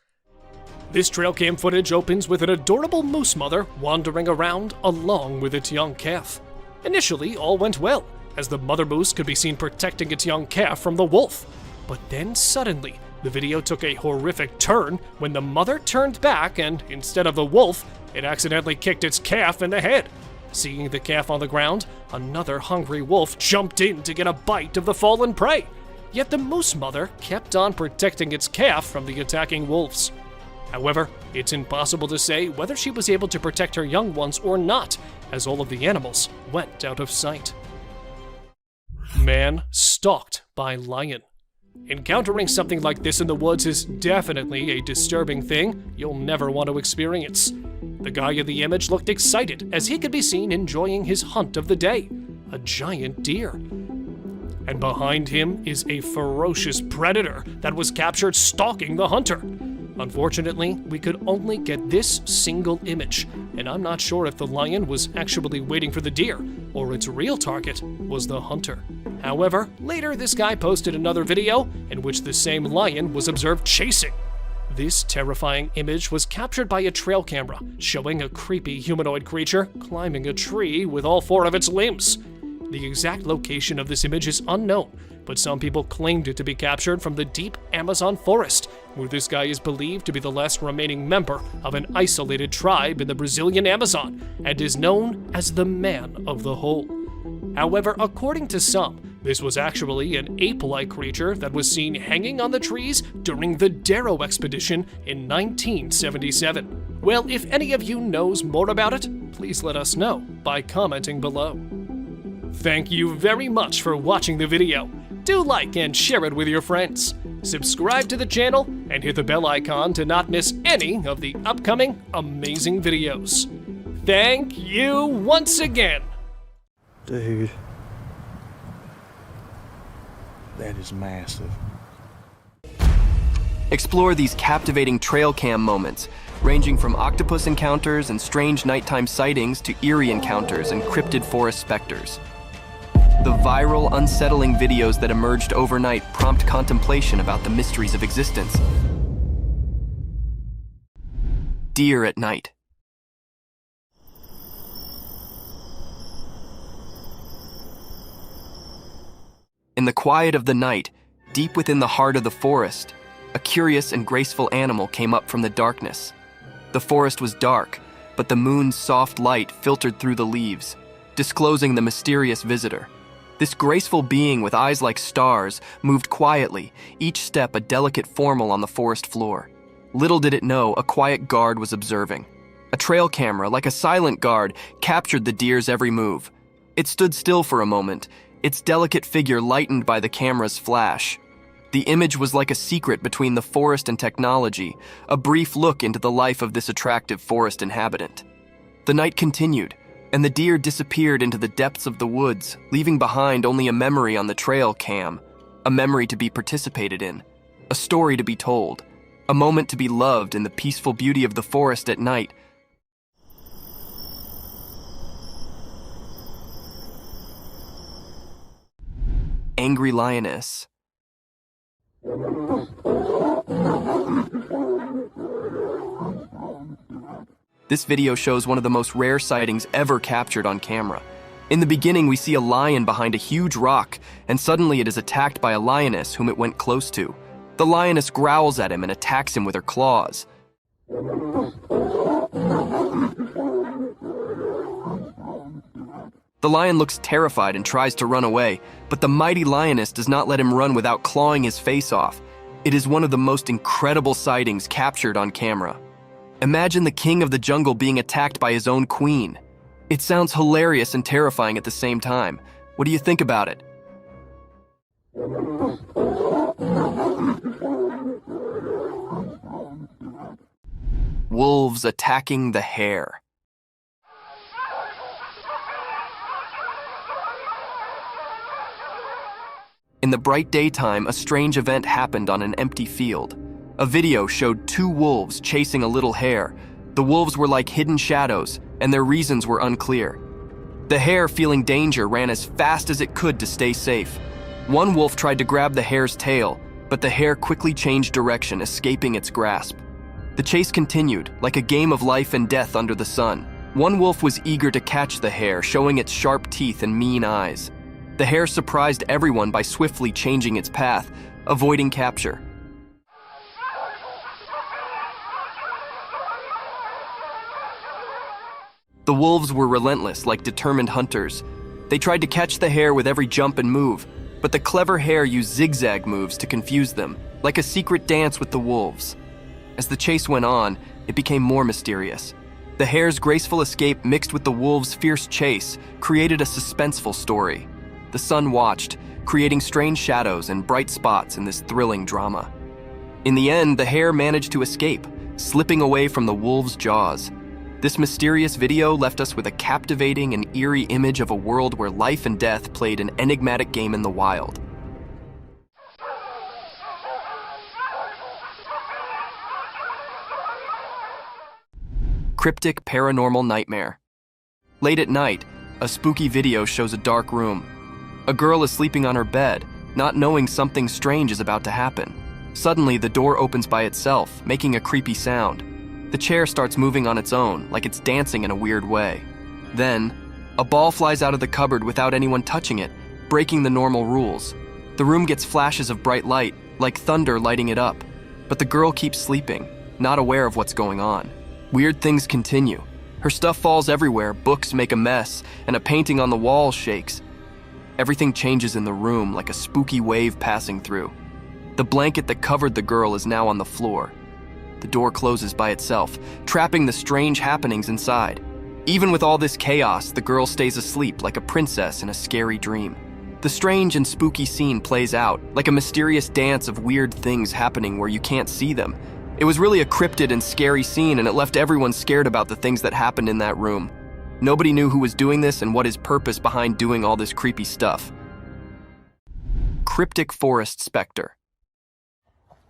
This trail cam footage opens with an adorable moose mother wandering around along with its young calf. Initially, all went well, as the mother moose could be seen protecting its young calf from the wolf. But then suddenly, the video took a horrific turn when the mother turned back and, instead of the wolf, it accidentally kicked its calf in the head. Seeing the calf on the ground, another hungry wolf jumped in to get a bite of the fallen prey. Yet the moose mother kept on protecting its calf from the attacking wolves. However, it's impossible to say whether she was able to protect her young ones or not, as all of the animals went out of sight. Man stalked by lion. Encountering something like this in the woods is definitely a disturbing thing you'll never want to experience. The guy in the image looked excited as he could be seen enjoying his hunt of the day, a giant deer. And behind him is a ferocious predator that was captured stalking the hunter. Unfortunately, we could only get this single image, and I'm not sure if the lion was actually waiting for the deer, or its real target was the hunter. However, later this guy posted another video in which the same lion was observed chasing. This terrifying image was captured by a trail camera, showing a creepy humanoid creature climbing a tree with all 4 of its limbs. The exact location of this image is unknown, but some people claimed it to be captured from the deep Amazon forest, where this guy is believed to be the last remaining member of an isolated tribe in the Brazilian Amazon, and is known as the Man of the Hole. However, according to some, this was actually an ape-like creature that was seen hanging on the trees during the Darrow expedition in 1977. Well, if any of you knows more about it, please let us know by commenting below. Thank you very much for watching the video. Do like and share it with your friends. Subscribe to the channel and hit the bell icon to not miss any of the upcoming amazing videos. Thank you once again. Dude. That is massive. Explore these captivating trail cam moments, ranging from octopus encounters and strange nighttime sightings to eerie encounters and cryptid forest specters. The viral, unsettling videos that emerged overnight prompt contemplation about the mysteries of existence. Deer at night. In the quiet of the night, deep within the heart of the forest, a curious and graceful animal came up from the darkness. The forest was dark, but the moon's soft light filtered through the leaves, disclosing the mysterious visitor. This graceful being with eyes like stars moved quietly, each step a delicate formel on the forest floor. Little did it know, a quiet guard was observing. A trail camera, like a silent guard, captured the deer's every move. It stood still for a moment, its delicate figure lightened by the camera's flash. The image was like a secret between the forest and technology, a brief look into the life of this attractive forest inhabitant. The night continued, and the deer disappeared into the depths of the woods, leaving behind only a memory on the trail cam, a memory to be participated in, a story to be told, a moment to be loved in the peaceful beauty of the forest at night. Angry lioness. This video shows one of the most rare sightings ever captured on camera. In the beginning, we see a lion behind a huge rock, and suddenly it is attacked by a lioness whom it went close to. The lioness growls at him and attacks him with her claws. The lion looks terrified and tries to run away, but the mighty lioness does not let him run without clawing his face off. It is one of the most incredible sightings captured on camera. Imagine the king of the jungle being attacked by his own queen. It sounds hilarious and terrifying at the same time. What do you think about it? Wolves attacking the hare. In the bright daytime, a strange event happened on an empty field. A video showed 2 wolves chasing a little hare, The wolves were like hidden shadows, and their reasons were unclear. The hare, feeling danger, ran as fast as it could to stay safe. One wolf tried to grab the hare's tail, but the hare quickly changed direction, escaping its grasp. The chase continued, like a game of life and death under the sun. One wolf was eager to catch the hare, showing its sharp teeth and mean eyes. The hare surprised everyone by swiftly changing its path, avoiding capture. The wolves were relentless, like determined hunters. They tried to catch the hare with every jump and move, but the clever hare used zigzag moves to confuse them, like a secret dance with the wolves. As the chase went on, it became more mysterious. The hare's graceful escape mixed with the wolves' fierce chase created a suspenseful story. The sun watched, creating strange shadows and bright spots in this thrilling drama. In the end, the hare managed to escape, slipping away from the wolves' jaws. This mysterious video left us with a captivating and eerie image of a world where life and death played an enigmatic game in the wild. Cryptic paranormal nightmare. Late at night, a spooky video shows a dark room. A girl is sleeping on her bed, not knowing something strange is about to happen. Suddenly, the door opens by itself, making a creepy sound. The chair starts moving on its own, like it's dancing in a weird way. Then, a ball flies out of the cupboard without anyone touching it, breaking the normal rules. The room gets flashes of bright light, like thunder lighting it up. But the girl keeps sleeping, not aware of what's going on. Weird things continue. Her stuff falls everywhere, books make a mess, and a painting on the wall shakes. Everything changes in the room, like a spooky wave passing through. The blanket that covered the girl is now on the floor. The door closes by itself, trapping the strange happenings inside. Even with all this chaos, the girl stays asleep like a princess in a scary dream. The strange and spooky scene plays out, like a mysterious dance of weird things happening where you can't see them. It was really a cryptid and scary scene, and it left everyone scared about the things that happened in that room. Nobody knew who was doing this and what his purpose behind doing all this creepy stuff. Cryptic forest specter.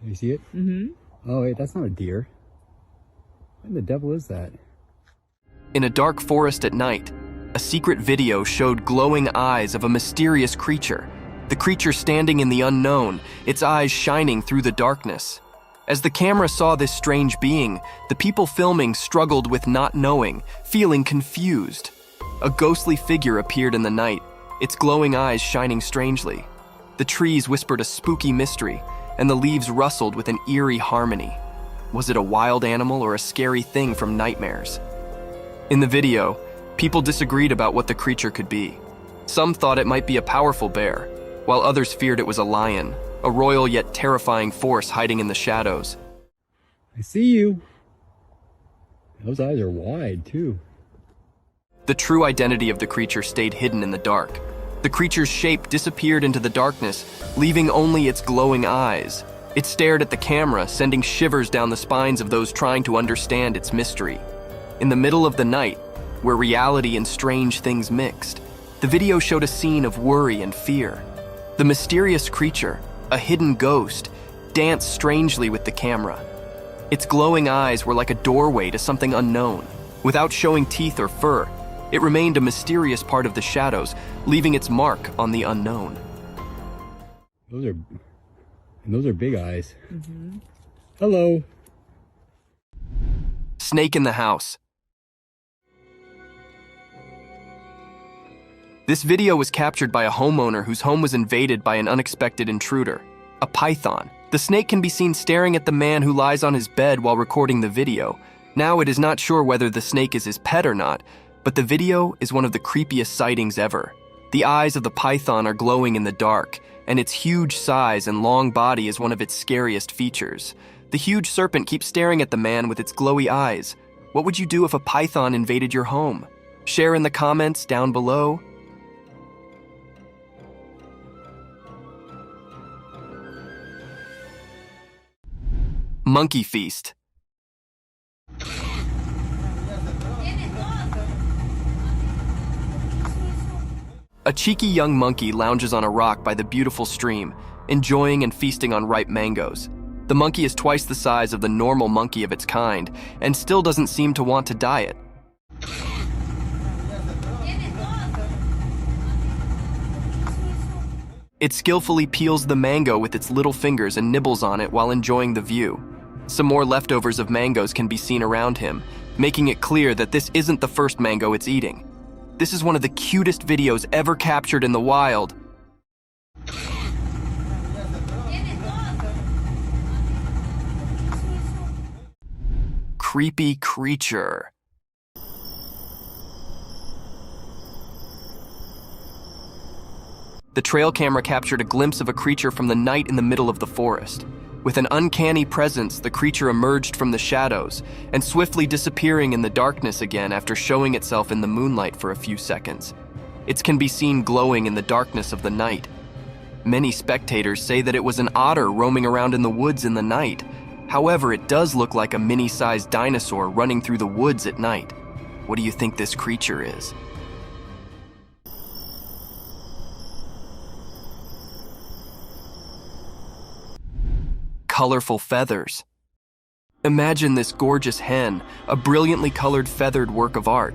You see it? Mm-hmm. Oh wait, that's not a deer. What the devil is that? In a dark forest at night, a secret video showed glowing eyes of a mysterious creature. The creature standing in the unknown, its eyes shining through the darkness. As the camera saw this strange being, the people filming struggled with not knowing, feeling confused. A ghostly figure appeared in the night, its glowing eyes shining strangely. The trees whispered a spooky mystery, and the leaves rustled with an eerie harmony. Was it a wild animal or a scary thing from nightmares? In the video, people disagreed about what the creature could be. Some thought it might be a powerful bear, while others feared it was a lion, a royal yet terrifying force hiding in the shadows. I see you. Those eyes are wide, too. The true identity of the creature stayed hidden in the dark. The creature's shape disappeared into the darkness, leaving only its glowing eyes. It stared at the camera, sending shivers down the spines of those trying to understand its mystery. In the middle of the night, where reality and strange things mixed, the video showed a scene of worry and fear. The mysterious creature, a hidden ghost, danced strangely with the camera. Its glowing eyes were like a doorway to something unknown. Without showing teeth or fur, it remained a mysterious part of the shadows, leaving its mark on the unknown. Those are big eyes. Mm-hmm. Hello. Snake in the house. This video was captured by a homeowner whose home was invaded by an unexpected intruder, a python. The snake can be seen staring at the man who lies on his bed while recording the video. Now it is not sure whether the snake is his pet or not, but the video is one of the creepiest sightings ever. The eyes of the python are glowing in the dark, and its huge size and long body is one of its scariest features. The huge serpent keeps staring at the man with its glowy eyes. What would you do if a python invaded your home? Share in the comments down below. Monkey feast. A cheeky young monkey lounges on a rock by the beautiful stream, enjoying and feasting on ripe mangoes. The monkey is twice the size of the normal monkey of its kind and still doesn't seem to want to diet. It skillfully peels the mango with its little fingers and nibbles on it while enjoying the view. Some more leftovers of mangoes can be seen around him, making it clear that this isn't the first mango it's eating. This is one of the cutest videos ever captured in the wild. Creepy creature. The trail camera captured a glimpse of a creature from the night in the middle of the forest. With an uncanny presence, the creature emerged from the shadows and swiftly disappearing in the darkness again after showing itself in the moonlight for a few seconds. It can be seen glowing in the darkness of the night. Many spectators say that it was an otter roaming around in the woods in the night. However, it does look like a mini-sized dinosaur running through the woods at night. What do you think this creature is? Colorful feathers. Imagine this gorgeous hen, a brilliantly colored feathered work of art.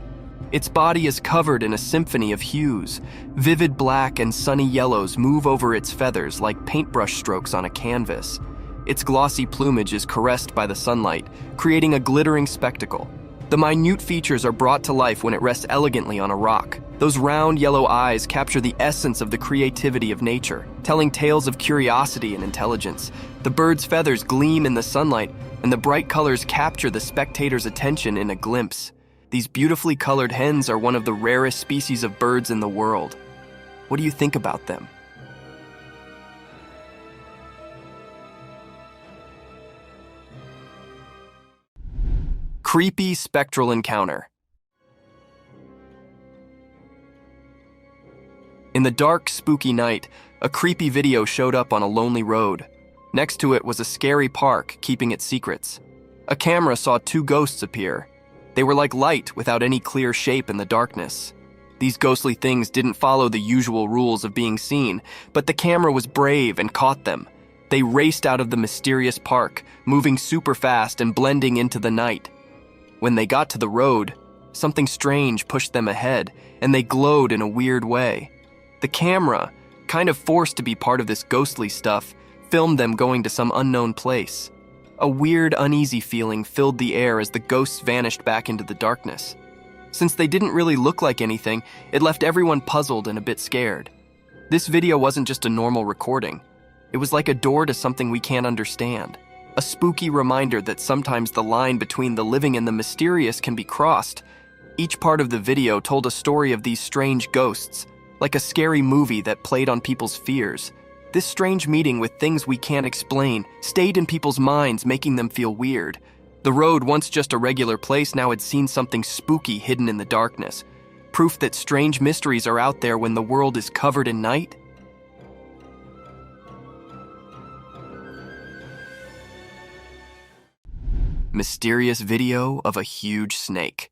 Its body is covered in a symphony of hues. Vivid black and sunny yellows move over its feathers like paintbrush strokes on a canvas. Its glossy plumage is caressed by the sunlight, creating a glittering spectacle. The minute features are brought to life when it rests elegantly on a rock. Those round yellow eyes capture the essence of the creativity of nature, telling tales of curiosity and intelligence. The bird's feathers gleam in the sunlight, and the bright colors capture the spectator's attention in a glimpse. These beautifully colored hens are one of the rarest species of birds in the world. What do you think about them? Creepy spectral encounter. In the dark, spooky night, a creepy video showed up on a lonely road. Next to it was a scary park keeping its secrets. A camera saw two ghosts appear. They were like light without any clear shape in the darkness. These ghostly things didn't follow the usual rules of being seen, but the camera was brave and caught them. They raced out of the mysterious park, moving super fast and blending into the night. When they got to the road, something strange pushed them ahead, and they glowed in a weird way. The camera, kind of forced to be part of this ghostly stuff, filmed them going to some unknown place. A weird, uneasy feeling filled the air as the ghosts vanished back into the darkness. Since they didn't really look like anything, it left everyone puzzled and a bit scared. This video wasn't just a normal recording. It was like a door to something we can't understand. A spooky reminder that sometimes the line between the living and the mysterious can be crossed. Each part of the video told a story of these strange ghosts, like a scary movie that played on people's fears. This strange meeting with things we can't explain stayed in people's minds, making them feel weird. The road, once just a regular place, now had seen something spooky hidden in the darkness. Proof that strange mysteries are out there when the world is covered in night. Mysterious video of a huge snake.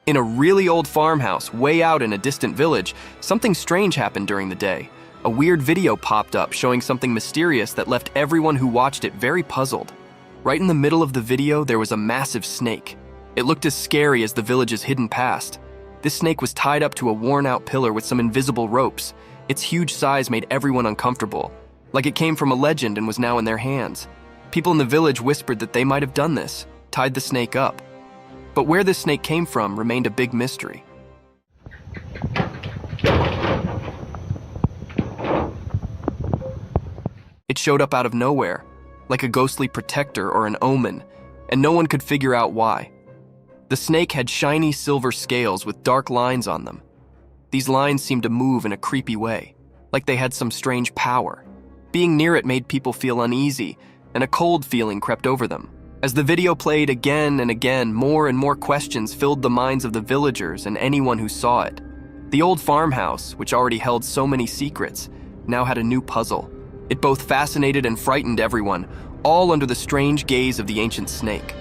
In a really old farmhouse way out in a distant village, something strange happened during the day. A weird video popped up showing something mysterious that left everyone who watched it very puzzled. Right in the middle of the video, there was a massive snake. It looked as scary as the village's hidden past. This snake was tied up to a worn-out pillar with some invisible ropes. Its huge size made everyone uncomfortable, like it came from a legend and was now in their hands. People in the village whispered that they might have done this, tied the snake up. But where this snake came from remained a big mystery. It showed up out of nowhere, like a ghostly protector or an omen, and no one could figure out why. The snake had shiny silver scales with dark lines on them. These lines seemed to move in a creepy way, like they had some strange power. Being near it made people feel uneasy, and a cold feeling crept over them. As the video played again and again, more and more questions filled the minds of the villagers and anyone who saw it. The old farmhouse, which already held so many secrets, now had a new puzzle. It both fascinated and frightened everyone, all under the strange gaze of the ancient snake.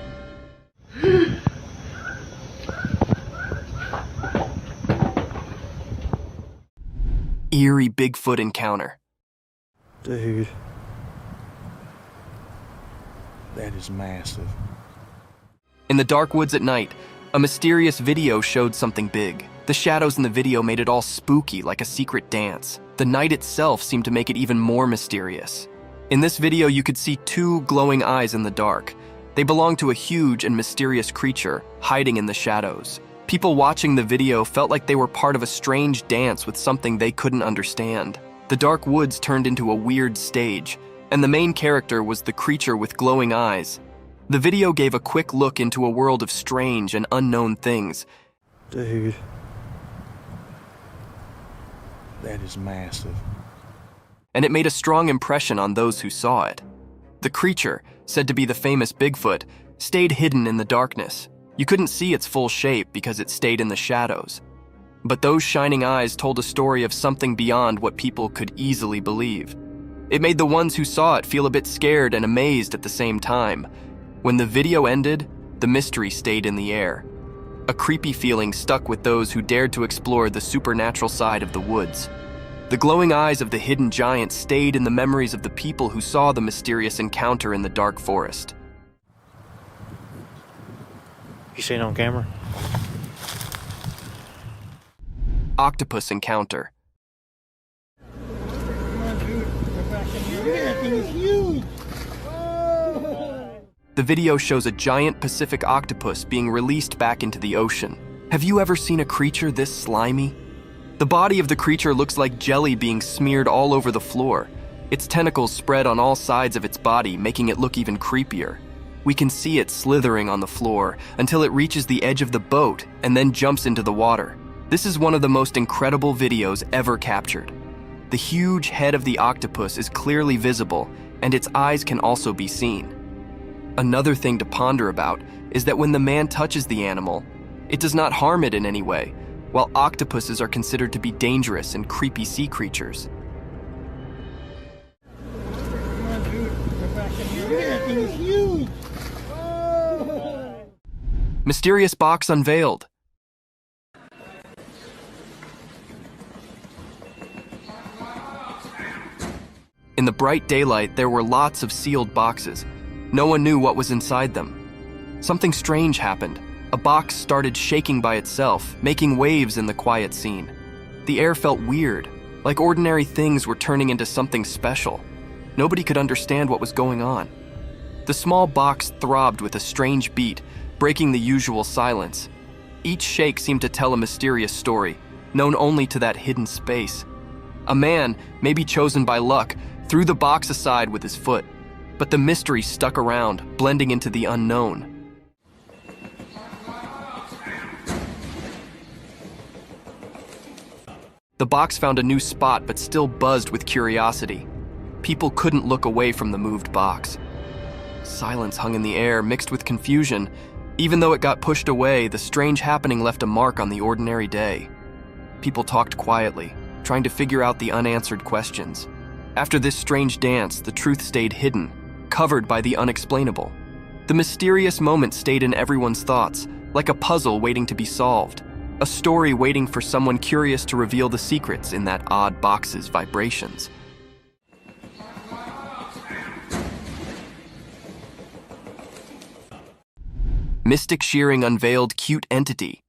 eerie Bigfoot encounter. Dude. That is massive. In the dark woods at night, a mysterious video showed something big. The shadows in the video made it all spooky, like a secret dance. The night itself seemed to make it even more mysterious. In this video, you could see two glowing eyes in the dark. They belonged to a huge and mysterious creature hiding in the shadows. People watching the video felt like they were part of a strange dance with something they couldn't understand. The dark woods turned into a weird stage, and the main character was the creature with glowing eyes. The video gave a quick look into a world of strange and unknown things. Dude. That is massive. And it made a strong impression on those who saw it. The creature, said to be the famous Bigfoot, stayed hidden in the darkness. You couldn't see its full shape because it stayed in the shadows. But those shining eyes told a story of something beyond what people could easily believe. It made the ones who saw it feel a bit scared and amazed at the same time. When the video ended, the mystery stayed in the air. A creepy feeling stuck with those who dared to explore the supernatural side of the woods. The glowing eyes of the hidden giant stayed in the memories of the people who saw the mysterious encounter in the dark forest. You seen it on camera? Octopus encounter. The video shows a giant Pacific octopus being released back into the ocean. Have you ever seen a creature this slimy? The body of the creature looks like jelly being smeared all over the floor. Its tentacles spread on all sides of its body, making it look even creepier. We can see it slithering on the floor until it reaches the edge of the boat and then jumps into the water. This is one of the most incredible videos ever captured. The huge head of the octopus is clearly visible, and its eyes can also be seen. Another thing to ponder about is that when the man touches the animal, it does not harm it in any way, while octopuses are considered to be dangerous and creepy sea creatures. Mysterious box unveiled. In the bright daylight, there were lots of sealed boxes. No one knew what was inside them. Something strange happened. A box started shaking by itself, making waves in the quiet scene. The air felt weird, like ordinary things were turning into something special. Nobody could understand what was going on. The small box throbbed with a strange beat, breaking the usual silence. Each shake seemed to tell a mysterious story, known only to that hidden space. A man, maybe chosen by luck, threw the box aside with his foot, but the mystery stuck around, blending into the unknown. The box found a new spot but still buzzed with curiosity. People couldn't look away from the moved box. Silence hung in the air, mixed with confusion. Even though it got pushed away, the strange happening left a mark on the ordinary day. People talked quietly, trying to figure out the unanswered questions. After this strange dance, the truth stayed hidden, covered by the unexplainable. The mysterious moment stayed in everyone's thoughts, like a puzzle waiting to be solved. A story waiting for someone curious to reveal the secrets in that odd box's vibrations. Mystic Shearing unveiled cute entity.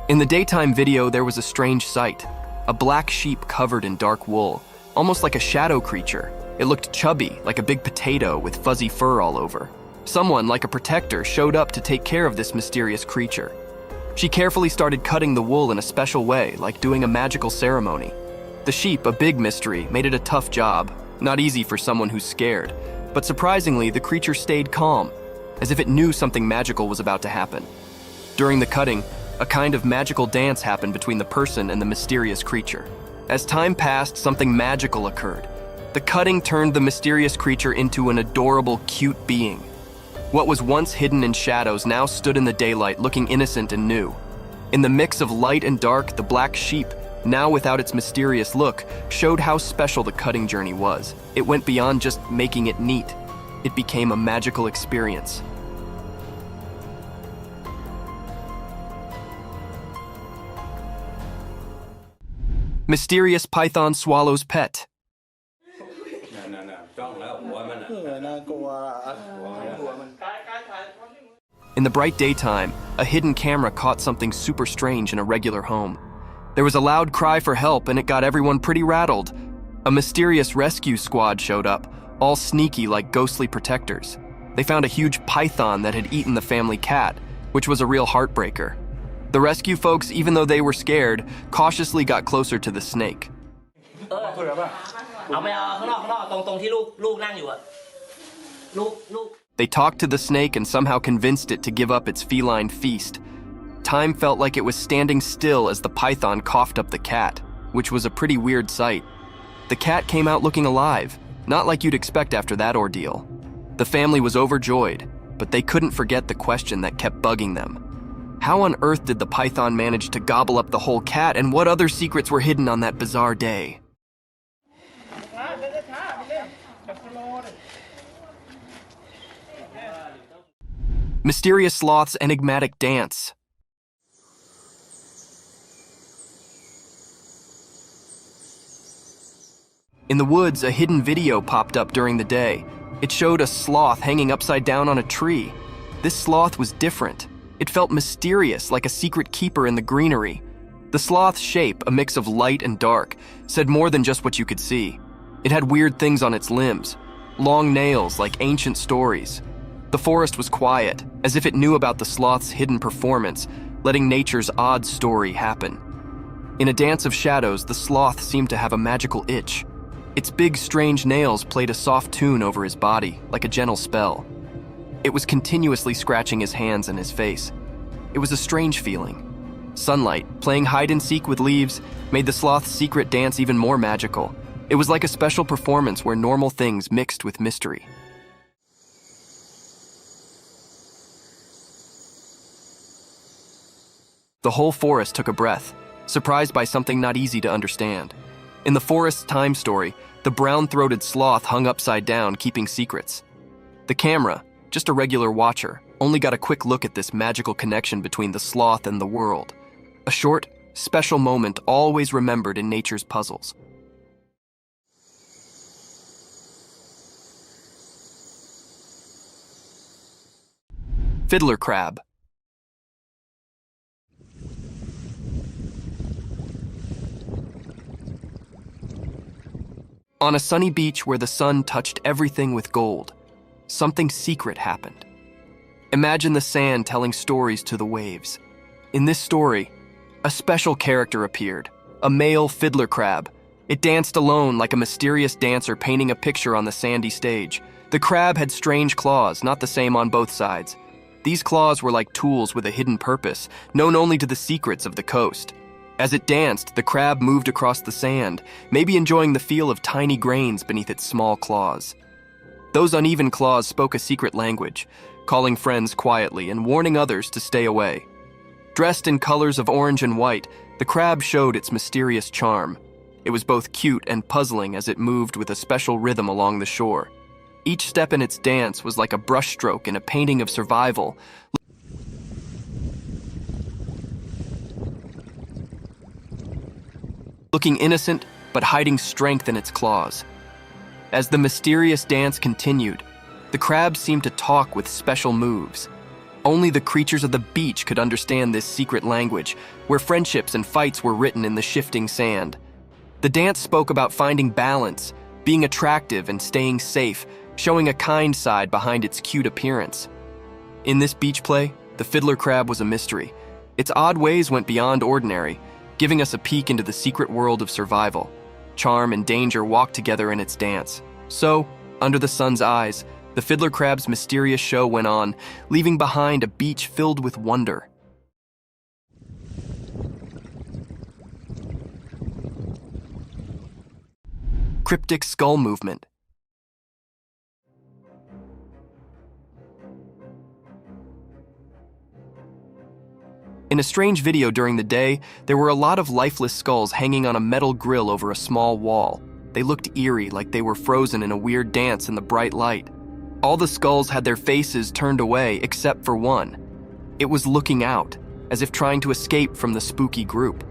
In the daytime video, there was a strange sight. A black sheep covered in dark wool, almost like a shadow creature. It looked chubby, like a big potato with fuzzy fur all over. Someone, like a protector, showed up to take care of this mysterious creature. She carefully started cutting the wool in a special way, like doing a magical ceremony. The sheep, a big mystery, made it a tough job. Not easy for someone who's scared. But surprisingly, the creature stayed calm, as if it knew something magical was about to happen. During the cutting, a kind of magical dance happened between the person and the mysterious creature. As time passed, something magical occurred. The cutting turned the mysterious creature into an adorable, cute being. What was once hidden in shadows now stood in the daylight, looking innocent and new. In the mix of light and dark, the black sheep, now without its mysterious look, showed how special the cutting journey was. It went beyond just making it neat. It became a magical experience. Mysterious python swallows pet. In the bright daytime, a hidden camera caught something super strange in a regular home. There was a loud cry for help, and it got everyone pretty rattled. A mysterious rescue squad showed up, all sneaky like ghostly protectors. They found a huge python that had eaten the family cat, which was a real heartbreaker. The rescue folks, even though they were scared, cautiously got closer to the snake. They talked to the snake and somehow convinced it to give up its feline feast. Time felt like it was standing still as the python coughed up the cat, which was a pretty weird sight. The cat came out looking alive, not like you'd expect after that ordeal. The family was overjoyed, but they couldn't forget the question that kept bugging them. How on earth did the python manage to gobble up the whole cat, and what other secrets were hidden on that bizarre day? Mysterious sloth's enigmatic dance. In the woods, a hidden video popped up during the day. It showed a sloth hanging upside down on a tree. This sloth was different. It felt mysterious, like a secret keeper in the greenery. The sloth's shape, a mix of light and dark, said more than just what you could see. It had weird things on its limbs, long nails like ancient stories. The forest was quiet, as if it knew about the sloth's hidden performance, letting nature's odd story happen. In a dance of shadows, the sloth seemed to have a magical itch. Its big, strange nails played a soft tune over his body, like a gentle spell. It was continuously scratching his hands and his face. It was a strange feeling. Sunlight, playing hide-and-seek with leaves, made the sloth's secret dance even more magical. It was like a special performance where normal things mixed with mystery. The whole forest took a breath, surprised by something not easy to understand. In the forest's time story, the brown-throated sloth hung upside down, keeping secrets. The camera, just a regular watcher, only got a quick look at this magical connection between the sloth and the world. A short, special moment always remembered in nature's puzzles. Fiddler crab. On a sunny beach where the sun touched everything with gold, something secret happened. Imagine the sand telling stories to the waves. In this story, a special character appeared, a male fiddler crab. It danced alone like a mysterious dancer painting a picture on the sandy stage. The crab had strange claws, not the same on both sides. These claws were like tools with a hidden purpose, known only to the secrets of the coast. As it danced, the crab moved across the sand, maybe enjoying the feel of tiny grains beneath its small claws. Those uneven claws spoke a secret language, calling friends quietly and warning others to stay away. Dressed in colors of orange and white, the crab showed its mysterious charm. It was both cute and puzzling as it moved with a special rhythm along the shore. Each step in its dance was like a brushstroke in a painting of survival. Looking innocent, but hiding strength in its claws. As the mysterious dance continued, the crab seemed to talk with special moves. Only the creatures of the beach could understand this secret language, where friendships and fights were written in the shifting sand. The dance spoke about finding balance, being attractive and staying safe, showing a kind side behind its cute appearance. In this beach play, the fiddler crab was a mystery. Its odd ways went beyond ordinary, giving us a peek into the secret world of survival. Charm and danger walked together in its dance. So, under the sun's eyes, the fiddler crab's mysterious show went on, leaving behind a beach filled with wonder. Cryptic skull movement. In a strange video during the day, there were a lot of lifeless skulls hanging on a metal grill over a small wall. They looked eerie, like they were frozen in a weird dance in the bright light. All the skulls had their faces turned away except for one. It was looking out, as if trying to escape from the spooky group.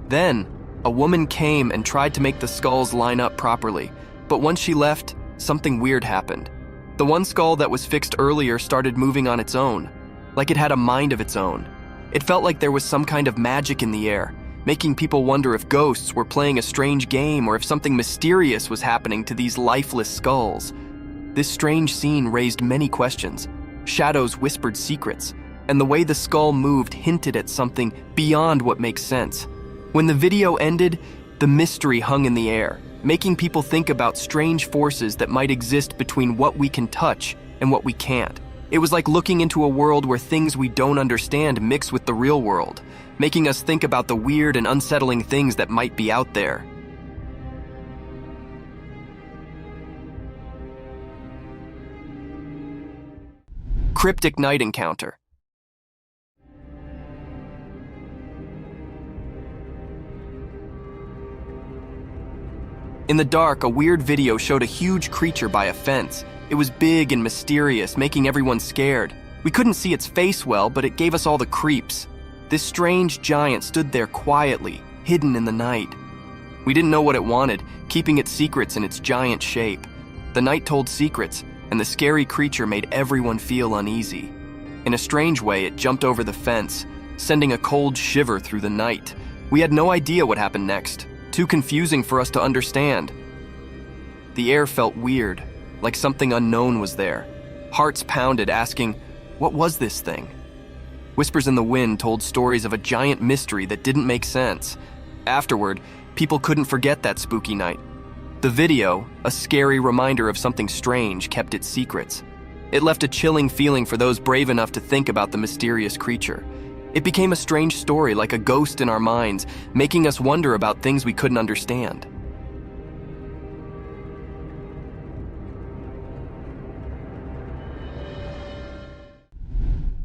Then, A woman came and tried to make the skulls line up properly, but once she left, something weird happened. The one skull that was fixed earlier started moving on its own, like it had a mind of its own. It felt like there was some kind of magic in the air, making people wonder if ghosts were playing a strange game or if something mysterious was happening to these lifeless skulls. This strange scene raised many questions. Shadows whispered secrets, and the way the skull moved hinted at something beyond what makes sense. When the video ended, the mystery hung in the air, making people think about strange forces that might exist between what we can touch and what we can't. It was like looking into a world where things we don't understand mix with the real world, making us think about the weird and unsettling things that might be out there. Cryptic night encounter. In the dark, a weird video showed a huge creature by a fence. It was big and mysterious, making everyone scared. We couldn't see its face well, but it gave us all the creeps. This strange giant stood there quietly, hidden in the night. We didn't know what it wanted, keeping its secrets in its giant shape. The night told secrets, and the scary creature made everyone feel uneasy. In a strange way, it jumped over the fence, sending a cold shiver through the night. We had no idea what happened next. Too confusing for us to understand. The air felt weird, like something unknown was there. Hearts pounded, asking, what was this thing? Whispers in the wind told stories of a giant mystery that didn't make sense. Afterward, people couldn't forget that spooky night. The video, a scary reminder of something strange, kept its secrets. It left a chilling feeling for those brave enough to think about the mysterious creature. It became a strange story, like a ghost in our minds, making us wonder about things we couldn't understand.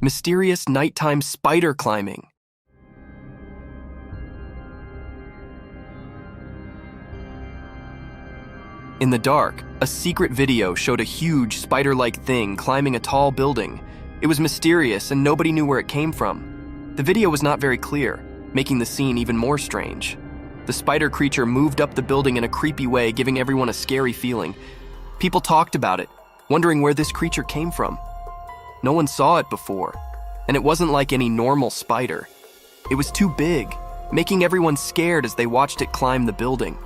Mysterious nighttime spider climbing. In the dark, a secret video showed a huge spider-like thing climbing a tall building. It was mysterious and nobody knew where it came from. The video was not very clear, making the scene even more strange. The spider creature moved up the building in a creepy way, giving everyone a scary feeling. People talked about it, wondering where this creature came from. No one saw it before, and it wasn't like any normal spider. It was too big, making everyone scared as they watched it climb the building.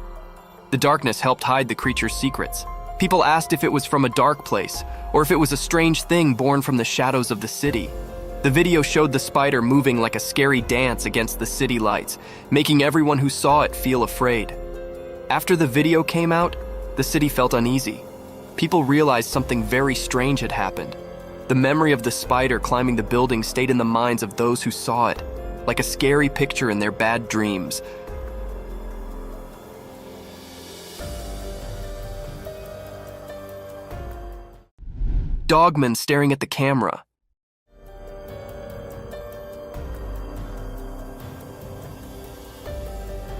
The darkness helped hide the creature's secrets. People asked if it was from a dark place, or if it was a strange thing born from the shadows of the city. The video showed the spider moving like a scary dance against the city lights, making everyone who saw it feel afraid. After the video came out, the city felt uneasy. People realized something very strange had happened. The memory of the spider climbing the building stayed in the minds of those who saw it, like a scary picture in their bad dreams. Dogman staring at the camera.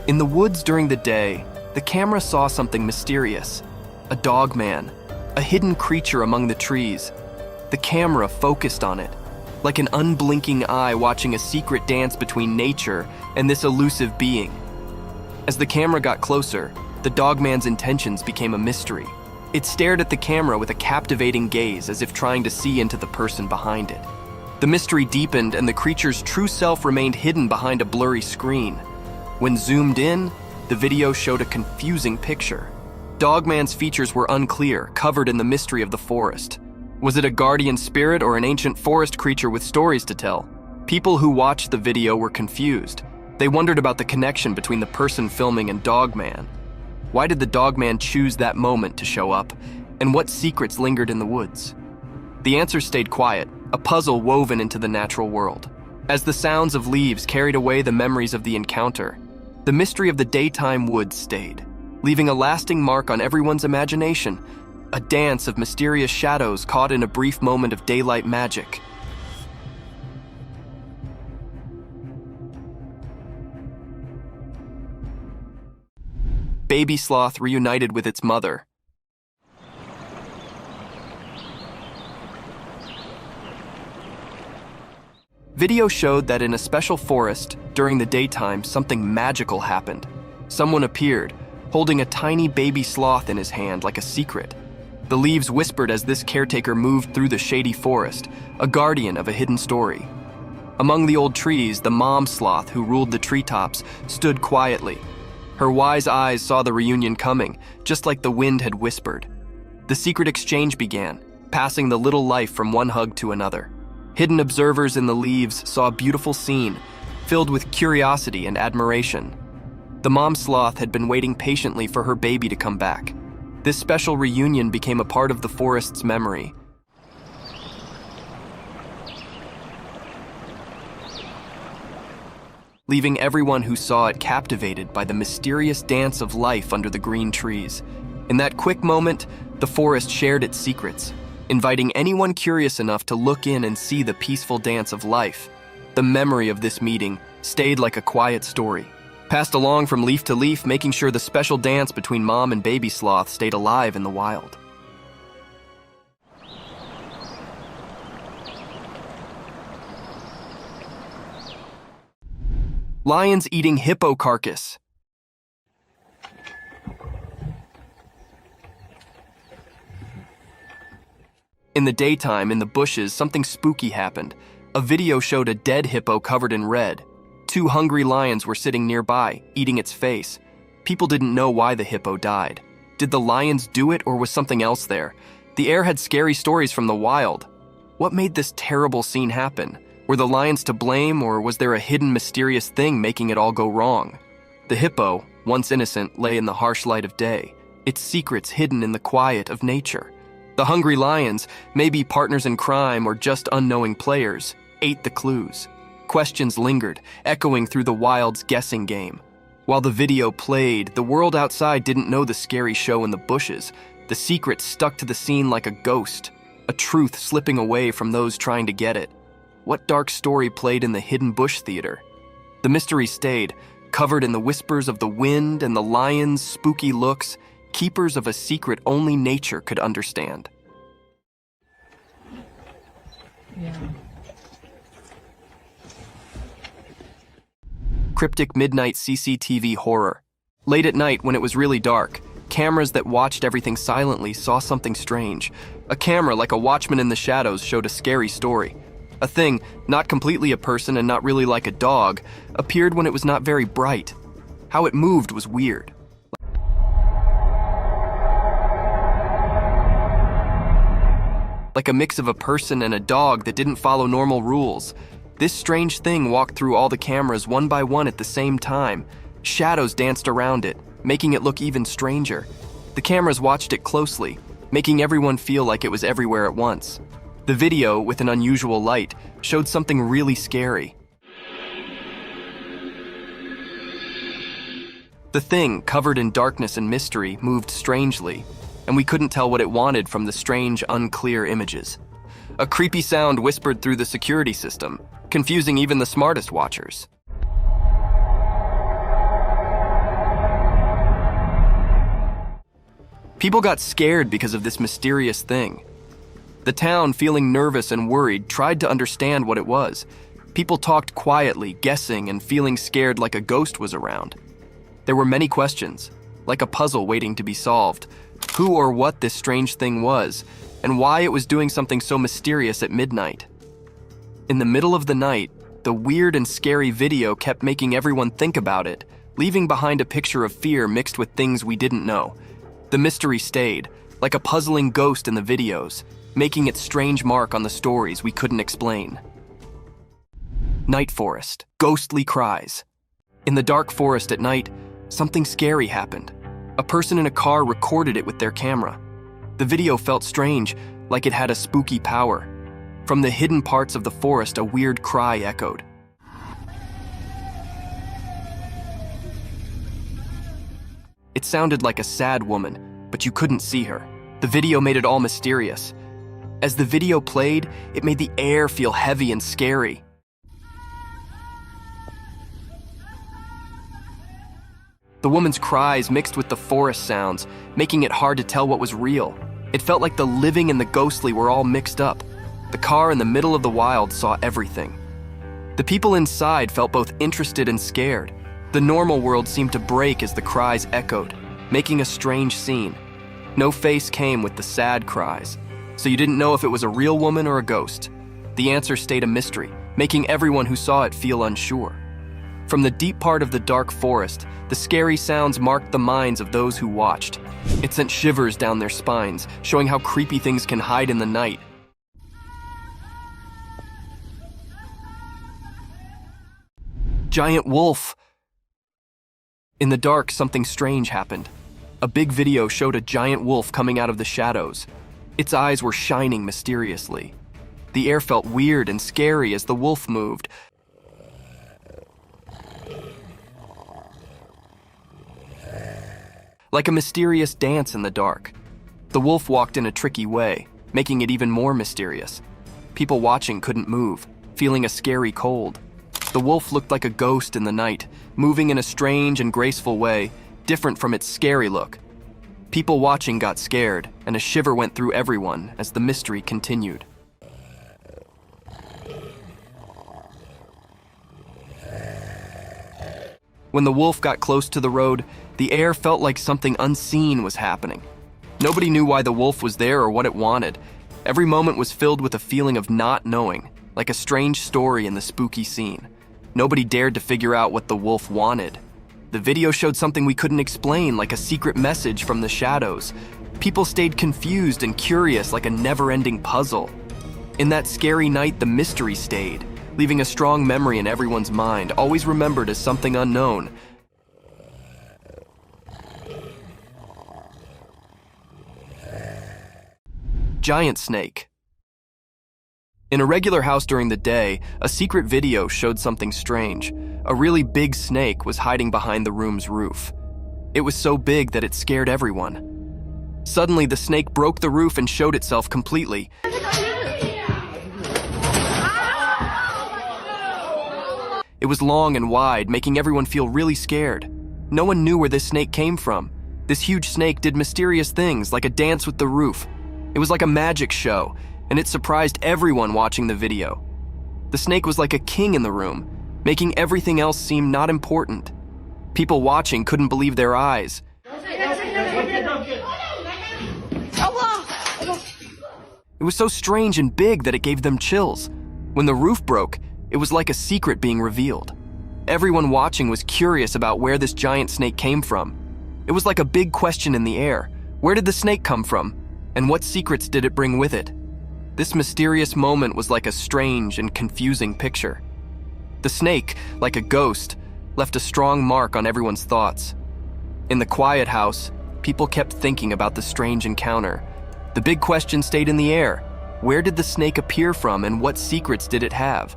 In the woods during the day, the camera saw something mysterious. A dogman, a hidden creature among the trees. The camera focused on it, like an unblinking eye watching a secret dance between nature and this elusive being. As the camera got closer, the dogman's intentions became a mystery. It stared at the camera with a captivating gaze, as if trying to see into the person behind it. The mystery deepened, and the creature's true self remained hidden behind a blurry screen. When zoomed in, the video showed a confusing picture. Dogman's features were unclear, covered in the mystery of the forest. Was it a guardian spirit or an ancient forest creature with stories to tell? People who watched the video were confused. They wondered about the connection between the person filming and Dogman. Why did the Dogman choose that moment to show up? And what secrets lingered in the woods? The answer stayed quiet, a puzzle woven into the natural world. As the sounds of leaves carried away the memories of the encounter, the mystery of the daytime woods stayed, leaving a lasting mark on everyone's imagination, a dance of mysterious shadows caught in a brief moment of daylight magic. Baby sloth reunited with its mother. Video showed that in a special forest, during the daytime, something magical happened. Someone appeared, holding a tiny baby sloth in his hand like a secret. The leaves whispered as this caretaker moved through the shady forest, a guardian of a hidden story. Among the old trees, the mom sloth who ruled the treetops stood quietly. Her wise eyes saw the reunion coming, just like the wind had whispered. The secret exchange began, passing the little life from one hug to another. Hidden observers in the leaves saw a beautiful scene, filled with curiosity and admiration. The mom sloth had been waiting patiently for her baby to come back. This special reunion became a part of the forest's memory. Leaving everyone who saw it captivated by the mysterious dance of life under the green trees. In that quick moment, the forest shared its secrets, inviting anyone curious enough to look in and see the peaceful dance of life. The memory of this meeting stayed like a quiet story, passed along from leaf to leaf, making sure the special dance between mom and baby sloth stayed alive in the wild. Lions eating hippo carcass. In the daytime, in the bushes, something spooky happened. A video showed a dead hippo covered in red. 2 hungry lions were sitting nearby, eating its face. People didn't know why the hippo died. Did the lions do it, or was something else there? The air had scary stories from the wild. What made this terrible scene happen? Were the lions to blame, or was there a hidden mysterious thing making it all go wrong? The hippo, once innocent, lay in the harsh light of day, its secrets hidden in the quiet of nature. The hungry lions, maybe partners in crime or just unknowing players, ate the clues. Questions lingered, echoing through the wild's guessing game. While the video played, the world outside didn't know the scary show in the bushes. The secret stuck to the scene like a ghost, a truth slipping away from those trying to get it. What dark story played in the hidden bush theater? The mystery stayed, covered in the whispers of the wind and the lions' spooky looks, keepers of a secret only nature could understand. Yeah. Cryptic midnight CCTV horror. Late at night, when it was really dark, cameras that watched everything silently saw something strange. A camera, like a watchman in the shadows, showed a scary story. A thing, not completely a person and not really like a dog, appeared when it was not very bright. How it moved was weird. Like a mix of a person and a dog that didn't follow normal rules. This strange thing walked through all the cameras one by one at the same time. Shadows danced around it, making it look even stranger. The cameras watched it closely, making everyone feel like it was everywhere at once. The video, with an unusual light, showed something really scary. The thing, covered in darkness and mystery, moved strangely, and we couldn't tell what it wanted from the strange, unclear images. A creepy sound whispered through the security system, confusing even the smartest watchers. People got scared because of this mysterious thing. The town, feeling nervous and worried, tried to understand what it was. People talked quietly, guessing and feeling scared like a ghost was around. There were many questions, like a puzzle waiting to be solved. Who or what this strange thing was, and why it was doing something so mysterious at midnight. In the middle of the night, the weird and scary video kept making everyone think about it, leaving behind a picture of fear mixed with things we didn't know. The mystery stayed, like a puzzling ghost in the videos, making its strange mark on the stories we couldn't explain. Night forest, ghostly cries. In the dark forest at night, something scary happened. A person in a car recorded it with their camera. The video felt strange, like it had a spooky power. From the hidden parts of the forest, a weird cry echoed. It sounded like a sad woman, but you couldn't see her. The video made it all mysterious. As the video played, it made the air feel heavy and scary. The woman's cries mixed with the forest sounds, making it hard to tell what was real. It felt like the living and the ghostly were all mixed up. The car in the middle of the wild saw everything. The people inside felt both interested and scared. The normal world seemed to break as the cries echoed, making a strange scene. No face came with the sad cries, so you didn't know if it was a real woman or a ghost. The answer stayed a mystery, making everyone who saw it feel unsure. From the deep part of the dark forest, the scary sounds marked the minds of those who watched. It sent shivers down their spines, showing how creepy things can hide in the night. Giant wolf! In the dark, something strange happened. A big video showed a giant wolf coming out of the shadows. Its eyes were shining mysteriously. The air felt weird and scary as the wolf moved. Like a mysterious dance in the dark. The wolf walked in a tricky way, making it even more mysterious. People watching couldn't move, feeling a scary cold. The wolf looked like a ghost in the night, moving in a strange and graceful way, different from its scary look. People watching got scared, and a shiver went through everyone as the mystery continued. When the wolf got close to the road, the air felt like something unseen was happening. Nobody knew why the wolf was there or what it wanted. Every moment was filled with a feeling of not knowing, like a strange story in the spooky scene. Nobody dared to figure out what the wolf wanted. The video showed something we couldn't explain, like a secret message from the shadows. People stayed confused and curious, like a never-ending puzzle. In that scary night, the mystery stayed, leaving a strong memory in everyone's mind, always remembered as something unknown. Giant snake. In a regular house during the day, a secret video showed something strange. A really big snake was hiding behind the room's roof. It was so big that it scared everyone. Suddenly, the snake broke the roof and showed itself completely. It was long and wide, making everyone feel really scared. No one knew where this snake came from. This huge snake did mysterious things, like a dance with the roof. It was like a magic show, and it surprised everyone watching the video. The snake was like a king in the room, making everything else seem not important. People watching couldn't believe their eyes. It was so strange and big that it gave them chills. When the roof broke, it was like a secret being revealed. Everyone watching was curious about where this giant snake came from. It was like a big question in the air. Where did the snake come from? And what secrets did it bring with it? This mysterious moment was like a strange and confusing picture. The snake, like a ghost, left a strong mark on everyone's thoughts. In the quiet house, people kept thinking about the strange encounter. The big question stayed in the air. Where did the snake appear from, and what secrets did it have?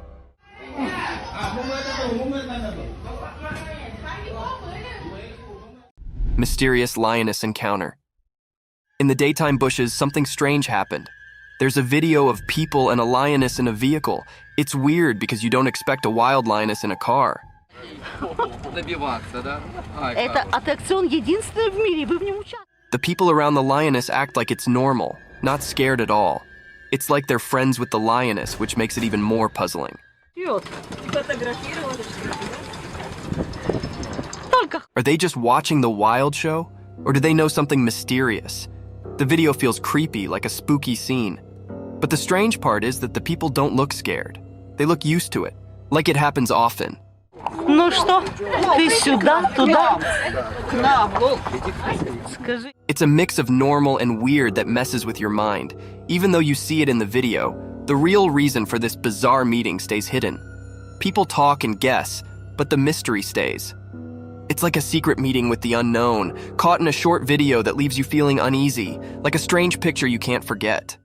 Mysterious lioness encounter. In the daytime bushes, something strange happened. There's a video of people and a lioness in a vehicle. It's weird because you don't expect a wild lioness in a car. The people around the lioness act like it's normal, not scared at all. It's like they're friends with the lioness, which makes it even more puzzling. Are they just watching the wild show? Or do they know something mysterious? The video feels creepy, like a spooky scene. But the strange part is that the people don't look scared. They look used to it, like it happens often. It's a mix of normal and weird that messes with your mind. Even though you see it in the video, the real reason for this bizarre meeting stays hidden. People talk and guess, but the mystery stays. It's like a secret meeting with the unknown, caught in a short video that leaves you feeling uneasy, like a strange picture you can't forget.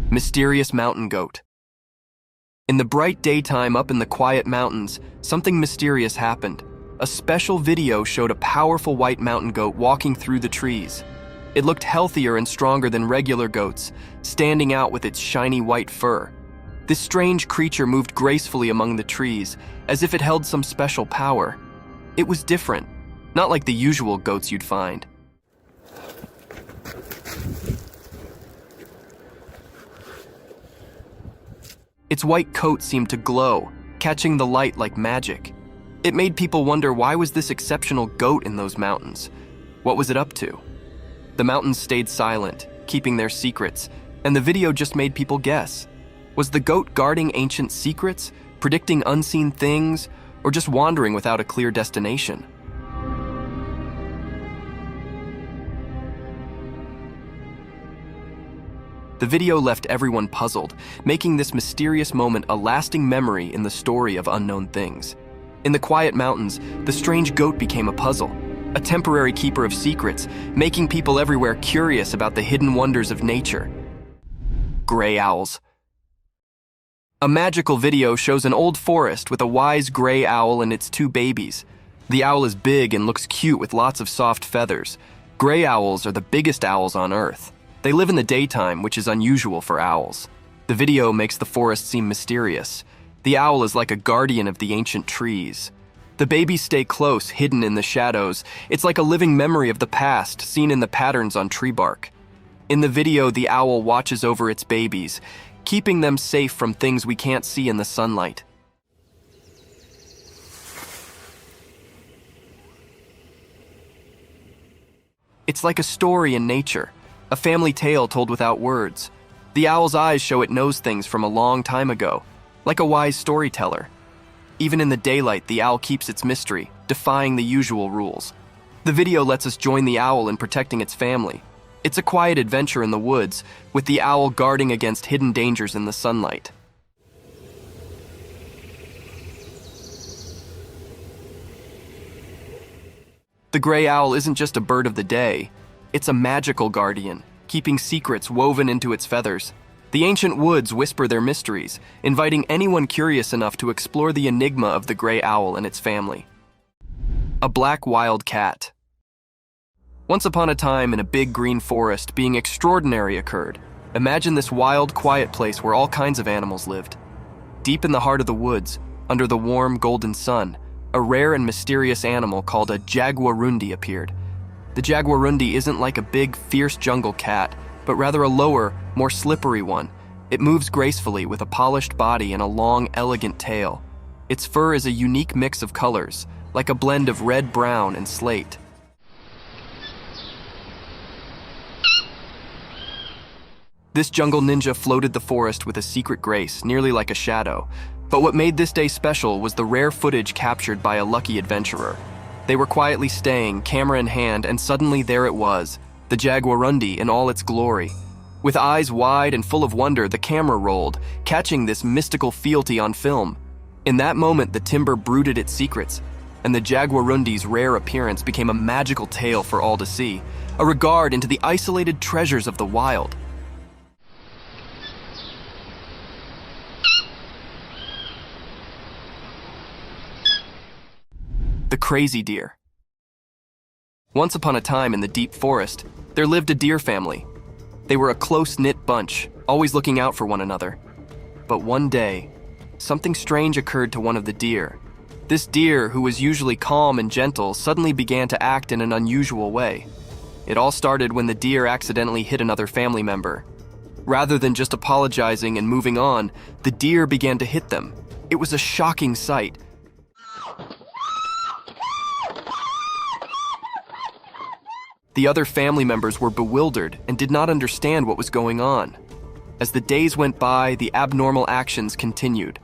Mysterious mountain goat. In the bright daytime up in the quiet mountains, something mysterious happened. A special video showed a powerful white mountain goat walking through the trees. It looked healthier and stronger than regular goats, standing out with its shiny white fur. This strange creature moved gracefully among the trees, as if it held some special power. It was different, not like the usual goats you'd find. Its white coat seemed to glow, catching the light like magic. It made people wonder, why was this exceptional goat in those mountains? What was it up to? The mountains stayed silent, keeping their secrets, and the video just made people guess. Was the goat guarding ancient secrets, predicting unseen things, or just wandering without a clear destination? The video left everyone puzzled, making this mysterious moment a lasting memory in the story of unknown things. In the quiet mountains, the strange goat became a puzzle, a temporary keeper of secrets, making people everywhere curious about the hidden wonders of nature. Gray owls. A magical video shows an old forest with a wise gray owl and its two babies. The owl is big and looks cute with lots of soft feathers. Gray owls are the biggest owls on Earth. They live in the daytime, which is unusual for owls. The video makes the forest seem mysterious. The owl is like a guardian of the ancient trees. The babies stay close, hidden in the shadows. It's like a living memory of the past, seen in the patterns on tree bark. In the video, the owl watches over its babies, keeping them safe from things we can't see in the sunlight. It's like a story in nature, a family tale told without words. The owl's eyes show it knows things from a long time ago, like a wise storyteller. Even in the daylight, the owl keeps its mystery, defying the usual rules. The video lets us join the owl in protecting its family. It's a quiet adventure in the woods, with the owl guarding against hidden dangers in the sunlight. The gray owl isn't just a bird of the day. It's a magical guardian, keeping secrets woven into its feathers. The ancient woods whisper their mysteries, inviting anyone curious enough to explore the enigma of the gray owl and its family. A black wild cat. Once upon a time in a big green forest, being extraordinary occurred. Imagine this wild, quiet place where all kinds of animals lived. Deep in the heart of the woods, under the warm, golden sun, a rare and mysterious animal called a jaguarundi appeared. The jaguarundi isn't like a big, fierce jungle cat, but rather a lower, more slippery one. It moves gracefully with a polished body and a long, elegant tail. Its fur is a unique mix of colors, like a blend of red, brown, and slate. This jungle ninja floated the forest with a secret grace, nearly like a shadow. But what made this day special was the rare footage captured by a lucky adventurer. They were quietly staying, camera in hand, and suddenly there it was, the jaguarundi in all its glory. With eyes wide and full of wonder, the camera rolled, catching this mystical fealty on film. In that moment, the timber brooded its secrets, and the jaguarundi's rare appearance became a magical tale for all to see, a regard into the isolated treasures of the wild. The crazy deer. Once upon a time in the deep forest, there lived a deer family. They were a close-knit bunch, always looking out for one another. But one day, something strange occurred to one of the deer. This deer, who was usually calm and gentle, suddenly began to act in an unusual way. It all started when the deer accidentally hit another family member. Rather than just apologizing and moving on, the deer began to hit them. It was a shocking sight. The other family members were bewildered and did not understand what was going on. As the days went by, the abnormal actions continued.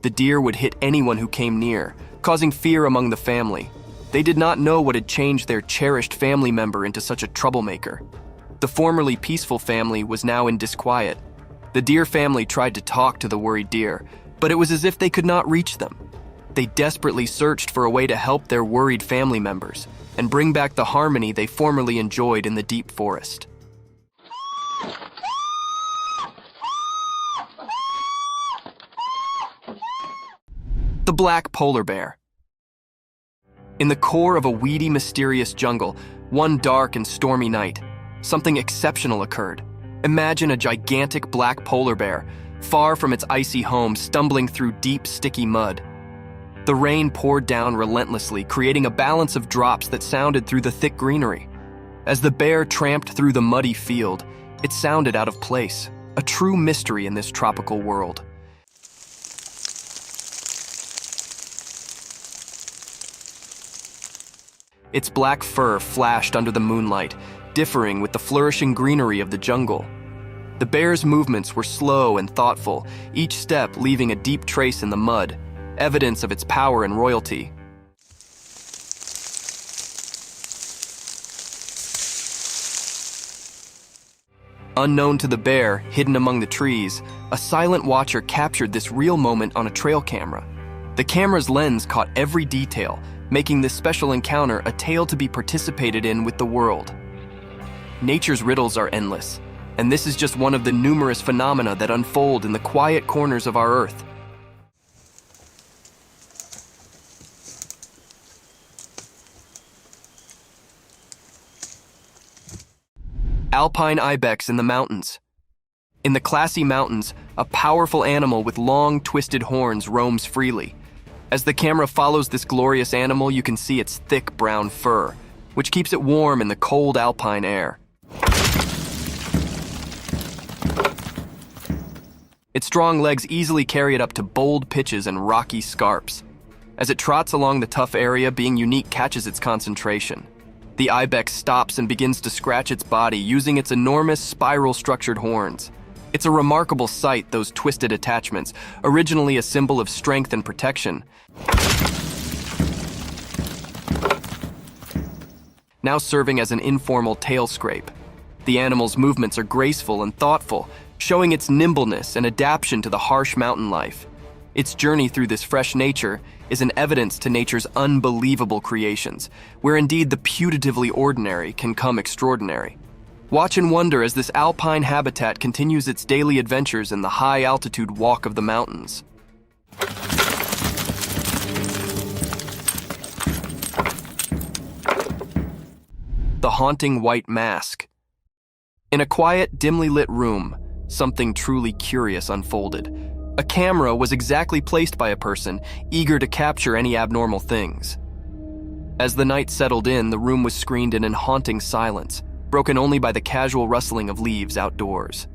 The deer would hit anyone who came near, causing fear among the family. They did not know what had changed their cherished family member into such a troublemaker. The formerly peaceful family was now in disquiet. The deer family tried to talk to the worried deer, but it was as if they could not reach them. They desperately searched for a way to help their worried family members and bring back the harmony they formerly enjoyed in the deep forest. The black polar bear. In the core of a weedy, mysterious jungle, one dark and stormy night, something exceptional occurred. Imagine a gigantic black polar bear, far from its icy home, stumbling through deep, sticky mud. The rain poured down relentlessly, creating a balance of drops that sounded through the thick greenery. As the bear tramped through the muddy field, it sounded out of place, a true mystery in this tropical world. Its black fur flashed under the moonlight, differing with the flourishing greenery of the jungle. The bear's movements were slow and thoughtful, each step leaving a deep trace in the mud, evidence of its power and royalty. Unknown to the bear, hidden among the trees, a silent watcher captured this real moment on a trail camera. The camera's lens caught every detail, making this special encounter a tale to be participated in with the world. Nature's riddles are endless, and this is just one of the numerous phenomena that unfold in the quiet corners of our Earth. Alpine ibex in the mountains. In the classy mountains, a powerful animal with long, twisted horns roams freely. As the camera follows this glorious animal, you can see its thick brown fur, which keeps it warm in the cold alpine air. Its strong legs easily carry it up to bold pitches and rocky scarps. As it trots along the tough area, being unique catches its concentration. The ibex stops and begins to scratch its body using its enormous spiral-structured horns. It's a remarkable sight, those twisted attachments, originally a symbol of strength and protection. Now serving as an informal tail scrape. The animal's movements are graceful and thoughtful, showing its nimbleness and adaptation to the harsh mountain life. Its journey through this fresh nature is an evidence to nature's unbelievable creations, where indeed the putatively ordinary can come extraordinary. Watch and wonder as this alpine habitat continues its daily adventures in the high-altitude walk of the mountains. The haunting white mask. In a quiet, dimly lit room, something truly curious unfolded. A camera was exactly placed by a person, eager to capture any abnormal things. As the night settled in, the room was screened in an haunting silence, broken only by the casual rustling of leaves outdoors.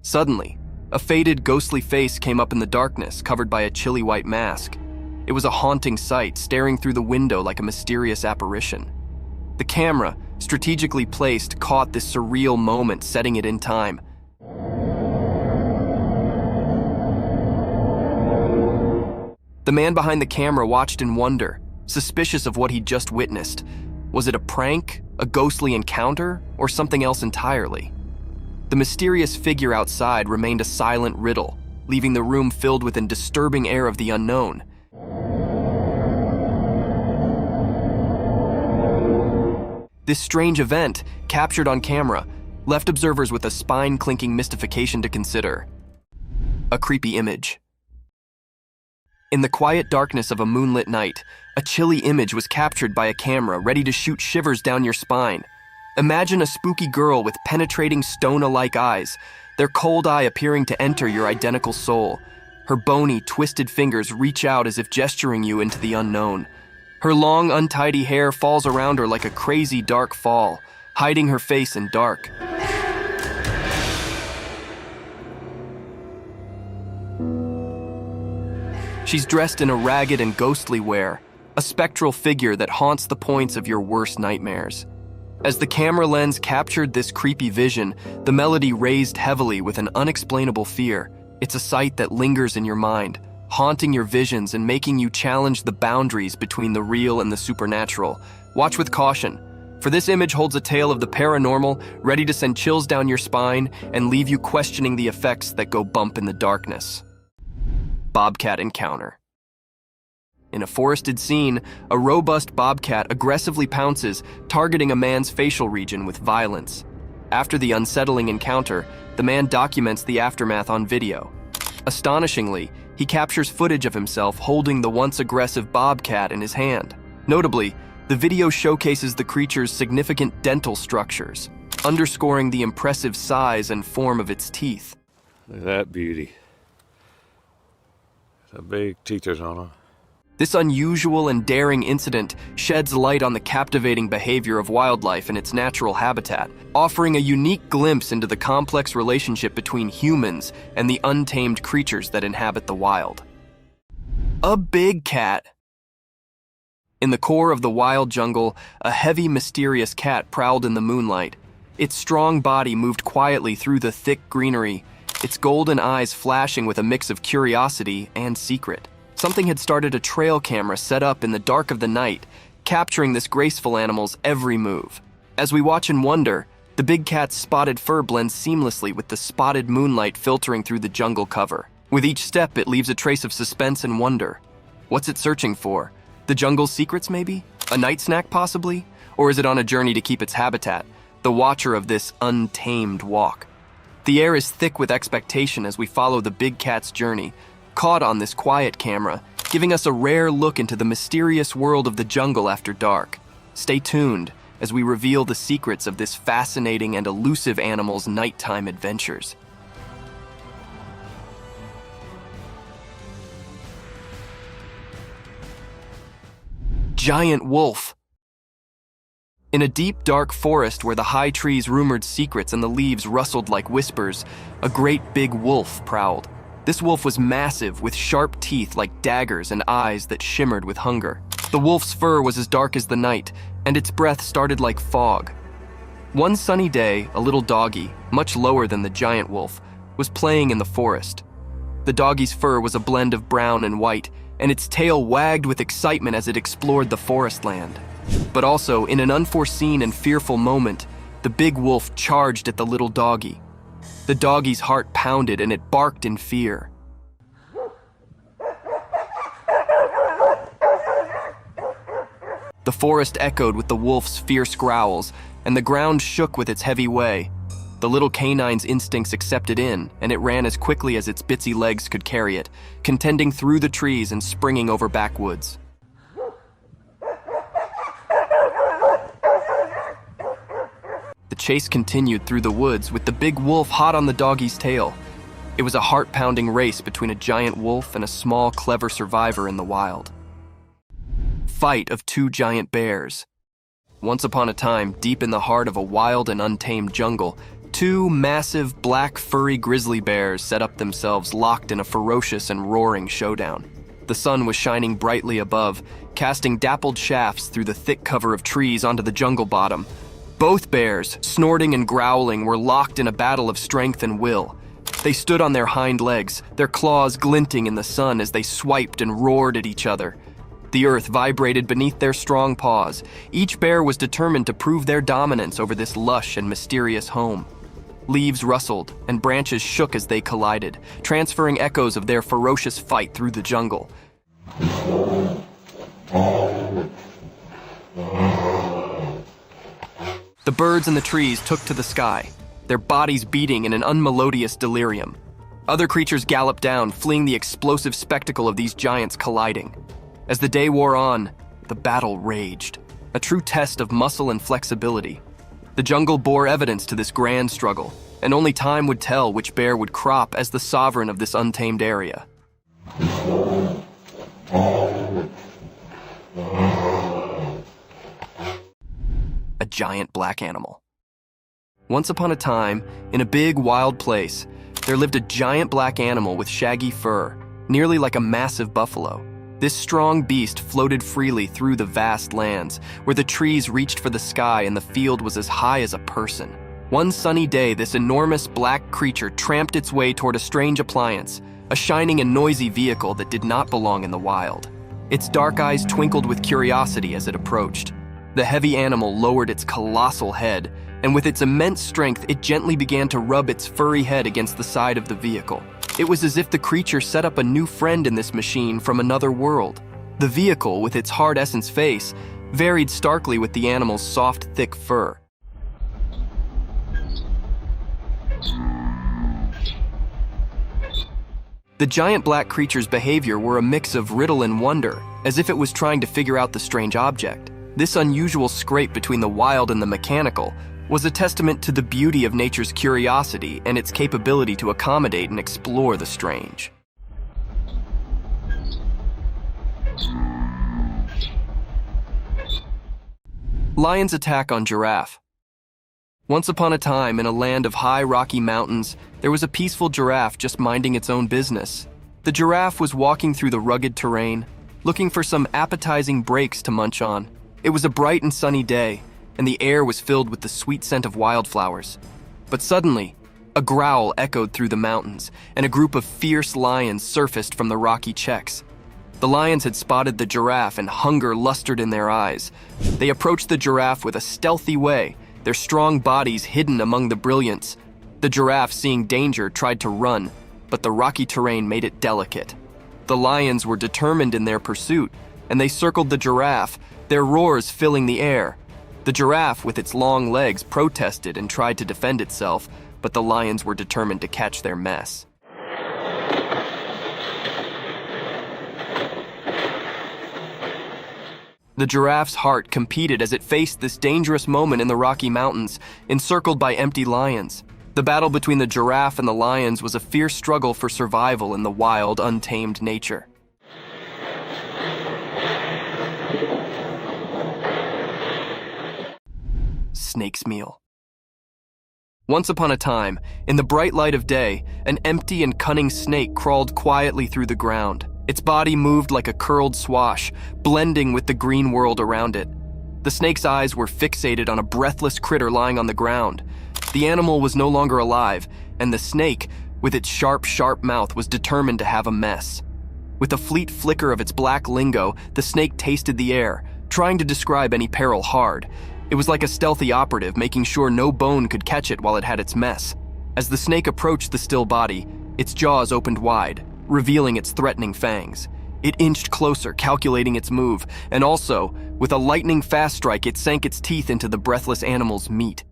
Suddenly, a faded, ghostly face came up in the darkness, covered by a chilly white mask. It was a haunting sight, staring through the window like a mysterious apparition. The camera, strategically placed, caught this surreal moment, setting it in time. The man behind the camera watched in wonder, suspicious of what he'd just witnessed. Was it a prank, a ghostly encounter, or something else entirely? The mysterious figure outside remained a silent riddle, leaving the room filled with a disturbing air of the unknown. This strange event, captured on camera, left observers with a spine-clinking mystification to consider. A creepy image. In the quiet darkness of a moonlit night, a chilly image was captured by a camera ready to shoot shivers down your spine. Imagine a spooky girl with penetrating stone-alike eyes, their cold eye appearing to enter your identical soul. Her bony, twisted fingers reach out as if gesturing you into the unknown. Her long, untidy hair falls around her like a crazy dark fall, hiding her face in dark. She's dressed in a ragged and ghostly wear, a spectral figure that haunts the points of your worst nightmares. As the camera lens captured this creepy vision, the melody raised heavily with an unexplainable fear. It's a sight that lingers in your mind, haunting your visions and making you challenge the boundaries between the real and the supernatural. Watch with caution, for this image holds a tale of the paranormal, ready to send chills down your spine and leave you questioning the effects that go bump in the darkness. Bobcat encounter. In a forested scene, a robust bobcat aggressively pounces, targeting a man's facial region with violence. After the unsettling encounter, the man documents the aftermath on video. Astonishingly, he captures footage of himself holding the once aggressive bobcat in his hand. Notably, the video showcases the creature's significant dental structures, underscoring the impressive size and form of its teeth. Look at that beauty. The big teethers on her. This unusual and daring incident sheds light on the captivating behavior of wildlife in its natural habitat, offering a unique glimpse into the complex relationship between humans and the untamed creatures that inhabit the wild. A big cat. In the core of the wild jungle, a heavy, mysterious cat prowled in the moonlight. Its strong body moved quietly through the thick greenery, its golden eyes flashing with a mix of curiosity and secret. Something had started a trail camera set up in the dark of the night, capturing this graceful animal's every move. As we watch and wonder, the big cat's spotted fur blends seamlessly with the spotted moonlight filtering through the jungle cover. With each step, it leaves a trace of suspense and wonder. What's it searching for? The jungle's secrets, maybe? A night snack, possibly? Or is it on a journey to keep its habitat, the watcher of this untamed walk? The air is thick with expectation as we follow the big cat's journey, caught on this quiet camera, giving us a rare look into the mysterious world of the jungle after dark. Stay tuned as we reveal the secrets of this fascinating and elusive animal's nighttime adventures. Giant wolf. In a deep, dark forest where the high trees rumored secrets and the leaves rustled like whispers, a great big wolf prowled. This wolf was massive, with sharp teeth like daggers and eyes that shimmered with hunger. The wolf's fur was as dark as the night, and its breath started like fog. One sunny day, a little doggy, much lower than the giant wolf, was playing in the forest. The doggy's fur was a blend of brown and white, and its tail wagged with excitement as it explored the forest land. But also, in an unforeseen and fearful moment, the big wolf charged at the little doggy. The doggy's heart pounded and it barked in fear. The forest echoed with the wolf's fierce growls, and the ground shook with its heavy way. The little canine's instincts accepted in, and it ran as quickly as its bitsy legs could carry it, contending through the trees and springing over backwoods. The chase continued through the woods with the big wolf hot on the doggy's tail. It was a heart-pounding race between a giant wolf and a small, clever survivor in the wild. Fight of two giant bears. Once upon a time, deep in the heart of a wild and untamed jungle, two massive, black, furry grizzly bears set up themselves locked in a ferocious and roaring showdown. The sun was shining brightly above, casting dappled shafts through the thick cover of trees onto the jungle bottom. Both bears, snorting and growling, were locked in a battle of strength and will. They stood on their hind legs, their claws glinting in the sun as they swiped and roared at each other. The earth vibrated beneath their strong paws. Each bear was determined to prove their dominance over this lush and mysterious home. Leaves rustled, and branches shook as they collided, transferring echoes of their ferocious fight through the jungle. The birds in the trees took to the sky, their bodies beating in an unmelodious delirium. Other creatures galloped down, fleeing the explosive spectacle of these giants colliding. As the day wore on, the battle raged, a true test of muscle and flexibility. The jungle bore evidence to this grand struggle, and only time would tell which bear would crop as the sovereign of this untamed area. A giant black animal. Once upon a time, in a big wild place, there lived a giant black animal with shaggy fur, nearly like a massive buffalo. This strong beast floated freely through the vast lands, where the trees reached for the sky and the field was as high as a person. One sunny day, this enormous black creature tramped its way toward a strange appliance, a shining and noisy vehicle that did not belong in the wild. Its dark eyes twinkled with curiosity as it approached. The heavy animal lowered its colossal head, and with its immense strength, it gently began to rub its furry head against the side of the vehicle. It was as if the creature set up a new friend in this machine from another world. The vehicle, with its hard essence face, varied starkly with the animal's soft, thick fur. The giant black creature's behavior were a mix of riddle and wonder, as if it was trying to figure out the strange object. This unusual scrape between the wild and the mechanical was a testament to the beauty of nature's curiosity and its capability to accommodate and explore the strange. Lion's attack on giraffe. Once upon a time, in a land of high rocky mountains, there was a peaceful giraffe just minding its own business. The giraffe was walking through the rugged terrain, looking for some appetizing breaks to munch on. It was a bright and sunny day, and the air was filled with the sweet scent of wildflowers. But suddenly, a growl echoed through the mountains, and a group of fierce lions surfaced from the rocky checks. The lions had spotted the giraffe, and hunger lustered in their eyes. They approached the giraffe with a stealthy way, their strong bodies hidden among the brilliance. The giraffe, seeing danger, tried to run, but the rocky terrain made it delicate. The lions were determined in their pursuit, and they circled the giraffe, their roars filling the air. The giraffe, with its long legs, protested and tried to defend itself, but the lions were determined to catch their mess. The giraffe's heart competed as it faced this dangerous moment in the Rocky Mountains, encircled by empty lions. The battle between the giraffe and the lions was a fierce struggle for survival in the wild, untamed nature. Snake's meal. Once upon a time, in the bright light of day, an empty and cunning snake crawled quietly through the ground. Its body moved like a curled swash, blending with the green world around it. The snake's eyes were fixated on a breathless critter lying on the ground. The animal was no longer alive, and the snake, with its sharp mouth, was determined to have a mess. With a fleet flicker of its black lingo, the snake tasted the air, trying to describe any peril hard. It was like a stealthy operative, making sure no bone could catch it while it had its mess. As the snake approached the still body, its jaws opened wide, revealing its threatening fangs. It inched closer, calculating its move, and also, with a lightning-fast strike, it sank its teeth into the breathless animal's meat.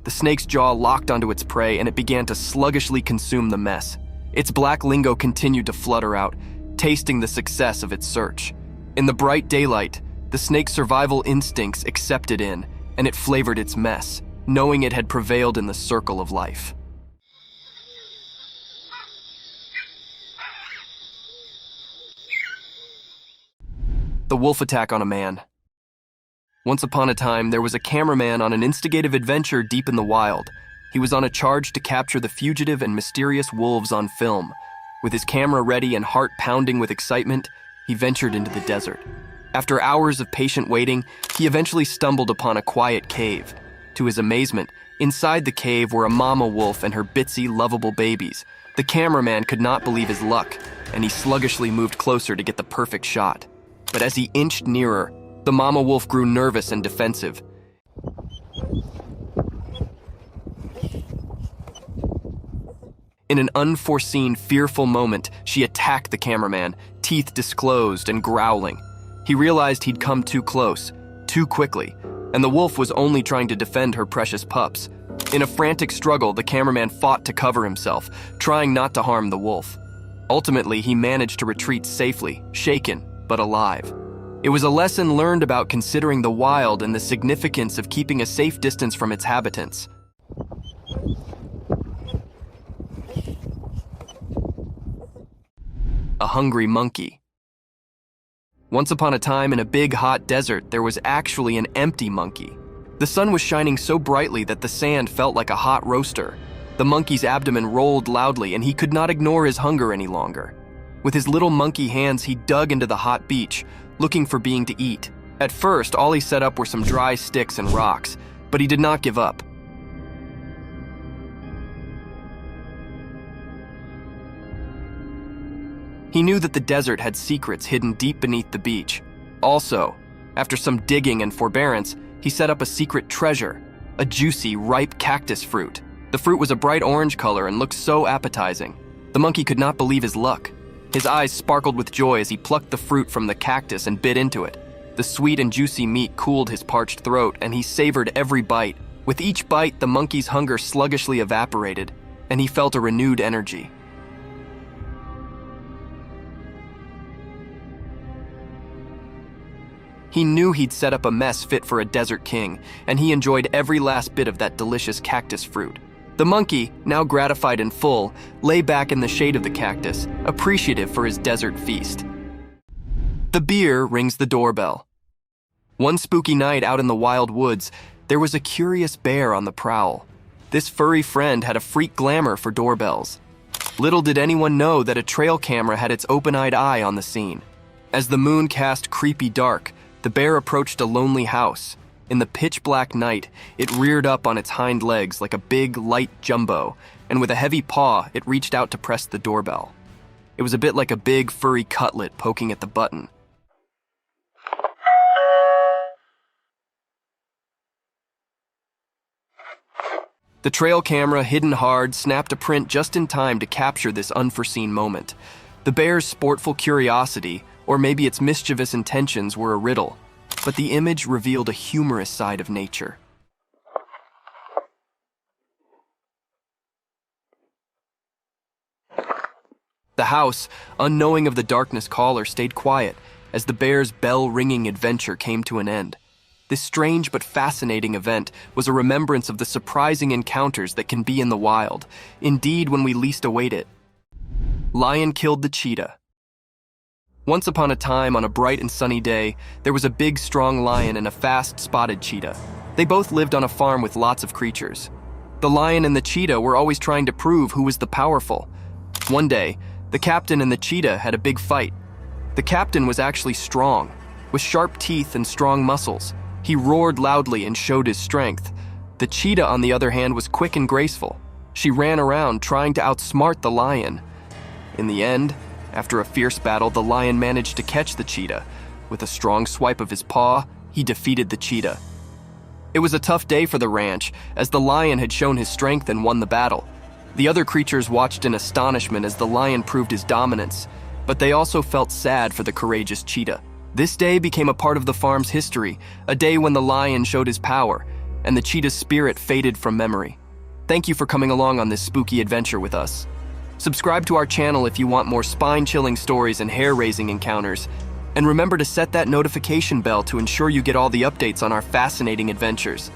The snake's jaw locked onto its prey, and it began to sluggishly consume the mess. Its black lingo continued to flutter out, tasting the success of its search. In the bright daylight, the snake's survival instincts accepted in, and it flavored its mess, knowing it had prevailed in the circle of life. The wolf attack on a man. Once upon a time, there was a cameraman on an instigative adventure deep in the wild. He was on a charge to capture the fugitive and mysterious wolves on film. With his camera ready and heart pounding with excitement, he ventured into the desert. After hours of patient waiting, he eventually stumbled upon a quiet cave. To his amazement, inside the cave were a mama wolf and her bitsy, lovable babies. The cameraman could not believe his luck, and he sluggishly moved closer to get the perfect shot. But as he inched nearer, the mama wolf grew nervous and defensive. In an unforeseen, fearful moment, she attacked the cameraman, teeth disclosed and growling. He realized he'd come too close, too quickly, and the wolf was only trying to defend her precious pups. In a frantic struggle, the cameraman fought to cover himself, trying not to harm the wolf. Ultimately, he managed to retreat safely, shaken, but alive. It was a lesson learned about considering the wild and the significance of keeping a safe distance from its habitants. A hungry monkey. Once upon a time in a big hot desert, there was actually an empty monkey. The sun was shining so brightly that the sand felt like a hot roaster. The monkey's abdomen rolled loudly, and he could not ignore his hunger any longer. With his little monkey hands, he dug into the hot beach, looking for being to eat. At first, all he set up were some dry sticks and rocks, but he did not give up. He knew that the desert had secrets hidden deep beneath the beach. Also, after some digging and forbearance, he set up a secret treasure, a juicy, ripe cactus fruit. The fruit was a bright orange color and looked so appetizing. The monkey could not believe his luck. His eyes sparkled with joy as he plucked the fruit from the cactus and bit into it. The sweet and juicy meat cooled his parched throat, and he savored every bite. With each bite, the monkey's hunger sluggishly evaporated, and he felt a renewed energy. He knew he'd set up a mess fit for a desert king, and he enjoyed every last bit of that delicious cactus fruit. The monkey, now gratified and full, lay back in the shade of the cactus, appreciative for his desert feast. The bear rings the doorbell. One spooky night out in the wild woods, there was a curious bear on the prowl. This furry friend had a freak glamour for doorbells. Little did anyone know that a trail camera had its open-eyed eye on the scene. As the moon cast creepy dark, the bear approached a lonely house. In the pitch-black night, it reared up on its hind legs like a big, light jumbo, and with a heavy paw, it reached out to press the doorbell. It was a bit like a big, furry cutlet poking at the button. The trail camera, hidden hard, snapped a print just in time to capture this unforeseen moment. The bear's sportful curiosity, or maybe its mischievous intentions, were a riddle, but the image revealed a humorous side of nature. The house, unknowing of the darkness caller, stayed quiet as the bear's bell-ringing adventure came to an end. This strange but fascinating event was a remembrance of the surprising encounters that can be in the wild, indeed when we least await it. Lion killed the cheetah. Once upon a time, on a bright and sunny day, there was a big, strong lion and a fast, spotted cheetah. They both lived on a farm with lots of creatures. The lion and the cheetah were always trying to prove who was the powerful. One day, the captain and the cheetah had a big fight. The captain was actually strong, with sharp teeth and strong muscles. He roared loudly and showed his strength. The cheetah, on the other hand, was quick and graceful. She ran around trying to outsmart the lion. In the end, after a fierce battle, the lion managed to catch the cheetah. With a strong swipe of his paw, he defeated the cheetah. It was a tough day for the ranch, as the lion had shown his strength and won the battle. The other creatures watched in astonishment as the lion proved his dominance, but they also felt sad for the courageous cheetah. This day became a part of the farm's history, a day when the lion showed his power, and the cheetah's spirit faded from memory. Thank you for coming along on this spooky adventure with us. Subscribe to our channel if you want more spine-chilling stories and hair-raising encounters, and remember to set that notification bell to ensure you get all the updates on our fascinating adventures.